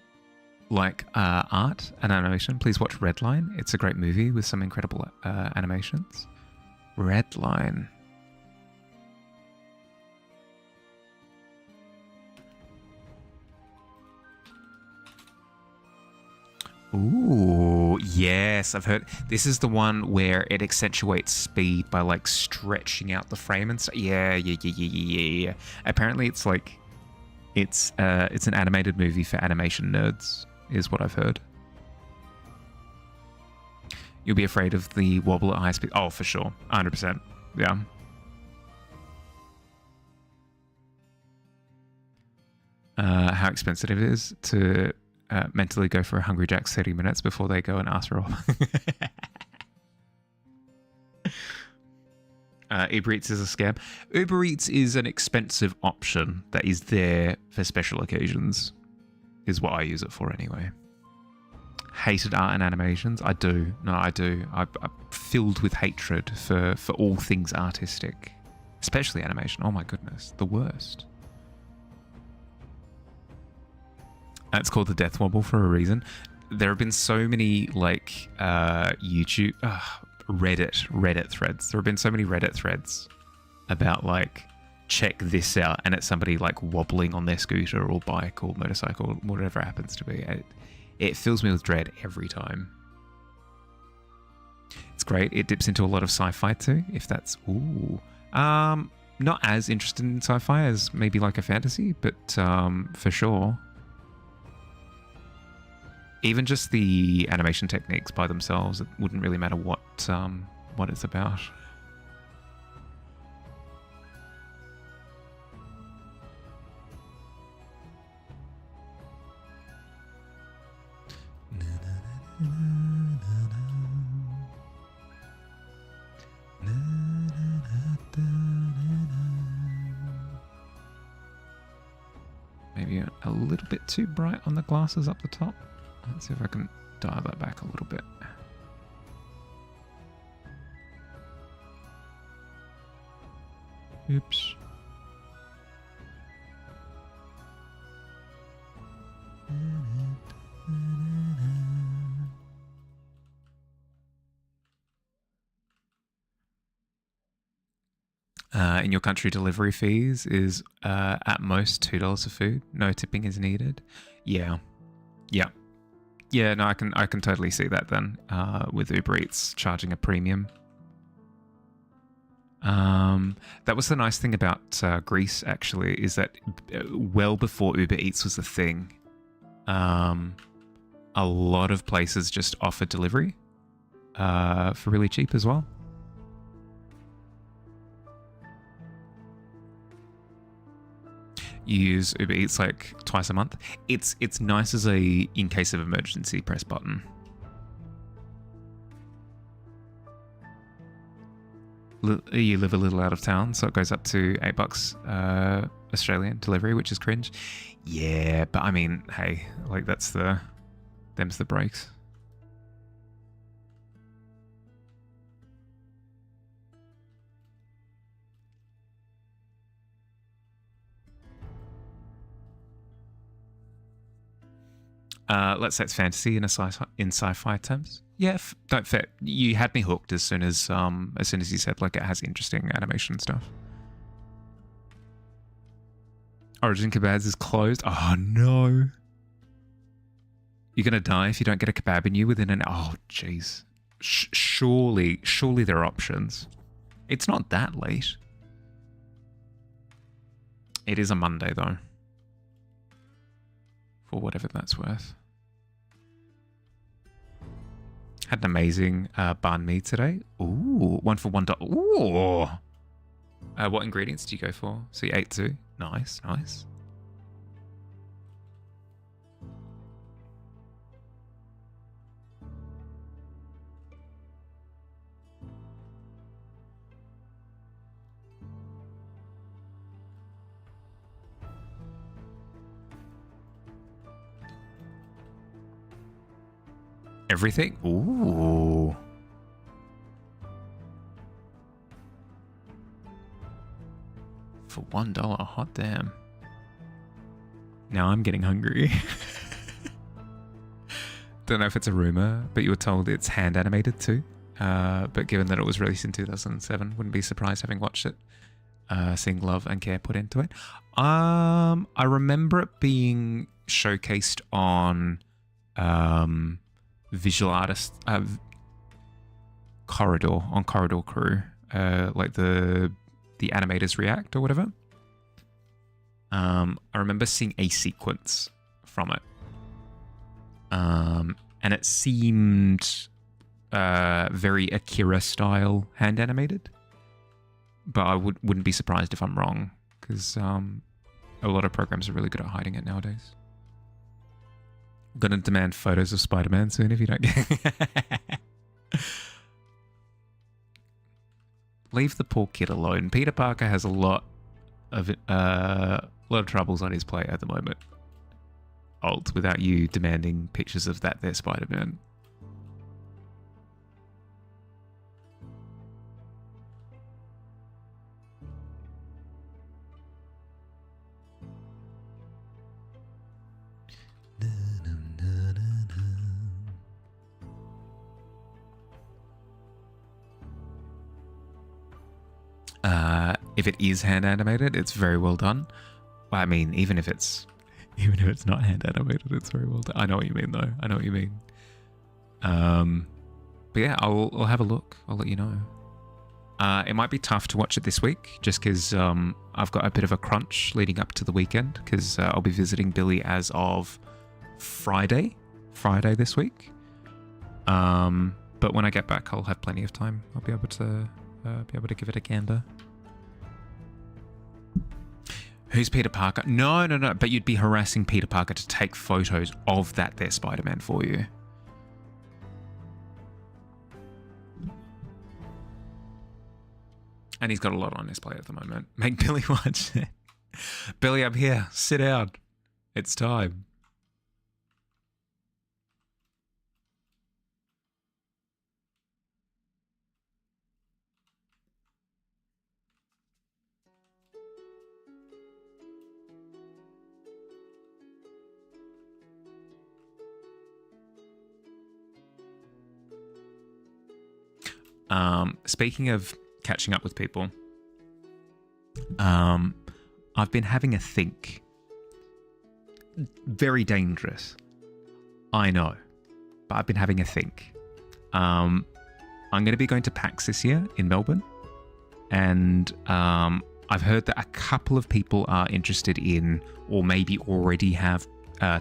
A: and animation, please watch Redline. It's a great movie with some incredible animations. Redline. Ooh, yes, I've heard. This is the one where it accentuates speed by like stretching out the frame and stuff. Yeah. Apparently, it's like it's an animated movie for animation nerds, is what I've heard. You'll be afraid of the wobble at high speed. Oh, for sure. 100%. Yeah. How expensive it is to mentally go for a Hungry Jack's 30 minutes before they go and ask for Uber Eats is a scam. Uber Eats is an expensive option that is there for special occasions, is what I use it for anyway. hated art and animations. I do. No, I do. I'm filled with hatred for all things artistic, especially animation. Oh my goodness, the worst. It's called the death wobble for a reason. There have been so many like YouTube, Reddit threads. There have been so many Reddit threads about like, check this out, and it's somebody like wobbling on their scooter or bike or motorcycle, whatever it happens to be. It fills me with dread every time. It's great. It dips into a lot of sci-fi too, if that's... Ooh. Not as interested in sci-fi as maybe like a fantasy, but for sure. Even just the animation techniques by themselves, it wouldn't really matter what it's about. Maybe a little bit too bright on the glasses up the top. Let's see if I can dial that back a little bit. Oops. In your country, delivery fees is at most $2 for food. No tipping is needed. Yeah. No, I can totally see that then. With Uber Eats charging a premium. That was the nice thing about Greece, actually, is that well before Uber Eats was a thing, a lot of places just offered delivery for really cheap as well. You use Uber Eats like twice a month. It's nice as a in case of emergency press button. You live a little out of town, so it goes up to $8 Australian delivery, which is cringe. Yeah, but I mean, hey, like them's the breaks. Let's say it's fantasy in sci-fi terms. Yeah, don't fit. You had me hooked as soon as you said like it has interesting animation stuff. Origin Kebabs is closed. Oh no! You're gonna die if you don't get a kebab in you within an... Oh jeez. Surely there are options. It's not that late. It is a Monday though. For whatever that's worth. Had an amazing banh mi today. Ooh, one for $1. Ooh. What ingredients do you go for? So you ate two. Nice. Everything? Ooh. For $1, hot damn. Now I'm getting hungry. Don't know if it's a rumor, but you were told it's hand animated too. But given that it was released in 2007, wouldn't be surprised having watched it. Seeing love and care put into it. I remember it being showcased on Visual Artist Corridor Crew, like the animators react or whatever. I remember seeing a sequence from it, and it seemed very Akira style hand animated, but I wouldn't be surprised if I'm wrong, because a lot of programs are really good at hiding it nowadays. I'm gonna demand photos of Spider-Man soon if you don't get... Leave the poor kid alone. Peter Parker has a lot of troubles on his plate at the moment. alt without you demanding pictures of that there Spider-Man. If it is hand animated, it's very well done. I mean, even if it's not hand animated, it's very well done. I know what you mean, though. I know what you mean. But yeah, I'll have a look. I'll let you know. It might be tough to watch it this week, just because I've got a bit of a crunch leading up to the weekend, because I'll be visiting Billy as of Friday this week. But when I get back, I'll have plenty of time. I'll be able to give it a gander. Who's Peter Parker? No. But you'd be harassing Peter Parker to take photos of that there Spider-Man for you. And he's got a lot on his plate at the moment. Make Billy watch it. Billy, I'm here. Sit down. It's time. Speaking of catching up with people, I've been having a think. Very dangerous, I know, but I've been having a think. I'm going to be going to PAX this year in Melbourne, and I've heard that a couple of people are interested in, or maybe already have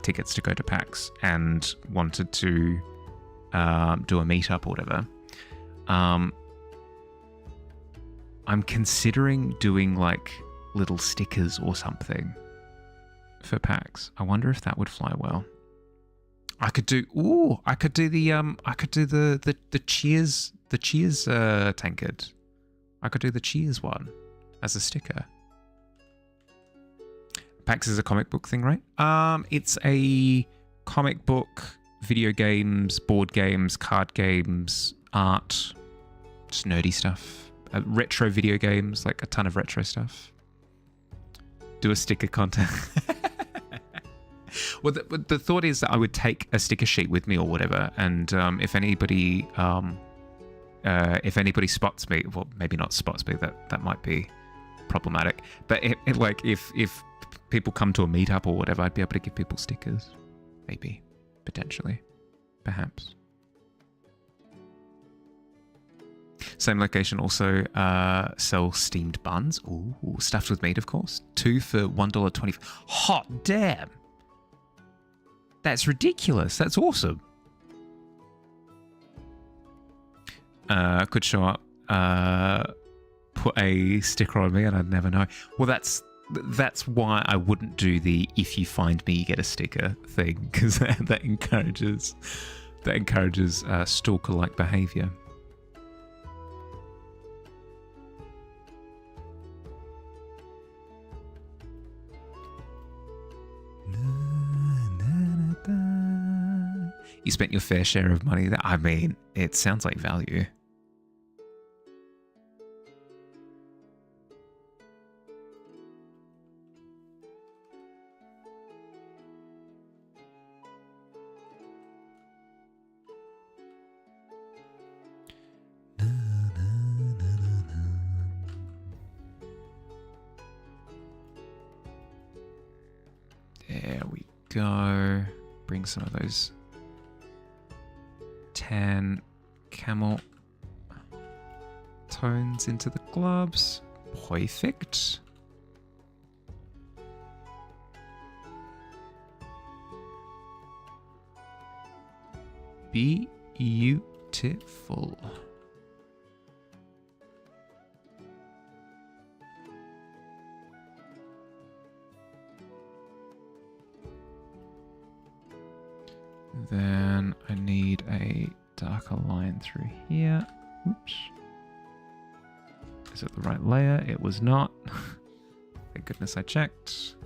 A: tickets to go to PAX and wanted to do a meetup or whatever. I'm considering doing like little stickers or something for PAX. I wonder if that would fly well. I could do the Cheers tankard. I could do the Cheers one as a sticker. PAX is a comic book thing, right? It's a comic book, video games, board games, card games, art, just nerdy stuff. Retro video games, like a ton of retro stuff. Do a sticker contest. Well, the thought is that I would take a sticker sheet with me or whatever, and if anybody spots me, well, maybe not spots me, that might be problematic. But if people come to a meetup or whatever, I'd be able to give people stickers, maybe, potentially, perhaps. Same location also sells steamed buns. Ooh, stuffed with meat, of course. 2 for $1.20. Hot damn! That's ridiculous. That's awesome. Could show up, put a sticker on me, and I'd never know. Well, that's why I wouldn't do the "if you find me, you get a sticker" thing, because that encourages stalker-like behaviour. You spent your fair share of money. I mean, it sounds like value. There we go. Bring some of those tan camel tones into the gloves. Perfect. Beautiful. Then I need a darker line through here. Oops. Is it the right layer? It was not. Thank goodness I checked.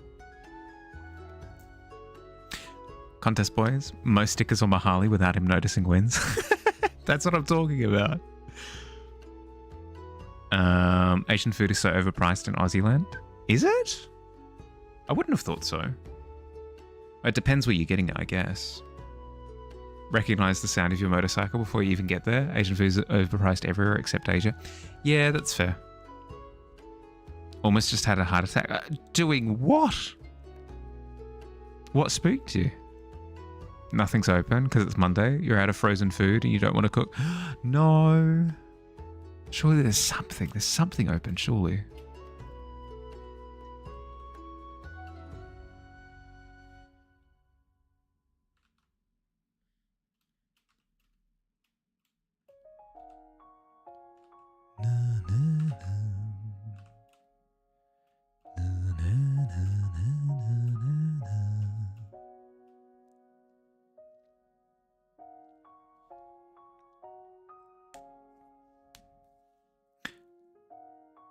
A: Contest boys, most stickers on my Harley without him noticing wins. That's what I'm talking about. Asian food is so overpriced in Aussie land. Is it? I wouldn't have thought so. It depends where you're getting it, I guess. Recognize the sound of your motorcycle before you even get there. Asian food is overpriced everywhere except Asia. Yeah, that's fair. Almost just had a heart attack. Doing what? What spooked you? Nothing's open because it's Monday. You're out of frozen food and you don't want to cook. No. Surely there's something. There's something open, surely.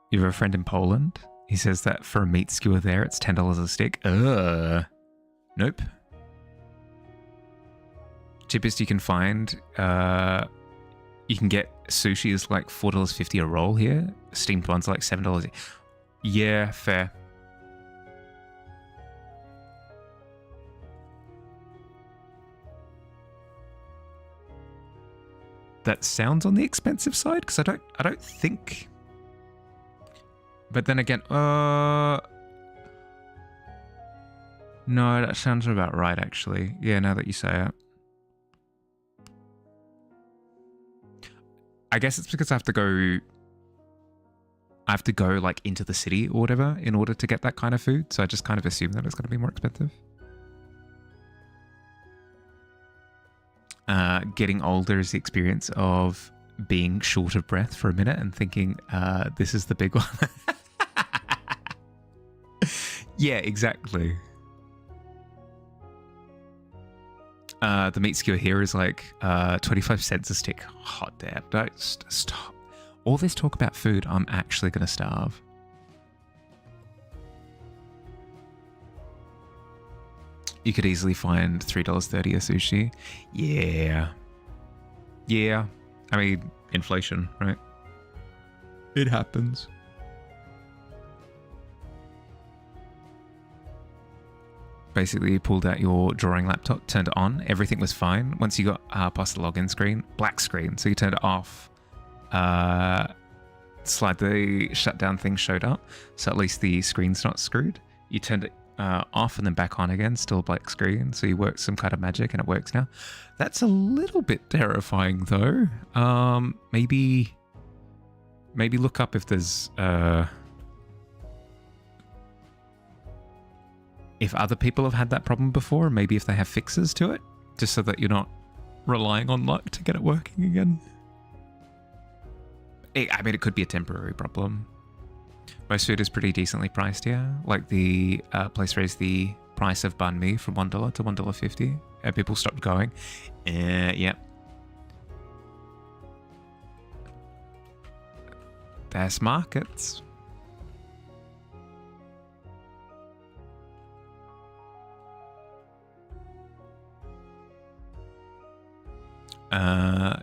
A: You have a friend in Poland? He says that for a meat skewer there, it's $10 a stick. Nope. Cheapest you can find, you can get sushi is like $4.50 a roll here. Steamed ones are like $7. Yeah, fair. That sounds on the expensive side because I don't think. But then again, no, that sounds about right actually. Yeah, now that you say it. I guess it's because I have to go like into the city or whatever in order to get that kind of food. So I just kind of assume that it's going to be more expensive. Getting older is the experience of being short of breath for a minute and thinking, this is the big one. Yeah, exactly. The meat skewer here is like 25 cents a stick. Hot damn. Don't stop. All this talk about food, I'm actually going to starve. You could easily find $3.30 a sushi. Yeah. Yeah. I mean, inflation, right? It happens. Basically, you pulled out your drawing laptop, turned it on, everything was fine. Once you got past the login screen, black screen, so you turned it off. Slide the shutdown thing showed up, so at least the screen's not screwed. You turned it off and then back on again, still black screen, so you worked some kind of magic and it works now. That's a little bit terrifying though. Maybe look up if there's if other people have had that problem before, maybe if they have fixes to it, just so that you're not relying on luck to get it working again. I mean, it could be a temporary problem. Most food is pretty decently priced here. Like the place raised the price of banh mi from $1 to $1.50, and people stopped going. Yeah. There's markets.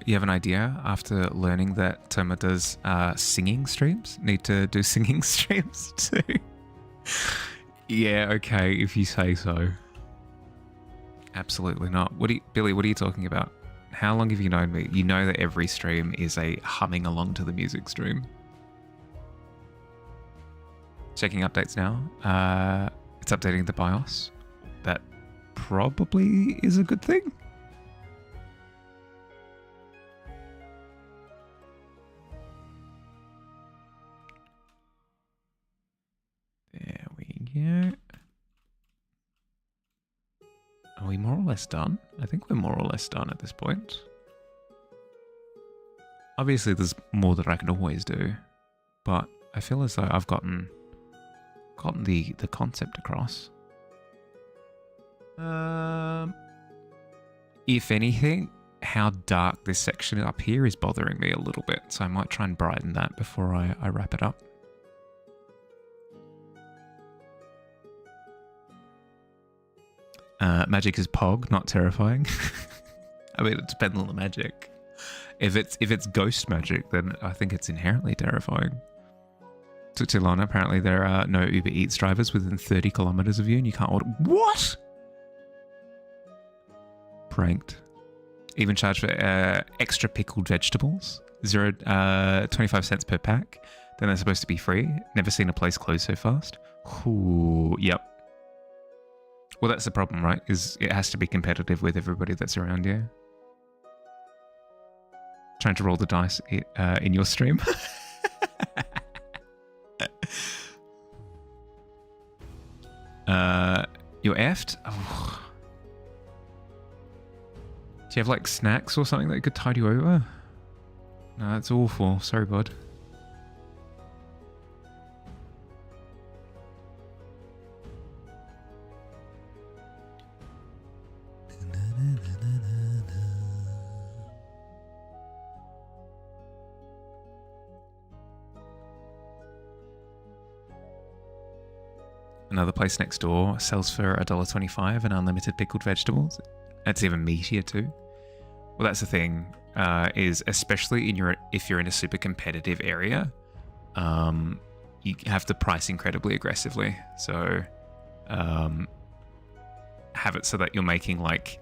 A: You have an idea after learning that Toma does singing streams? Need to do singing streams too? Yeah, okay, if you say so. Absolutely not. Billy, what are you talking about? How long have you known me? You know that every stream is a humming along to the music stream. Checking updates now. It's updating the BIOS. That probably is a good thing. There we go. Are we more or less done? I think we're more or less done at this point. Obviously, there's more that I can always do, but I feel as though I've gotten the concept across. If anything, how dark this section up here is bothering me a little bit, so I might try and brighten that before I wrap it up. Magic is pog, not terrifying. I mean, it depends on the magic. If it's ghost magic, then I think it's inherently terrifying. Took too long. Apparently, there are no Uber Eats drivers within 30 kilometers of you, and you can't order. What? Pranked. Even charge for extra pickled vegetables. 25 cents per pack. Then they're supposed to be free. Never seen a place close so fast. Ooh, yep. Well, that's the problem, right? Is it has to be competitive with everybody that's around you. Trying to roll the dice in your stream. You're effed? Oh. Do you have like snacks or something that could tide you over? No, that's awful. Sorry, bud. Another place next door sells for $1.25 and unlimited pickled vegetables. That's even meatier too. Well, that's the thing, is especially if you're in a super competitive area, you have to price incredibly aggressively. So have it so that you're making like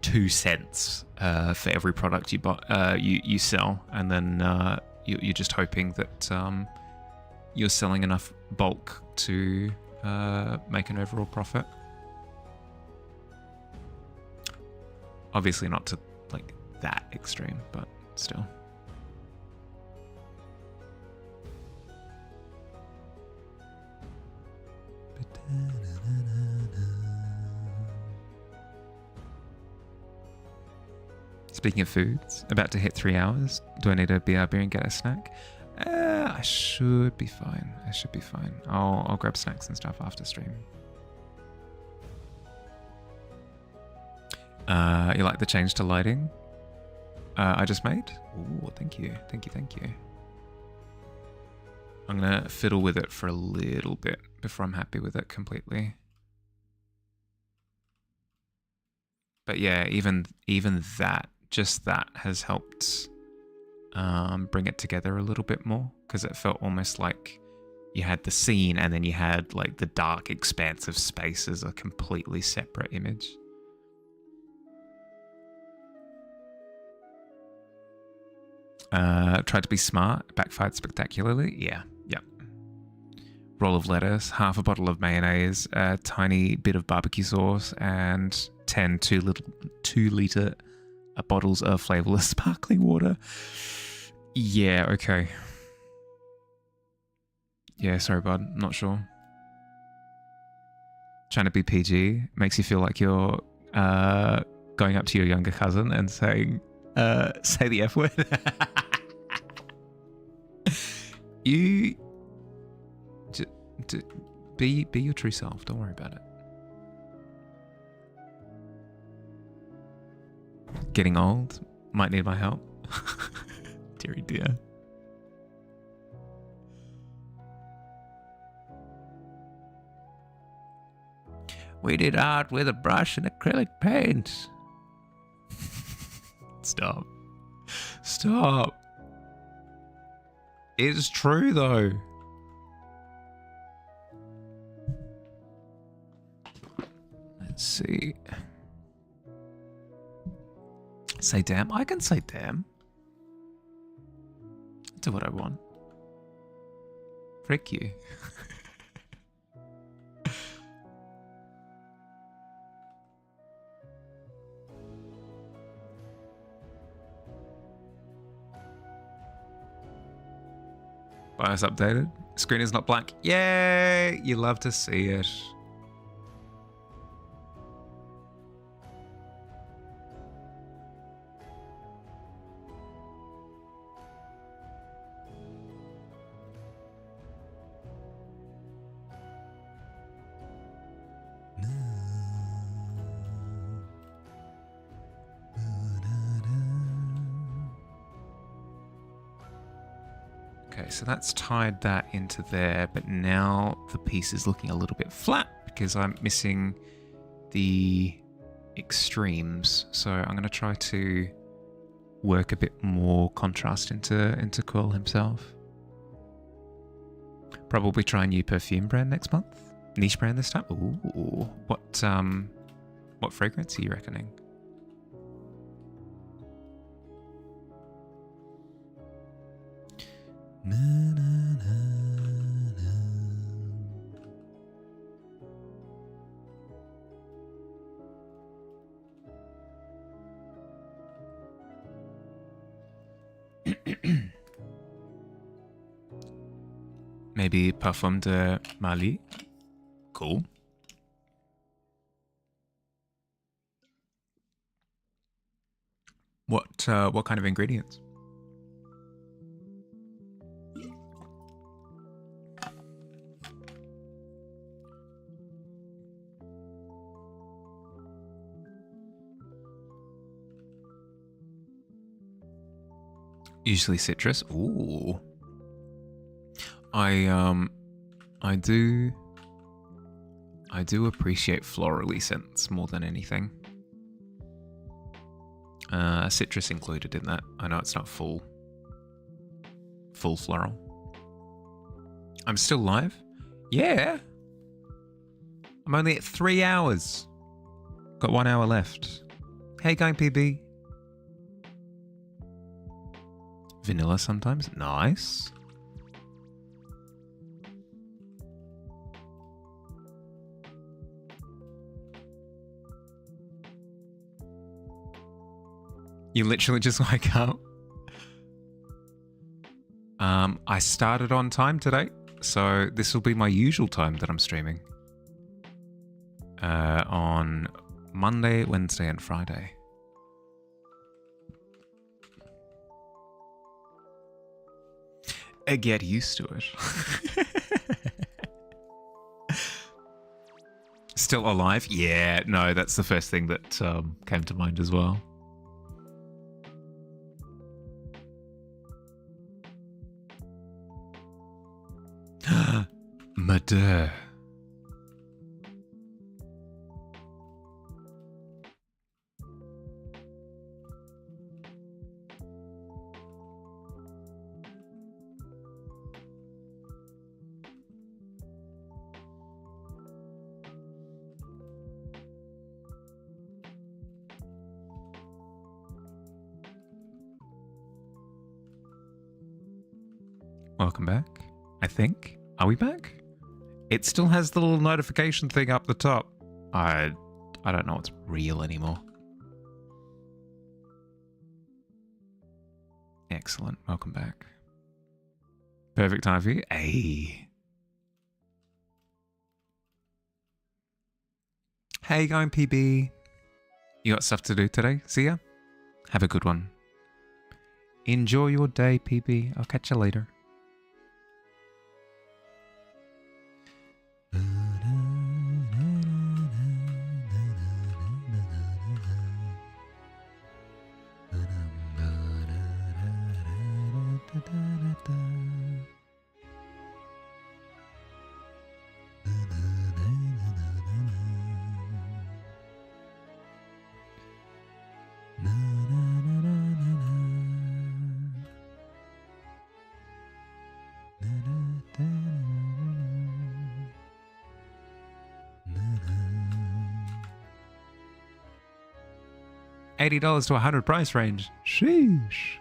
A: 2 cents for every product you sell, and then you're just hoping that you're selling enough bulk to make an overall profit. Obviously not to like that extreme, but still. Speaking of foods, about to hit 3 hours. Do I need a BRB and get a snack? I should be fine. I should be fine. I'll grab snacks and stuff after stream. You like the change to lighting I just made? Ooh, thank you. Thank you, thank you. I'm going to fiddle with it for a little bit before I'm happy with it completely. But yeah, even that, just that has helped bring it together a little bit more, because it felt almost like you had the scene and then you had like the dark expanse of space as a completely separate image. Tried to be smart, backfired spectacularly. Yeah, yep. Roll of lettuce, half a bottle of mayonnaise, a tiny bit of barbecue sauce, and 10 2-liter bottles of flavorless sparkling water. Yeah, okay. Yeah, sorry, bud. Not sure. Trying to be PG makes you feel like you're going up to your younger cousin and saying, say the F word. You be your true self. Don't worry about it. Getting old. Might need my help. Deary dear. We did art with a brush and acrylic paint. Stop. Stop. It's true though. Let's see. Say damn. I can say damn. Do what I want. Frick you. BIOS updated. Screen is not blank. Yay! You love to see it. Okay, so that's tied that into there, but now the piece is looking a little bit flat because I'm missing the extremes. So I'm going to try to work a bit more contrast into Quill himself. Probably try a new perfume brand next month. Niche brand this time. Ooh, what fragrance are you reckoning? Na, na, na, na. Maybe Parfum de Mali. Cool. What kind of ingredients? Usually citrus. Ooh. I do appreciate florally scents more than anything. Citrus included in that. I know it's not full floral. I'm still live? Yeah. I'm only at 3 hours. Got 1 hour left. Hey, going PB. Vanilla sometimes. Nice. You literally just wake up. I started on time today, so this will be my usual time that I'm streaming. On Monday, Wednesday, and Friday. Get used to it. Still alive? Yeah, no, that's the first thing that came to mind as well. Madeur. Welcome back, I think. Are we back? It still has the little notification thing up the top. I don't know what's real anymore. Excellent. Welcome back. Perfect time for you. Hey. How you going, PB? You got stuff to do today? See ya? Have a good one. Enjoy your day, PB. I'll catch you later. $80 to $100 price range. Sheesh.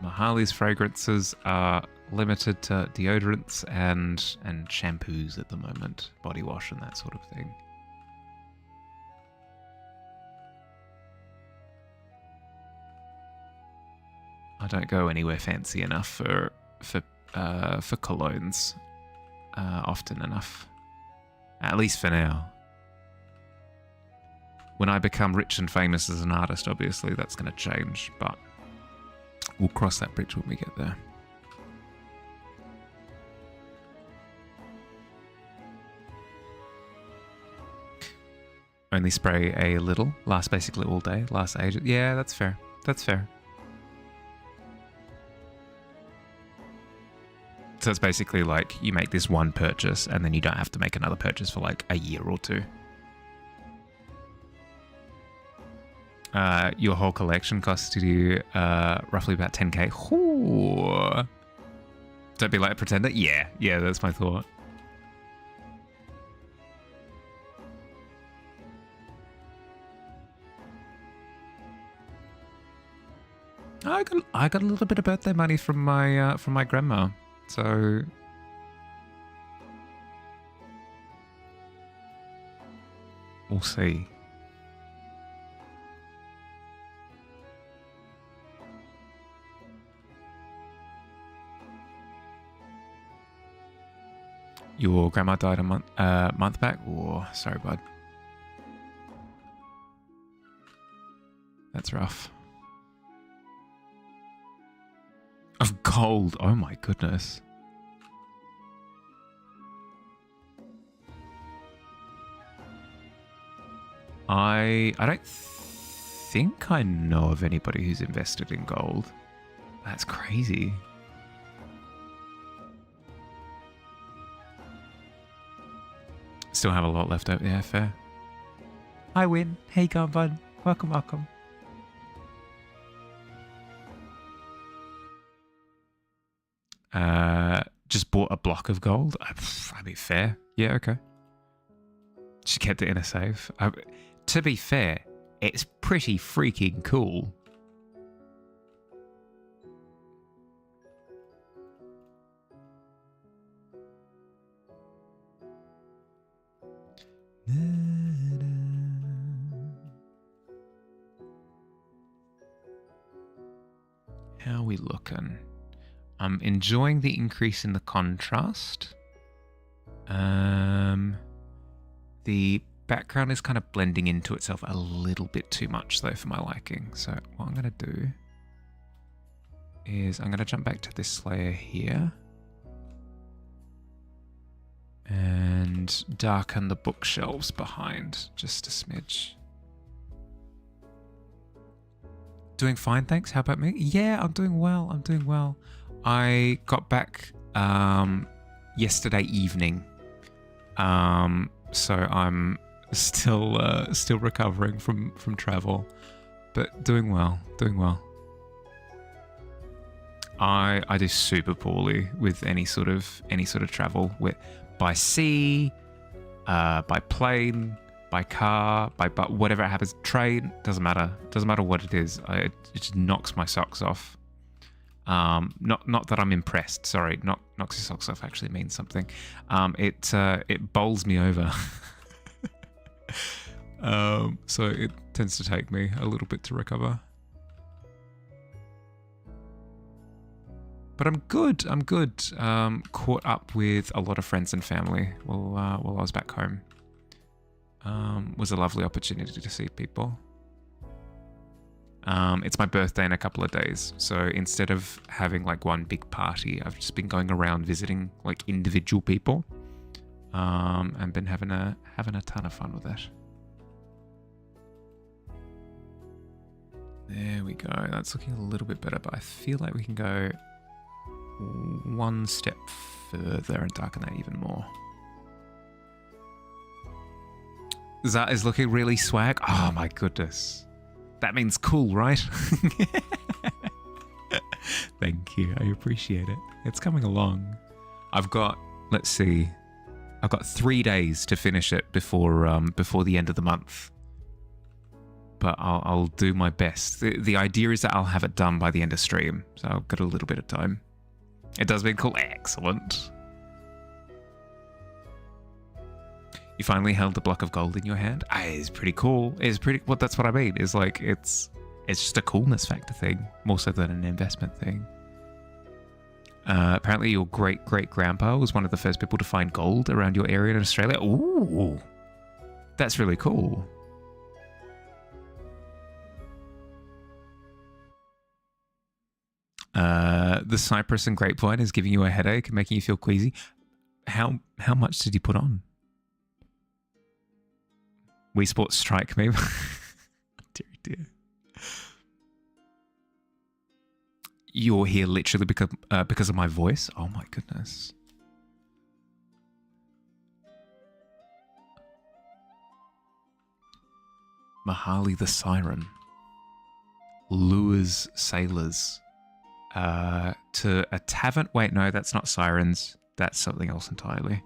A: Mahali's fragrances are limited to deodorants and shampoos at the moment. Body wash and that sort of thing. I don't go anywhere fancy enough for colognes. Often enough. At least for now. When I become rich and famous as an artist, obviously that's going to change, but we'll cross that bridge when we get there. Only spray a little, lasts basically all day, lasts ages. Yeah, that's fair. That's fair. So it's basically like you make this one purchase and then you don't have to make another purchase for like a year or two. Your whole collection costed you roughly about 10k. Ooh. Don't be like a pretender. Yeah, that's my thought. I got a little bit of birthday money from my grandma, so we'll see. Your grandma died a month back. Oh, sorry, bud. That's rough. Of gold. Oh my goodness. I don't think I know of anybody who's invested in gold. That's crazy. Still have a lot left over. Yeah, fair. Hi, Win. Hey, you going, bud? Welcome, welcome. Just bought a block of gold. I mean, fair. Yeah, okay. She kept it in a safe. To be fair, it's pretty freaking cool. How are we looking? I'm enjoying the increase in the contrast. The background is kind of blending into itself a little bit too much, though, for my liking. So what I'm going to do is I'm going to jump back to this layer here and darken the bookshelves behind just a smidge. Doing fine, thanks. How about me? Yeah, I'm doing well. I'm doing well. I got back yesterday evening, so I'm still recovering from travel, but doing well. Doing well. I do super poorly with any sort of travel, by sea, by plane, by car, by whatever it happens. Train, doesn't matter what it is. It just knocks my socks off. Not that I'm impressed. Sorry, knocks your socks off actually means something. It bowls me over. So it tends to take me a little bit to recover. But I'm good. Caught up with a lot of friends and family while I was back home. Was a lovely opportunity to see people. It's my birthday in a couple of days, so instead of having like one big party, I've just been going around visiting like individual people, and been having a ton of fun with it. There we go. That's looking a little bit better, but I feel like we can go one step further and darken that even more. That is looking really swag. Oh my goodness. That means cool, right? Thank you. I appreciate it. It's coming along. I've got 3 days to finish it before the end of the month. But I'll do my best. The idea is that I'll have it done by the end of stream, so I've got a little bit of time. It does mean cool. Excellent. You finally held a block of gold in your hand. It's pretty cool. It's pretty. Well, that's what I mean. It's like it's just a coolness factor thing, more so than an investment thing. Apparently, your great-great-grandpa was one of the first people to find gold around your area in Australia. Ooh, that's really cool. The cypress and grapevine is giving you a headache and making you feel queasy. How much did you put on? Wii Sports strike me. Dear. You're here literally because of my voice? Oh my goodness. Mahali the Siren lures sailors to a tavern. Wait, no, that's not sirens. That's something else entirely.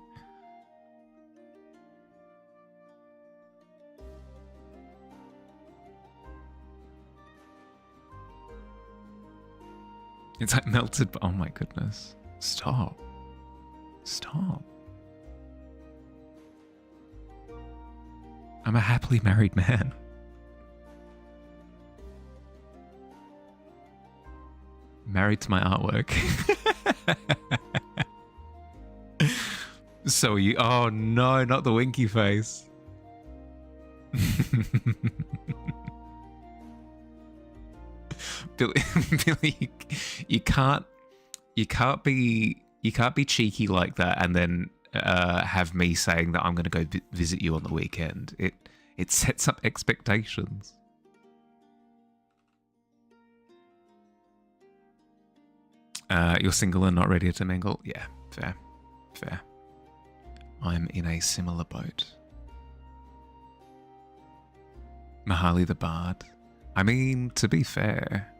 A: It's like melted. Oh my goodness. Stop. Stop. I'm a happily married man. Married to my artwork. So you. Oh no, not the winky face. Billy, Billy, you can't be cheeky like that and then have me saying that I'm going to go visit you on the weekend. It sets up expectations. You're single and not ready to mingle? Yeah, fair. Fair. I'm in a similar boat. Mahali the Bard. I mean, to be fair,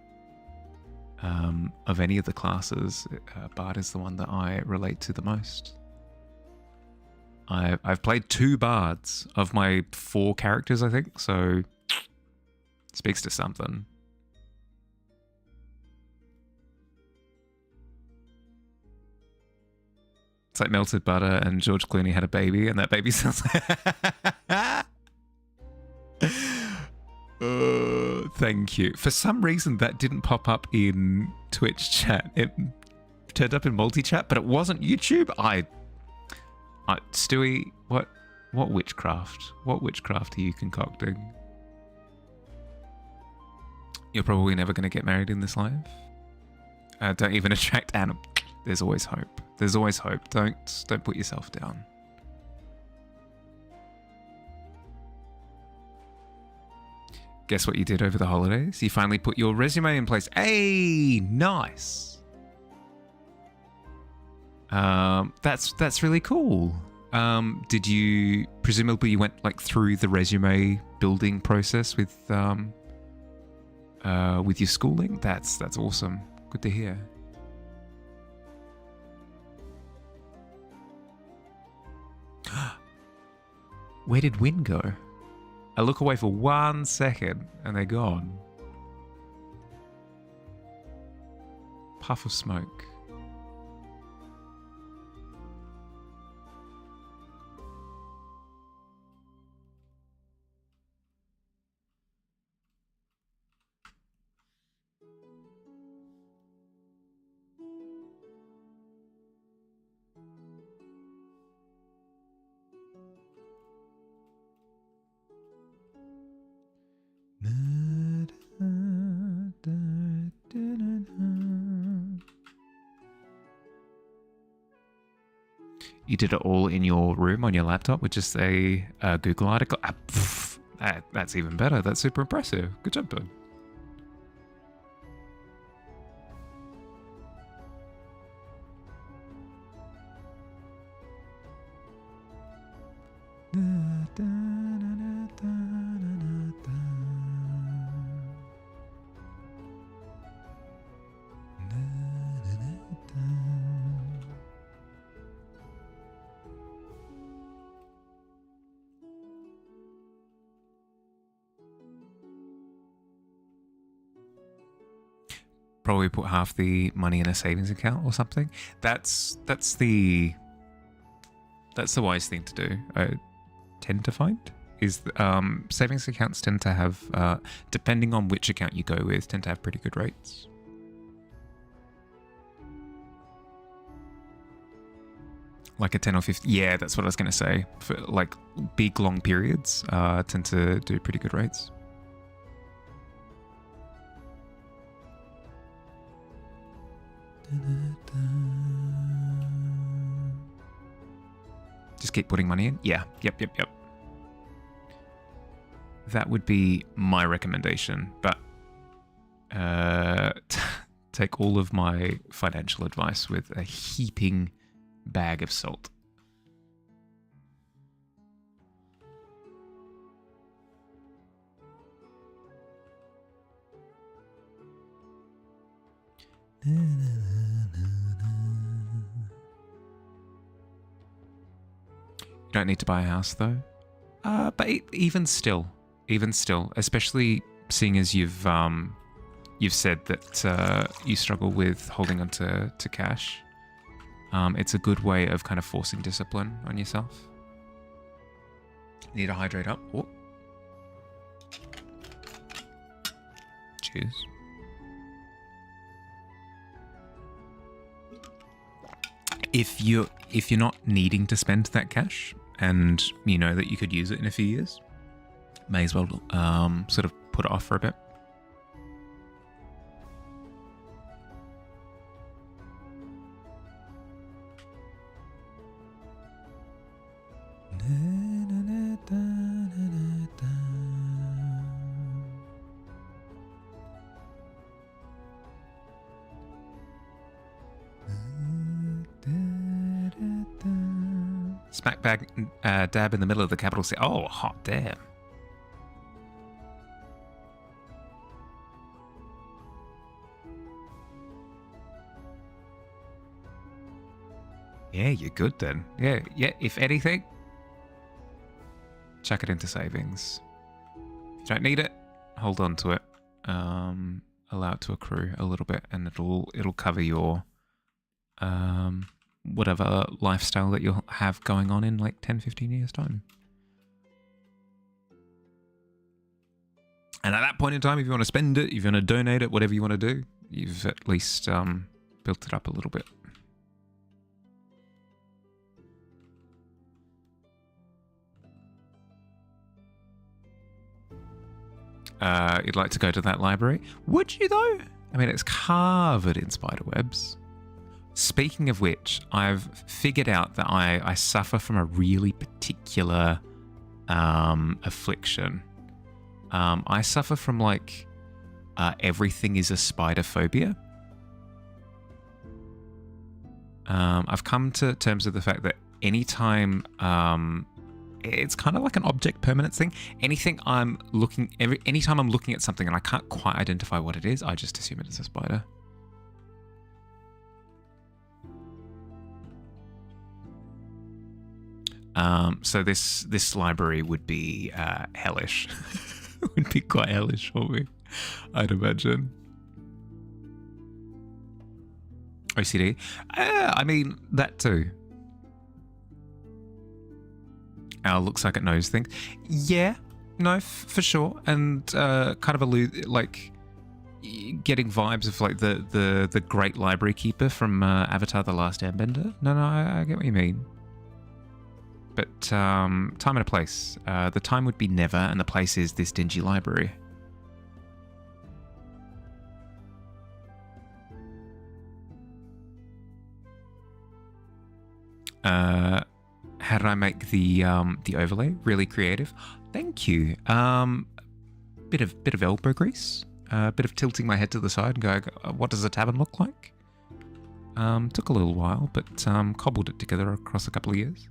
A: of any of the classes, Bard is the one that I relate to the most. I've played 2 Bards of my 4 characters, I think, so speaks to something. It's like melted butter and George Clooney had a baby and that baby sounds like... Thank you. For some reason that didn't pop up in Twitch chat. It turned up in multi-chat, but it wasn't YouTube. Stewie, what witchcraft? What witchcraft are you concocting? You're probably never going to get married in this life. Don't even attract animals. There's always hope. There's always hope. Don't put yourself down. Guess what you did over the holidays? You finally put your resume in place. Hey, nice. That's really cool. Did you presumably you went like through the resume building process with your schooling? That's awesome. Good to hear. Where did Win go? I look away for 1 second and they're gone. Puff of smoke. You did it all in your room on your laptop with just a Google article? That's even better. That's super impressive. Good job, bud. Probably put half the money in a savings account or something. That's the wise thing to do. I tend to find is savings accounts tend to have, depending on which account you go with, tend to have pretty good rates. Like a 10 or 50. Yeah, that's what I was going to say. For like big long periods, tend to do pretty good rates. Just keep putting money in? Yeah. Yep. That would be my recommendation. But to take all of my financial advice with a heaping bag of salt. You don't need to buy a house though. But even still, especially seeing as you've said that you struggle with holding on to cash, it's a good way of kind of forcing discipline on yourself. Need to hydrate up. Oh. Cheers. If you're not needing to spend that cash, and you know that you could use it in a few years, may as well sort of put it off for a bit. Smack dab in the middle of the capital city. Oh, hot damn. Yeah, you're good then. Yeah, if anything, chuck it into savings. If you don't need it, hold on to it. Allow it to accrue a little bit, and it'll cover your whatever lifestyle that you'll have going on in like 10, 15 years time. And at that point in time, if you want to spend it, if you want to donate it, whatever you want to do, you've at least built it up a little bit. You'd like to go to that library? Would you though? I mean, it's covered in spider webs. Speaking of which, I've figured out that I suffer from a really particular affliction. I suffer from like everything is a spider phobia. I've come to terms with the fact that anytime it's kind of like an object permanence thing. Anytime I'm looking at something and I can't quite identify what it is, I just assume it is a spider. So this library would be hellish. It would be quite hellish for me, I'd imagine. OCD? I mean, that too. Looks like it knows things. Yeah, no, for sure. And kind of getting vibes of like the great library keeper from Avatar: The Last Airbender. No, I get what you mean. But time and a place. The time would be never, and the place is this dingy library. How did I make the overlay? Really creative. Thank you. Bit of elbow grease. Bit of tilting my head to the side and going, what does a tavern look like? Took a little while, but cobbled it together across a couple of years.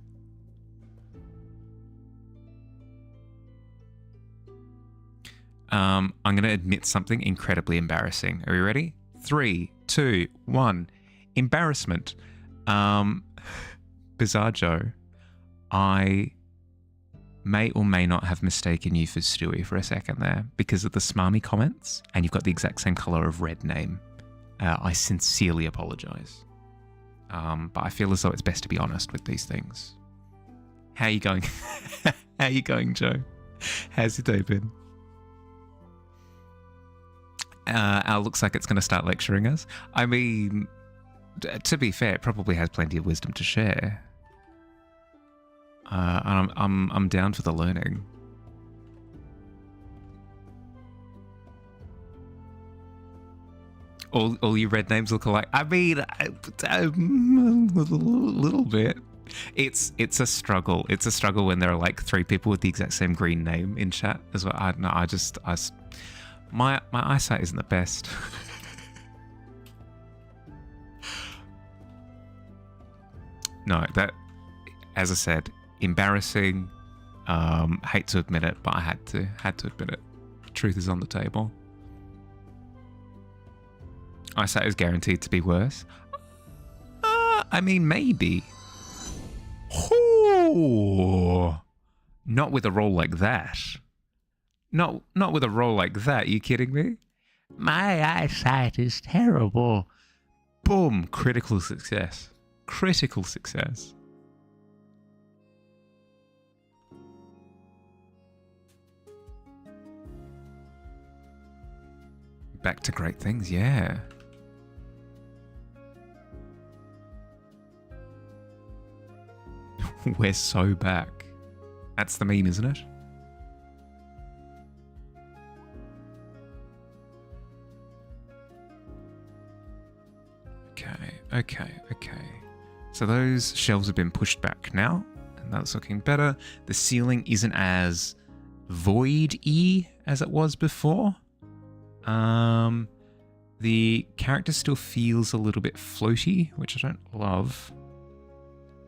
A: I'm going to admit something incredibly embarrassing. Are you ready? 3, 2, 1. Embarrassment. Bizarre Joe, I may or may not have mistaken you for Stewie for a second there because of the smarmy comments, and you've got the exact same colour of red name. I sincerely apologise. But I feel as though it's best to be honest with these things. How you going? How you going, Joe? How's your day been? Al looks like it's going to start lecturing us. I mean, to be fair, it probably has plenty of wisdom to share. I'm down for the learning. All your red names look alike. I mean, a little bit. It's a struggle. It's a struggle when there are like 3 people with the exact same green name in chat as well. My eyesight isn't the best. No, that, as I said, embarrassing. Hate to admit it, but I had to admit it. Truth is on the table. I say it was guaranteed to be worse. I mean, maybe. Ooh. Not with a roll like that. Not with a roll like that. You kidding me? My eyesight is terrible. Boom. Critical success. Critical success. Back to great things, yeah. We're so back. That's the meme, isn't it? Okay. So those shelves have been pushed back now, and that's looking better. The ceiling isn't as void-y as it was before. The character still feels a little bit floaty, which I don't love.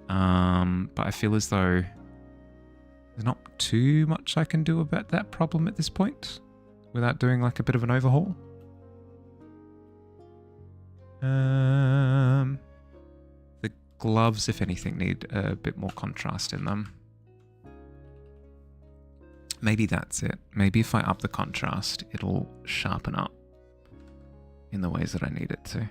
A: But I feel as though there's not too much I can do about that problem at this point without doing like a bit of an overhaul. The gloves, if anything, need a bit more contrast in them. Maybe that's it. Maybe if I up the contrast, it'll sharpen up in the ways that I need it to.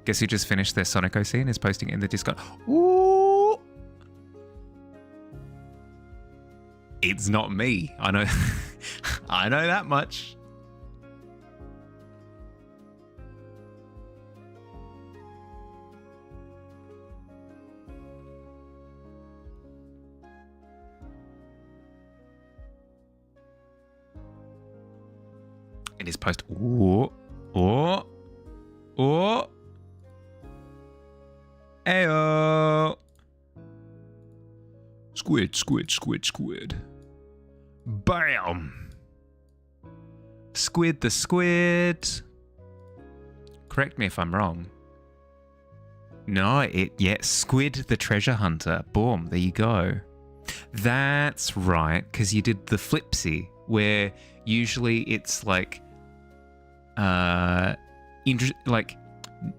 A: Guess who just finished their Sonico scene is posting it in the Discord. Ooh! It's not me. I know. I know that much. It is post. Ooh. Oh. Oh. Ayo. Squid. Bam. Squid the squid. Correct me if I'm wrong. No, Squid the treasure hunter. Boom, there you go. That's right, because you did the flipsy, where usually it's like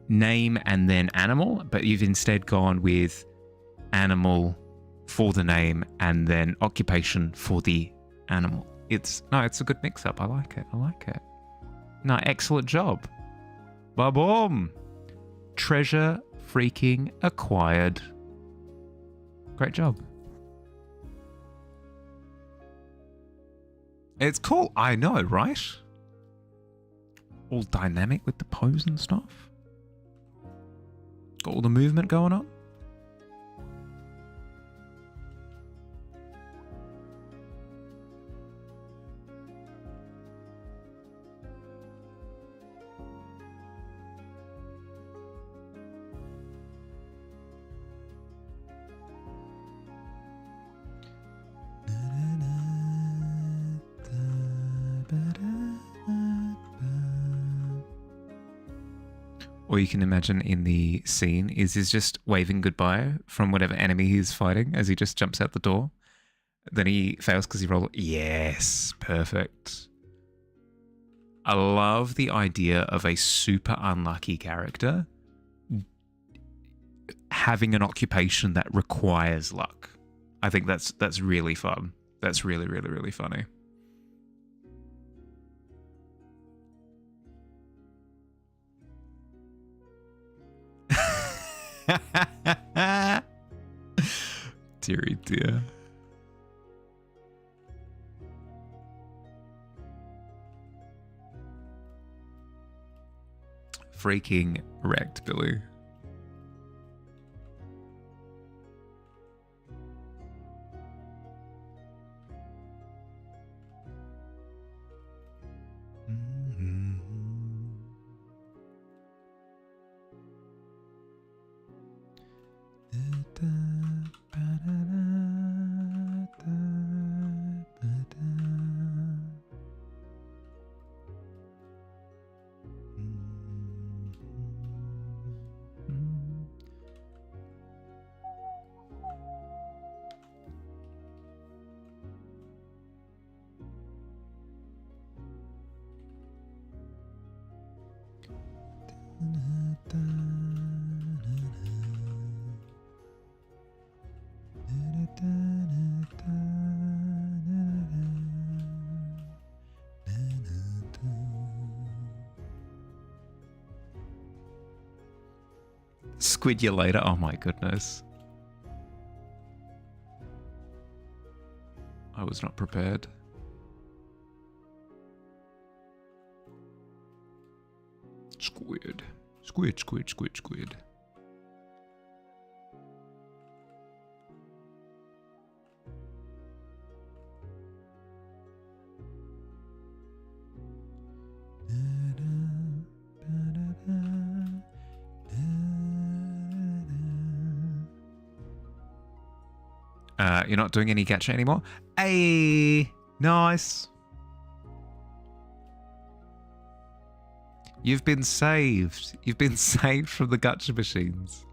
A: name and then animal, but you've instead gone with animal for the name and then occupation for the animal. It's a good mix-up. I like it. No, excellent job. Ba-boom. Treasure freaking acquired. Great job. It's cool. I know, right? All dynamic with the pose and stuff. Got all the movement going on. Or you can imagine in the scene is just waving goodbye from whatever enemy he's fighting as he just jumps out the door. Then he fails because he rolled. Yes, perfect. I love the idea of a super unlucky character having an occupation that requires luck. I think that's really fun. That's really, really, really funny. Deary dear. Freaking wrecked, Billy. squid you later. Oh my goodness. I was not prepared. Squid. Squid, squid, squid, squid. You're not doing any gacha anymore? Hey, nice. You've been saved. You've been saved from the gacha machines.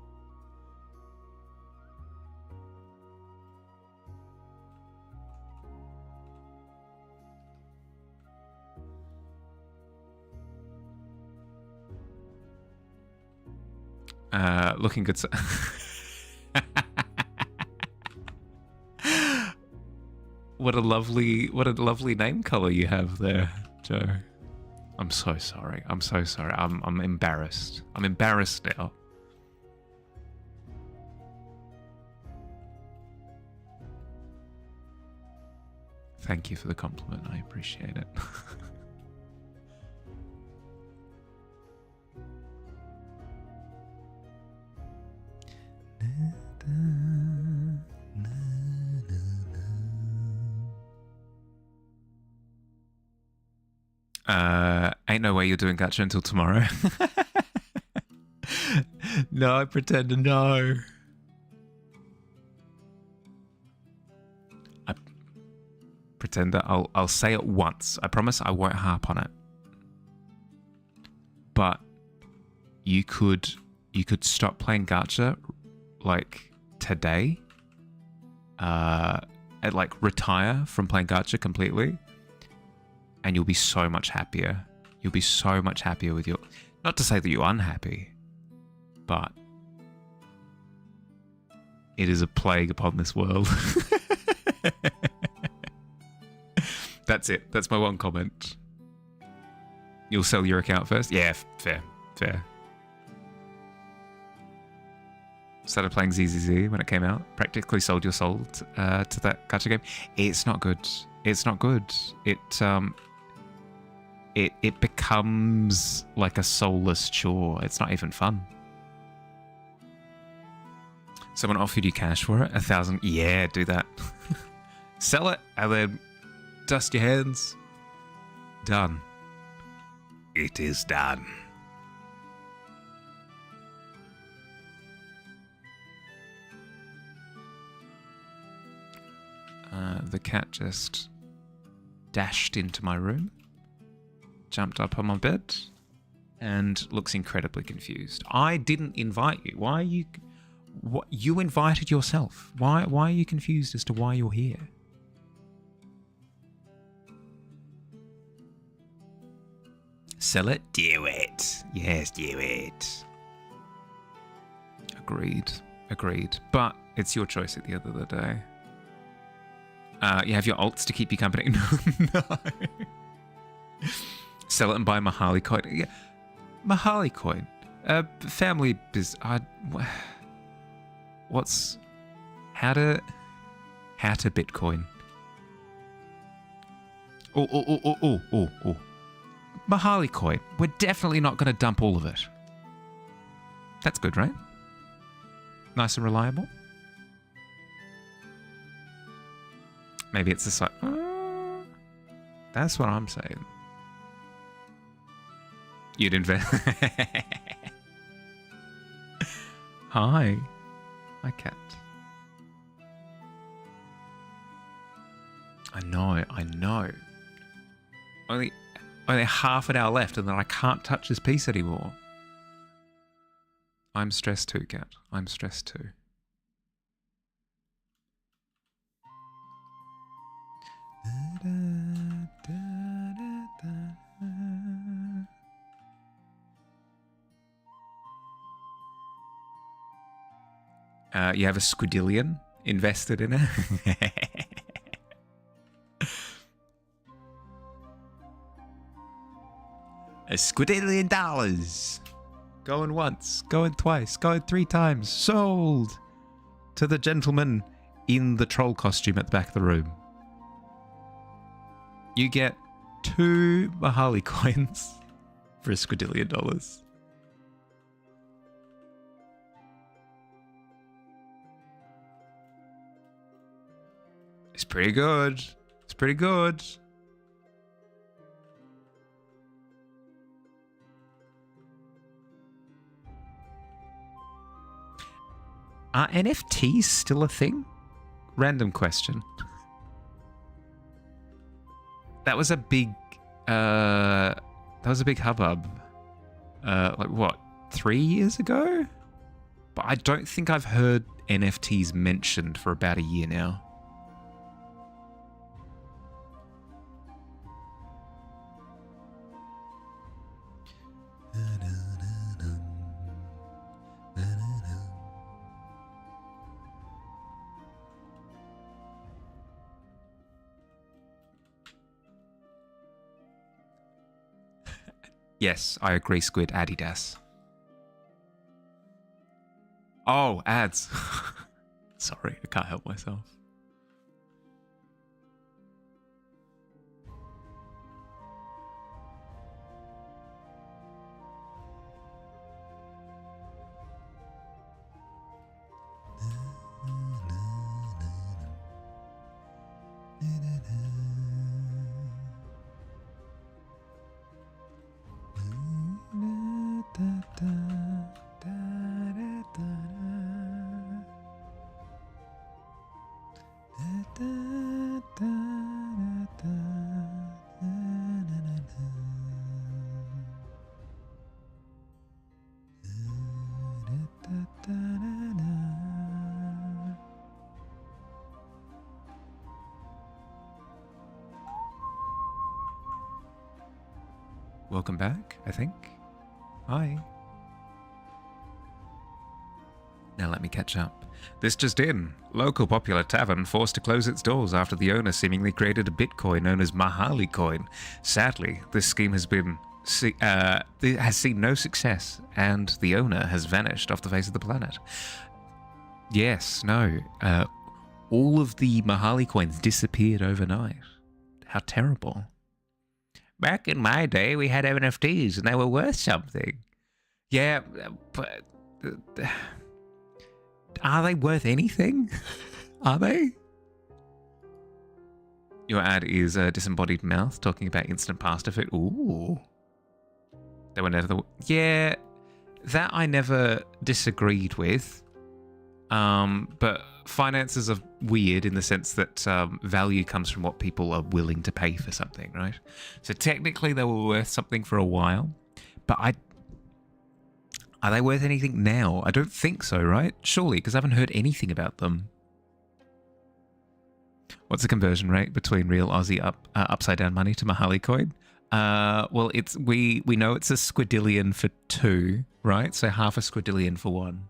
A: Looking good. What a lovely name color you have there, Joe. I'm so sorry. I'm so sorry. I'm embarrassed. I'm embarrassed now. Thank you for the compliment. I appreciate it. Ain't no way you're doing gacha until tomorrow. No, I pretend to know. I pretend that I'll say it once. I promise I won't harp on it. But you could stop playing gacha like today. And like retire from playing gacha completely. And you'll be so much happier. You'll be so much happier with your... Not to say that you're unhappy, but it is a plague upon this world. That's it. That's my one comment. You'll sell your account first? Yeah, fair. Started playing ZZZ when it came out. Practically sold your soul to that gacha game. It's not good. It's not good. It becomes like a soulless chore. It's not even fun. Someone offered you cash for it? 1,000? Yeah, do that. Sell it and then dust your hands. Done. It is done. The cat just dashed into my room, jumped up on my bed, and looks incredibly confused. I didn't invite you. Why are you... What, you invited yourself. Why are you confused as to why you're here? Sell it? Do it. Yes, do it. Agreed. But it's your choice at the end of the day. You have your alts to keep you company. No. Sell it and buy Mahali coin. Yeah. Mahali coin. Family biz. What's how to Bitcoin? Oh. Mahali coin. We're definitely not going to dump all of it. That's good, right? Nice and reliable. Maybe it's a site. That's what I'm saying. You'd invest. Hi, cat. I know. Only half an hour left, and then I can't touch this piece anymore. I'm stressed too, cat. I'm stressed too. You have a squidillion invested in it. $1 squidillion. Going once, going twice, going 3 times. Sold to the gentleman in the troll costume at the back of the room. You get 2 Mahali coins for $1 squadillion. It's pretty good. It's pretty good. Are NFTs still a thing? Random question. That was a big hubbub. Like what, 3 years ago? But I don't think I've heard NFTs mentioned for about a year now. Yes, I agree, Squid. Adidas. Oh, ads. Sorry, I can't help myself. Welcome back, I think. Hi. Now let me catch up. This just in. Local popular tavern forced to close its doors after the owner seemingly created a Bitcoin known as Mahali coin. Sadly, this scheme has seen no success, and the owner has vanished off the face of the planet. Yes, no. All of the Mahali coins disappeared overnight. How terrible. Back in my day, we had NFTs and they were worth something. Yeah, but are they worth anything? Are they? Your ad is a disembodied mouth talking about instant pasta food. Ooh. They were never yeah, that I never disagreed with. But finances are weird in the sense that value comes from what people are willing to pay for something, right? So technically they were worth something for a while, but are they worth anything now? I don't think so, right? Surely, because I haven't heard anything about them. What's the conversion rate between real Aussie upside down money to Mahali coin? Well, it's we know it's $1 squadillion for 2, right? So half $1 squadillion for 1.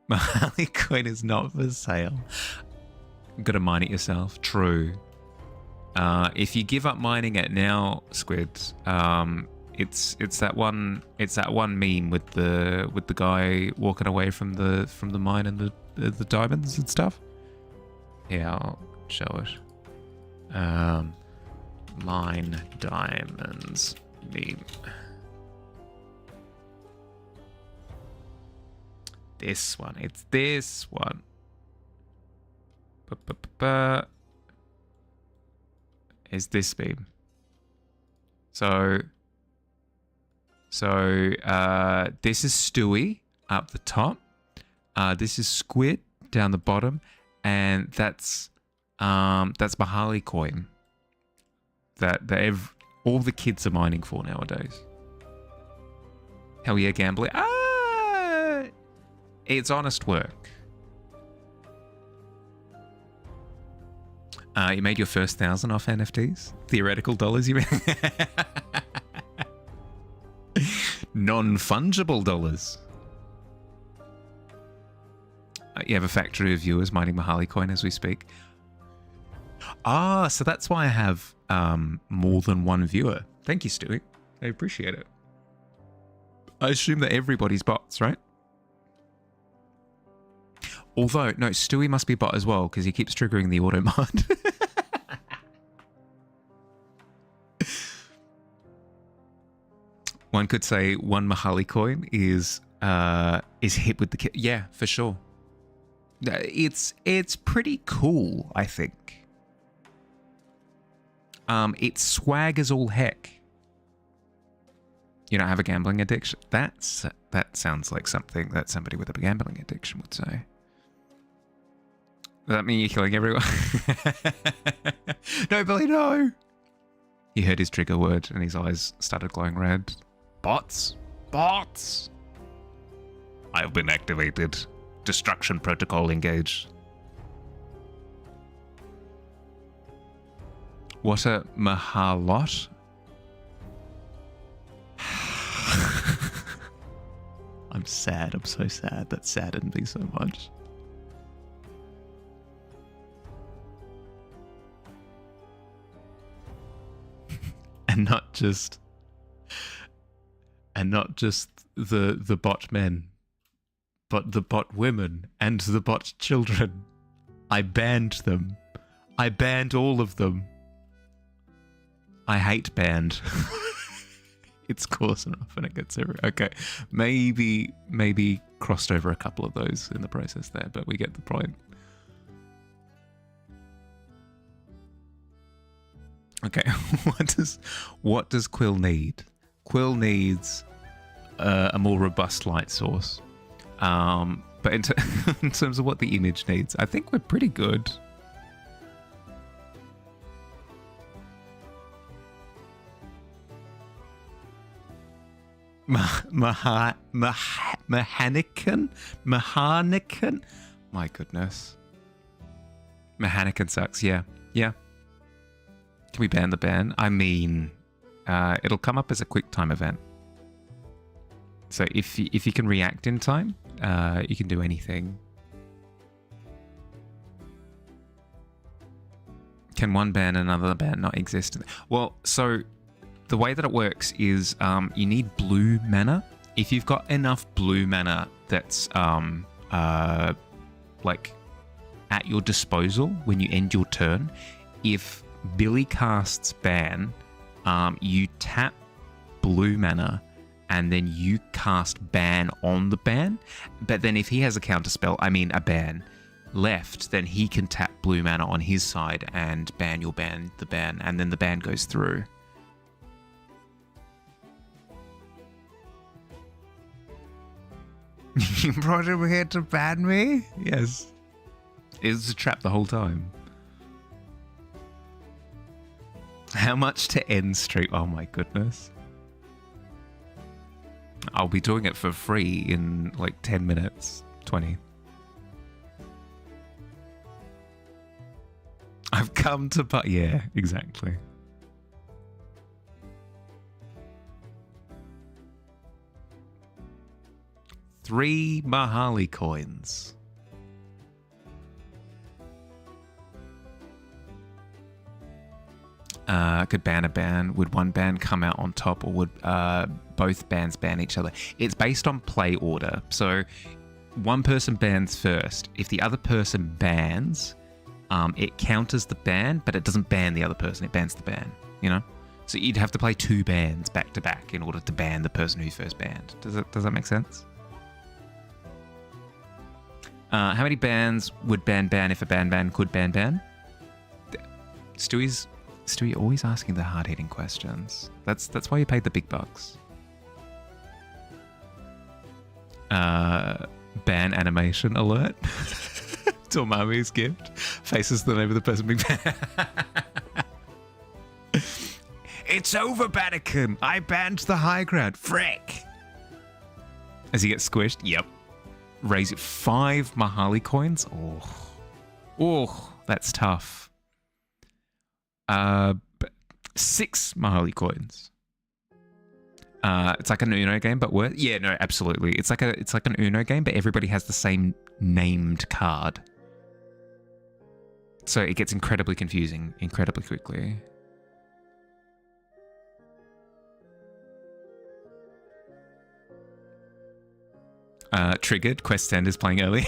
A: Mahali coin is not for sale. You've got to mine it yourself. True. If you give up mining it now, Squid, it's that one meme with the guy walking away from the mine and the diamonds and stuff. Yeah, I'll show it. Mine diamonds meme. This one. It's this one. Is this beam. So this is Stewie up the top. This is Squid down the bottom, and that's Mahali coin that all the kids are mining for nowadays. Hell yeah, gambling. It's honest work. You made your first 1,000 off NFTs? Theoretical dollars, you mean? Non-fungible dollars. You have a factory of viewers mining Mahali coin as we speak. So that's why I have more than one viewer. Thank you, Stewie. I appreciate it. I assume that everybody's bots, right? Although, no, Stewie must be bot as well, because he keeps triggering the auto mod. One could say one Mahali coin is hit with the kit. Yeah, for sure. It's pretty cool, I think. It's swag as all heck. You don't have a gambling addiction? That sounds like something that somebody with a gambling addiction would say. Does that mean you're killing everyone? No, Billy, no! He heard his trigger word and his eyes started glowing red. Bots? Bots! I have been activated. Destruction protocol engaged. What a mahalot? I'm sad. I'm so sad. That saddened me so much. And not just the bot men, but the bot women and the bot children. I banned them. I banned all of them. I hate banned. It's coarse enough and it gets everywhere. Okay, maybe crossed over a couple of those in the process there, but we get the point. Okay, what does Quill need? Quill needs a more robust light source. But in terms of what the image needs, I think we're pretty good. Mahanican? My goodness. Mahanican sucks, yeah. Yeah. Can we ban the ban? I mean, it'll come up as a quick time event. So if you can react in time, you can do anything. Can one ban and another ban not exist? Well, so the way that it works is you need blue mana. If you've got enough blue mana that's like at your disposal when you end your turn, if Billy casts ban, you tap blue mana and then you cast ban on the ban. But then if he has a counterspell, I mean a ban left, then he can tap blue mana on his side and ban your ban, the ban, and then the ban goes through. You brought him here to ban me? Yes. It was a trap the whole time. How much to end stream? Oh my goodness. I'll be doing it for free in like 10 minutes, 20. I've come to yeah, exactly. Three Mahali coins. Could ban a ban. Would one ban come out on top, or would both bans ban each other? It's based on play order. So one person bans first. If the other person bans, it counters the ban, but it doesn't ban the other person. It bans the ban, you know? So you'd have to play two bans back to back in order to ban the person who first banned. Does that make sense? How many bans would ban if a ban could ban? Stewie's always asking the hard-hitting questions. That's why you paid the big bucks. Ban animation alert. Dormammu's gift. Faces the name of the person being banned. It's over, Bannikin. I banned the high ground. Frick. As he gets squished. Yep. Raise it 5 Mahali coins. Oh, that's tough. 6 Mahali coins. It's like an Uno game, but worse. Yeah, no, absolutely. It's like an Uno game, but everybody has the same named card. So it gets incredibly confusing incredibly quickly. . Triggered. Quest End is playing early.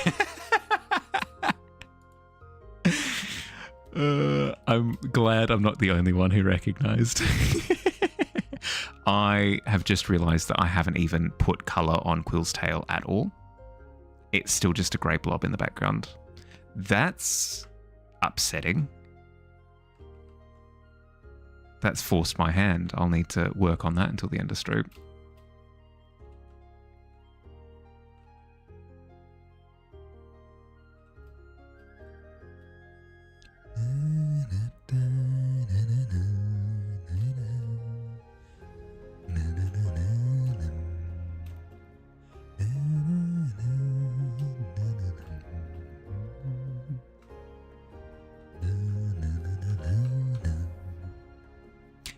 A: I'm glad I'm not the only one who recognized. I have just realized that I haven't even put color on Quill's tail at all. It's still just a grey blob in the background. That's upsetting. That's forced my hand. I'll need to work on that until the end of stream.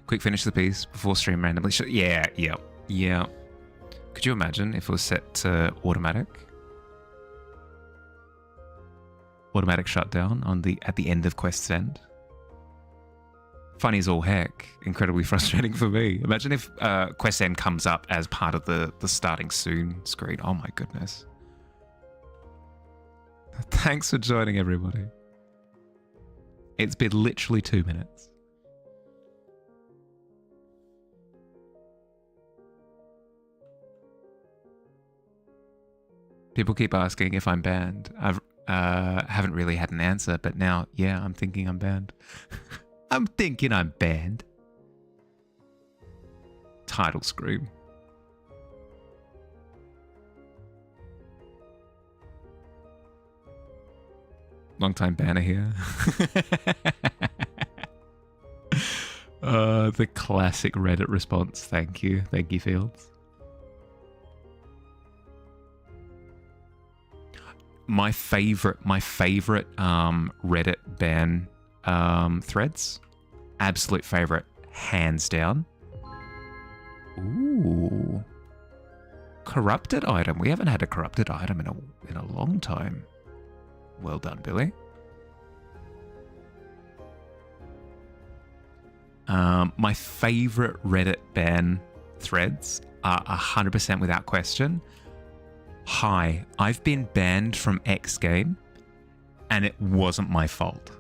A: Quick finish the piece before stream randomly. Yeah. Could you imagine if it was set to automatic? Automatic shutdown at the end of Quest's End. Funny as all heck. Incredibly frustrating for me. Imagine if Quest's End comes up as part of the starting soon screen. Oh my goodness. Thanks for joining, everybody. It's been literally 2 minutes. People keep asking if I'm banned. I've haven't really had an answer, but now, yeah, I'm thinking I'm banned. I'm thinking I'm banned. Title scream. Long time banner here. The classic Reddit response. Thank you, Fields. My favorite Reddit ban threads. Absolute favorite, hands down. Ooh. Corrupted item. We haven't had a corrupted item in a long time. Well done, Billy. My favorite Reddit ban threads are 100% without question. Hi, I've been banned from X game, and it wasn't my fault.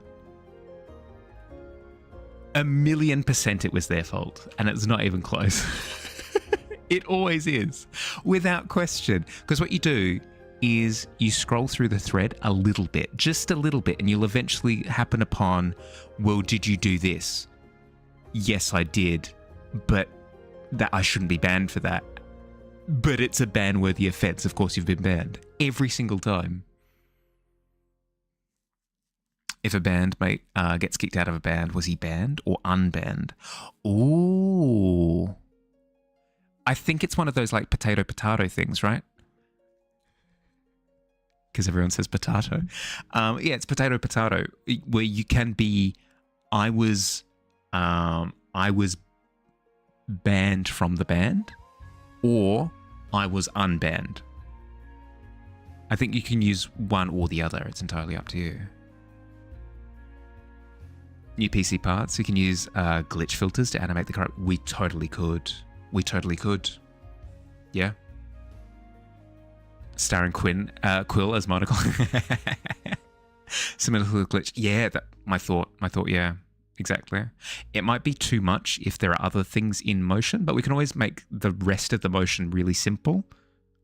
A: 1,000,000% it was their fault, and it's not even close. It always is, without question. Because what you do is you scroll through the thread a little bit, just a little bit, and you'll eventually happen upon, well, did you do this? Yes, I did, but that I shouldn't be banned for that. But it's a ban-worthy offense. Of course, you've been banned every single time. If a bandmate gets kicked out of a band, was he banned or unbanned? Ooh. I think it's one of those like potato things, right? Because everyone says potato. Yeah, it's potato, where you can be, I was banned from the band, or I was unbanned. I think you can use one or the other. It's entirely up to you. New PC parts. You can use glitch filters to animate the corrupt. We totally could. Yeah. Starring Quill as Monocle. Similar to the glitch. Yeah, my thought, yeah. Exactly. It might be too much if there are other things in motion, but we can always make the rest of the motion really simple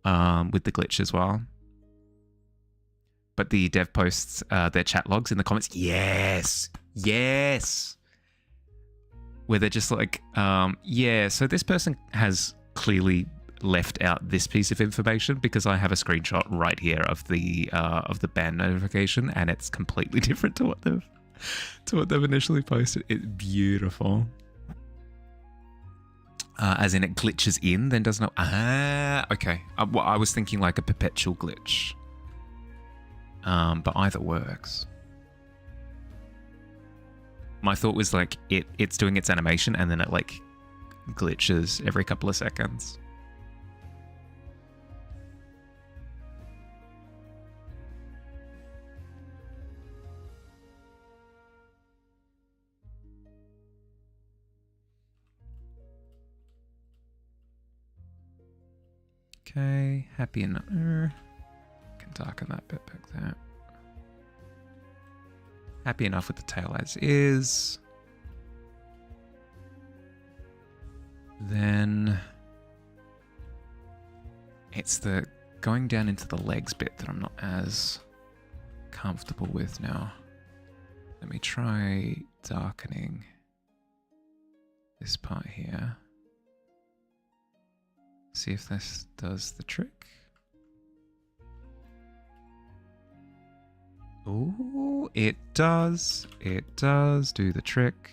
A: with the glitch as well. But the dev posts their chat logs in the comments. Yes. Where they're just like, yeah, so this person has clearly left out this piece of information because I have a screenshot right here of the ban notification, and it's completely different to what they've initially posted. It's beautiful. As in it glitches in, then does not. Okay. I was thinking like a perpetual glitch. But either works. My thought was like it's doing its animation and then it like glitches every couple of seconds. Okay, happy enough. Can darken that bit back there. Happy enough with the tail as is. Then it's the going down into the legs bit that I'm not as comfortable with now. Let me try darkening this part here. See if this does the trick. Ooh, it does. It does do the trick.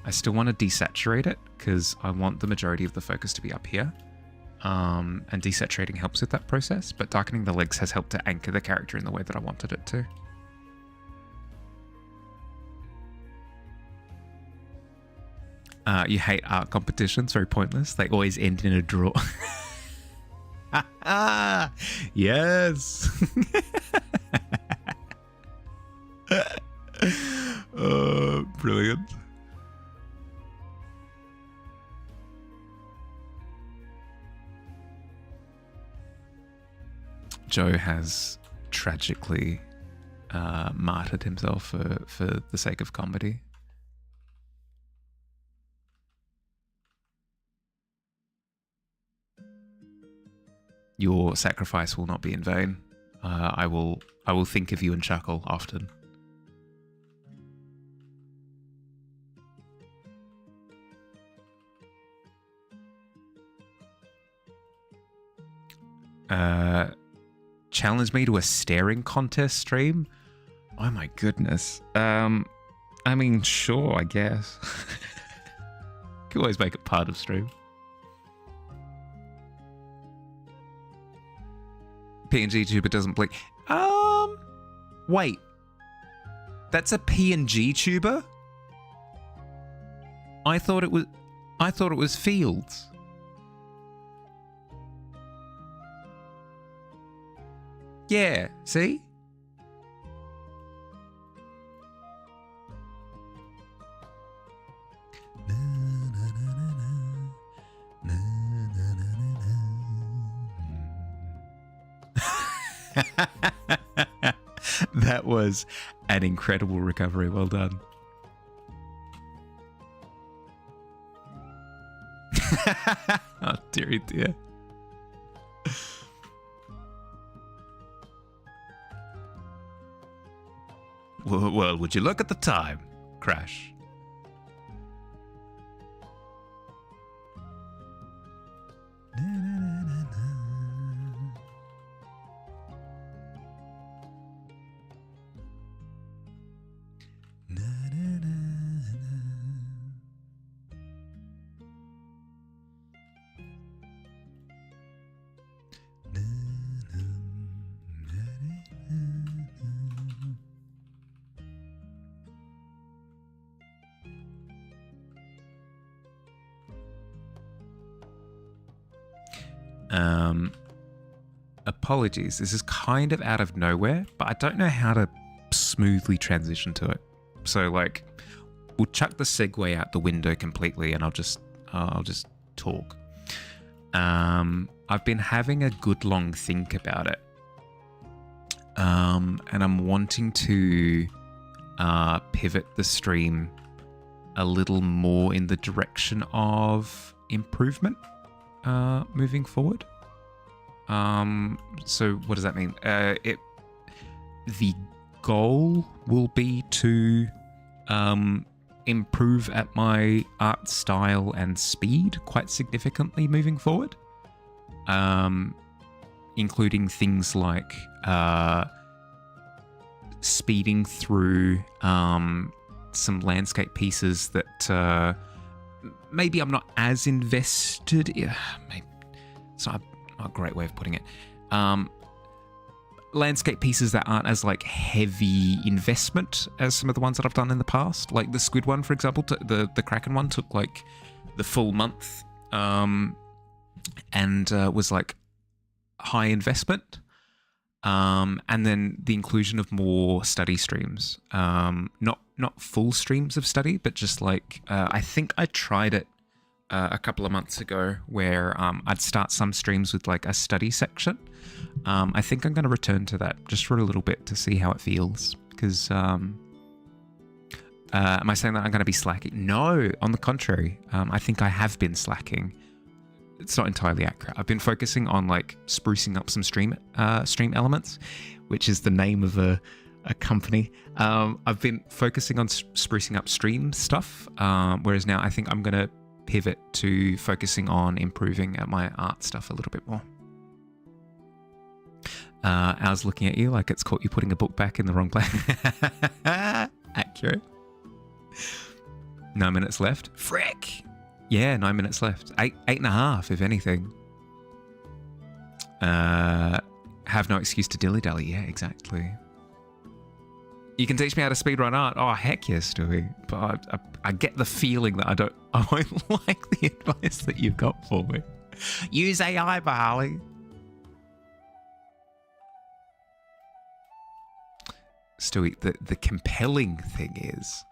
A: I still want to desaturate it because I want the majority of the focus to be up here. And desaturating helps with that process, but darkening the legs has helped to anchor the character in the way that I wanted it to. You hate art competitions, very pointless. They always end in a draw. Yes. Oh, brilliant. Joe has tragically martyred himself for the sake of comedy. Your sacrifice will not be in vain. I will think of you and chuckle often. Challenge me to a staring contest stream? Oh my goodness. I mean, sure, I guess. Can always make it part of stream. PNG tuber doesn't blink. Wait. That's a PNG tuber? I thought it was Fields. Yeah, see? That was an incredible recovery. Well done. Oh, dearie dear. Well, would you look at the time? Crash. Apologies, this is kind of out of nowhere, but I don't know how to smoothly transition to it. So, like, we'll chuck the segue out the window completely, and I'll just talk. I've been having a good long think about it, and I'm wanting to pivot the stream a little more in the direction of improvement moving forward. So what does that mean? The goal will be to improve at my art style and speed quite significantly moving forward, including things like speeding through some landscape pieces that maybe I'm not as invested in. Maybe it's not a great way of putting it. Landscape pieces that aren't as like heavy investment as some of the ones that I've done in the past. Like the squid one, for example, the Kraken one took like the full month, and was like high investment. And then the inclusion of more study streams, not full streams of study, but just like I think I tried it a couple of months ago where I'd start some streams with like a study section. I think I'm going to return to that just for a little bit to see how it feels. Because am I saying that I'm going to be slacking? No, on the contrary. I think I have been slacking. It's not entirely accurate. I've been focusing on like sprucing up some stream elements, which is the name of a company. I've been focusing on sprucing up stream stuff, whereas now I think I'm going to pivot to focusing on improving at my art stuff a little bit more. I was looking at you like it's caught you putting a book back in the wrong place. Accurate. 9 minutes left. Frick! Yeah, 9 minutes left. 8.5, if anything. Have no excuse to dilly-dally. Yeah, exactly. You can teach me how to speedrun art. Oh, heck yes, Stewie. But I get the feeling that I won't like the advice that you've got for me. Use AI, Bahali. Stewie, the compelling thing is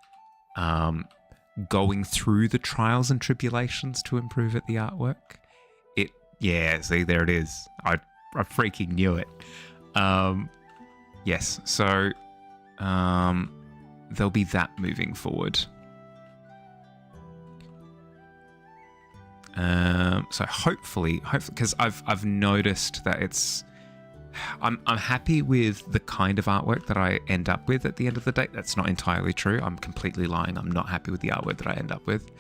A: going through the trials and tribulations to improve at the artwork. Yeah, see, there it is. I freaking knew it. Yes, so there'll be that moving forward. So hopefully, because I've noticed that I'm happy with the kind of artwork that I end up with at the end of the day. That's not entirely true. I'm completely lying. I'm not happy with the artwork that I end up with.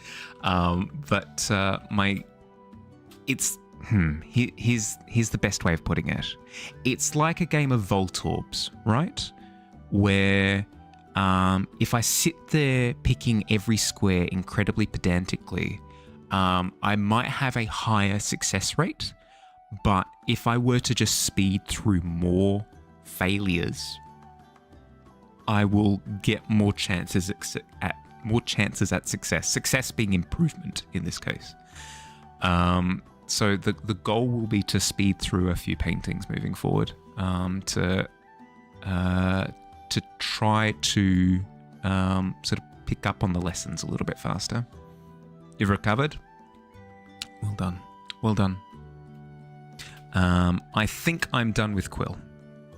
A: Here's the best way of putting it. It's like a game of Voltorbs, right? Where if I sit there picking every square incredibly pedantically, I might have a higher success rate. But if I were to just speed through more failures, I will get more chances at success. Success being improvement in this case. So the goal will be to speed through a few paintings moving forward. To try to sort of pick up on the lessons a little bit faster. You've recovered? Well done. Well done. I think I'm done with Quill.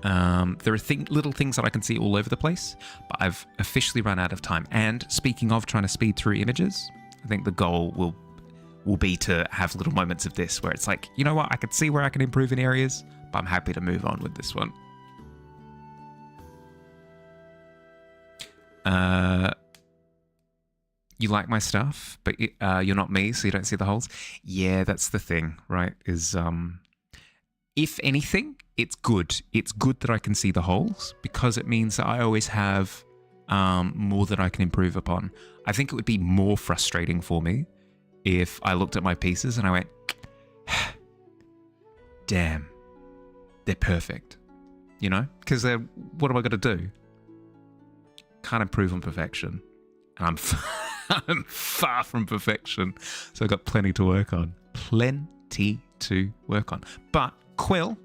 A: There are little things that I can see all over the place, but I've officially run out of time. And speaking of trying to speed through images, I think the goal will be to have little moments of this where it's like, you know what, I can see where I can improve in areas, but I'm happy to move on with this one. You like my stuff, but you're not me, so you don't see the holes. Yeah, that's the thing, right? If anything, it's good. It's good that I can see the holes because it means that I always have more that I can improve upon. I think it would be more frustrating for me if I looked at my pieces and I went, damn, they're perfect. You know? Because what am I going to do? Can't improve on perfection. And I'm far from perfection. So I've got plenty to work on. Plenty to work on. But Quill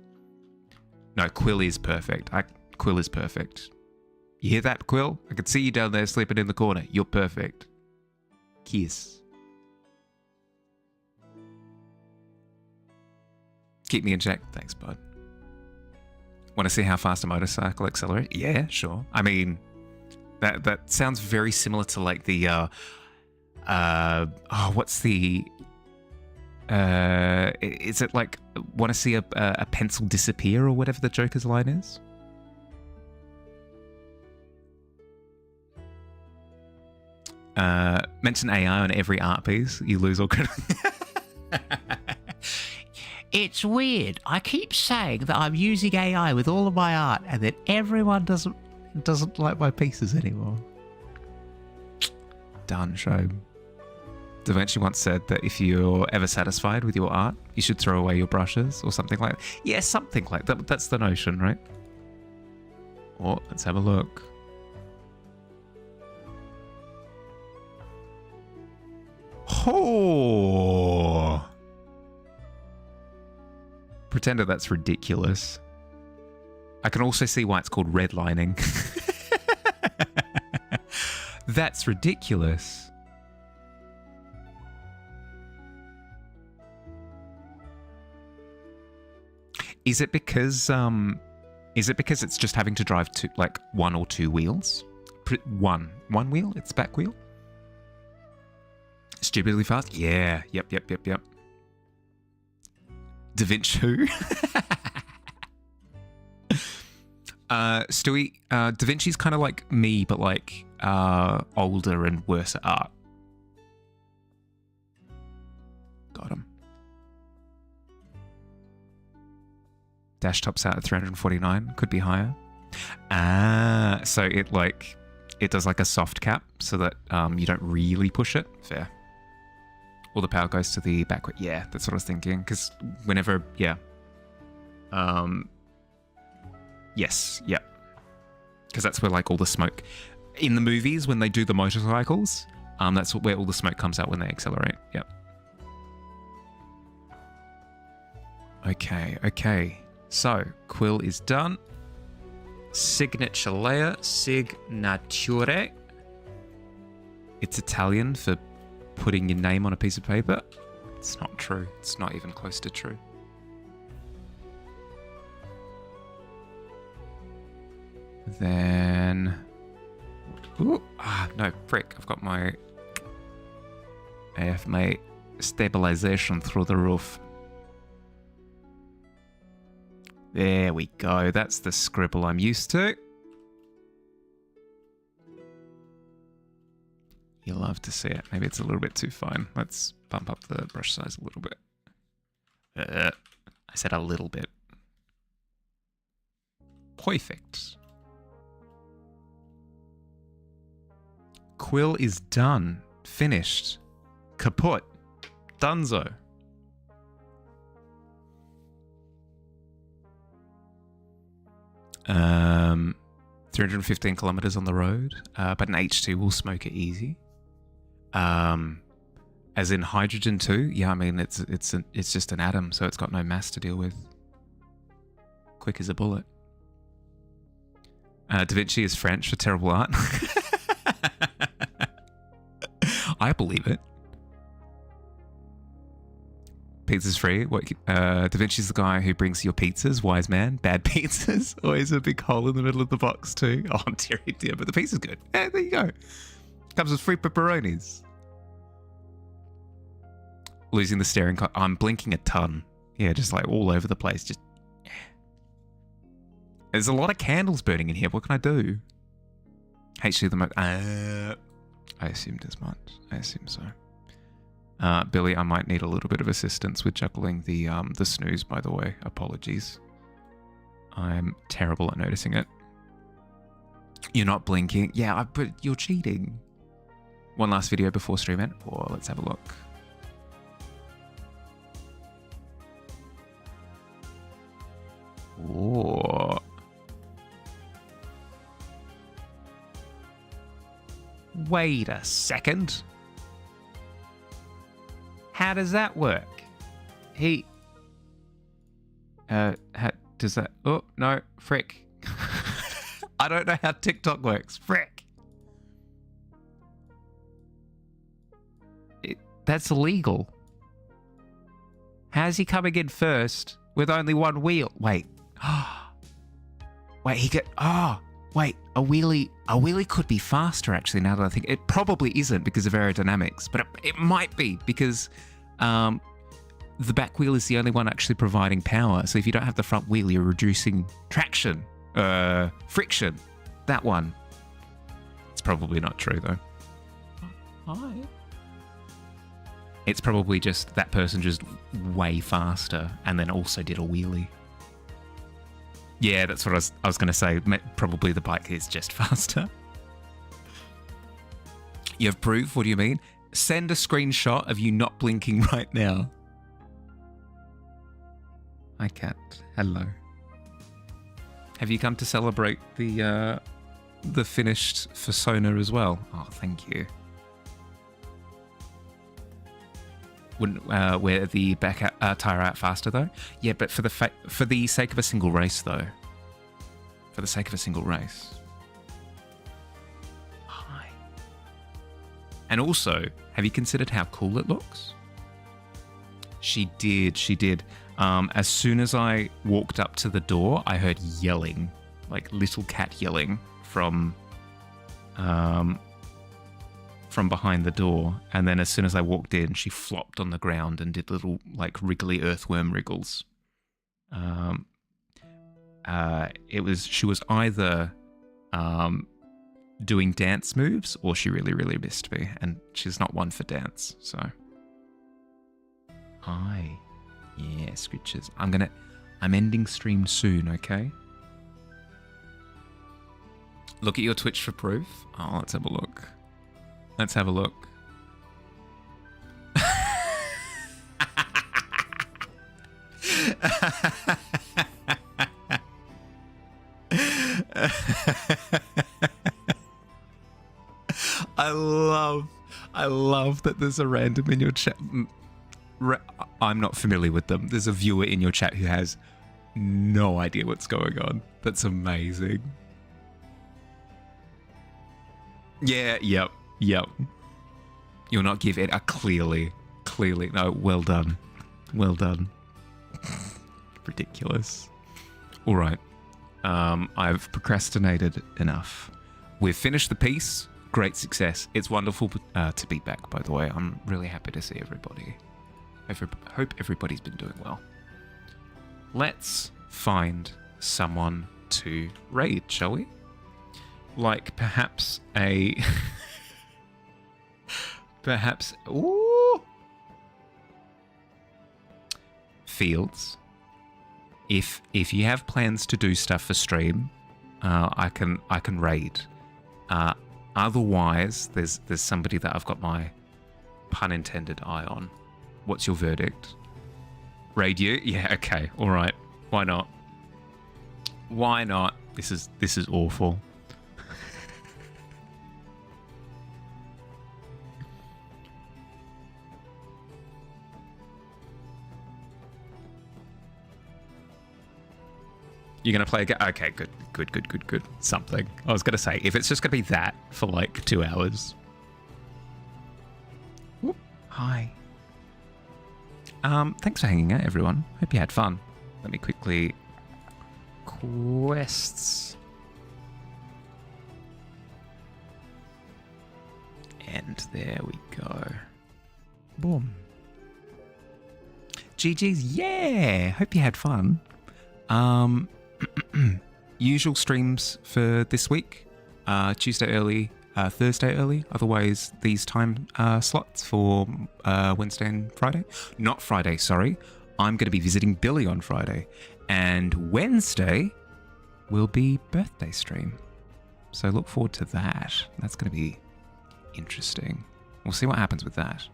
A: is perfect. Quill is perfect. You hear that, Quill? I can see you down there sleeping in the corner. You're perfect. Kiss. Keep me in check. Thanks, bud. Want to see how fast a motorcycle accelerates? Yeah, sure. I mean, that sounds very similar to like the what's the is it like want to see a pencil disappear or whatever the Joker's line is? Mention AI on every art piece, you lose all credit. It's weird. I keep saying that I'm using AI with all of my art, and then everyone doesn't like my pieces anymore. Done, show. Da Vinci once said that if you're ever satisfied with your art, you should throw away your brushes or something like that. Yeah, something like that. That's the notion, right? Oh, let's have a look. Oh! Pretender, that's ridiculous. I can also see why it's called redlining. That's ridiculous. Is it because it's just having to drive two, like one or two wheels? One wheel? It's back wheel? Stupidly fast? Yeah. Yep. Da Vinci. Stewie, Da Vinci's kind of like me, but like older and worse at art. Got him. Dash tops out at 349. Could be higher. So it does like a soft cap so that you don't really push it. Fair. All the power goes to the backward. Yeah, that's what I was thinking. Because whenever, yeah. Yes, yep. Because that's where like all the smoke in the movies when they do the motorcycles. That's where all the smoke comes out when they accelerate. Yep. Okay. So Quill is done. Signature layer, signature. It's Italian for putting your name on a piece of paper. It's not true. It's not even close to true. Then... no, frick. I've got my stabilization through the roof. There we go. That's the scribble I'm used to. You'll love to see it. Maybe it's a little bit too fine. Let's bump up the brush size a little bit. I said a little bit. Perfect. Quill is done. Finished. Kaput. Dunzo. Um, 315 kilometers on the road, but an H2 will smoke it easy. As in hydrogen too. Yeah, I mean it's just an atom, so it's got no mass to deal with. Quick as a bullet. Da Vinci is French for terrible art. I believe it. Pizza's free. What? Da Vinci's the guy who brings your pizzas. Wise man. Bad pizzas. Always a big hole in the middle of the box too. Oh dear, dear. But the pizza's good. Yeah, there you go. Comes with free pepperonis. Losing the steering. I'm blinking a ton. Yeah, just like all over the place. Just. There's a lot of candles burning in here. What can I do? HC the most. I assumed as much. I assume so. Billy, I might need a little bit of assistance with juggling the snooze, by the way. Apologies. I'm terrible at noticing it. You're not blinking. Yeah, but you're cheating. One last video before stream end. Oh, let's have a look. Oh. Wait a second. How does that work? How does that... Oh, no, frick. I don't know how TikTok works. Frick. That's illegal. How's he coming in first with only one wheel? Wait. Wait, he get... Oh, wait. A wheelie could be faster, actually, now that I think... It probably isn't because of aerodynamics, but it might be because the back wheel is the only one actually providing power. So if you don't have the front wheel, you're reducing traction, friction. That one. It's probably not true, though. Hi. It's probably just that person just way faster and then also did a wheelie. Yeah, that's what I was going to say. Probably the bike is just faster. You have proof? What do you mean? Send a screenshot of you not blinking right now. Hi, cat. Hello. Have you come to celebrate the finished Persona as well? Oh, thank you. Wouldn't wear the back tire out faster though? Yeah, but for the sake of a single race though. For the sake of a single race. Hi. And also, have you considered how cool it looks? She did. As soon as I walked up to the door, I heard yelling, like little cat yelling from behind the door. And then as soon as I walked in, she flopped on the ground and did little like wriggly earthworm wriggles. She was either doing dance moves or she really, really missed me, and she's not one for dance, so. Hi. Yeah, Scritches. I'm ending stream soon, okay? Look at your Twitch for proof. Oh, let's have a look. Let's have a look. I love that there's a random in your chat. I'm not familiar with them. There's a viewer in your chat who has no idea what's going on. That's amazing. Yeah, yep. You'll not give it a clearly. No, well done. Ridiculous. All right. I've procrastinated enough. We've finished the piece. Great success. It's wonderful to be back, by the way. I'm really happy to see everybody. Hope everybody's been doing well. Let's find someone to raid, shall we? Like perhaps a... Ooh! Fields. If you have plans to do stuff for stream, I can raid. Otherwise, there's somebody that I've got my pun intended eye on. What's your verdict? Raid you? Yeah, okay, all right. Why not? This is awful. You're going to play a game? Okay, good. Something. I was going to say, if it's just going to be that for like 2 hours. Whoop. Hi. Thanks for hanging out, everyone. Hope you had fun. Let me quickly... Quests. And there we go. Boom. GG's, yeah! Hope you had fun. Usual streams for this week. Tuesday early, Thursday early. Otherwise, these time slots for Wednesday and Friday. Not Friday, sorry. I'm going to be visiting Billy on Friday. And Wednesday will be birthday stream. So look forward to that. That's going to be interesting. We'll see what happens with that.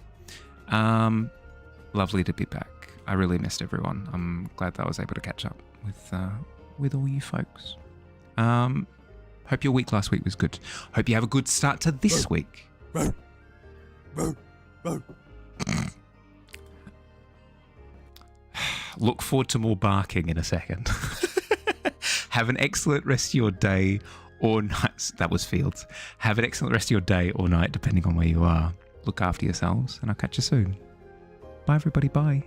A: Lovely to be back. I really missed everyone. I'm glad that I was able to catch up with all you folks. Hope your week last week was good. Hope you have a good start to this week. Look forward to more barking in a second. Have an excellent rest of your day or night. That was Fields. Have an excellent rest of your day or night, depending on where you are. Look after yourselves, and I'll catch you soon. Bye, everybody. Bye.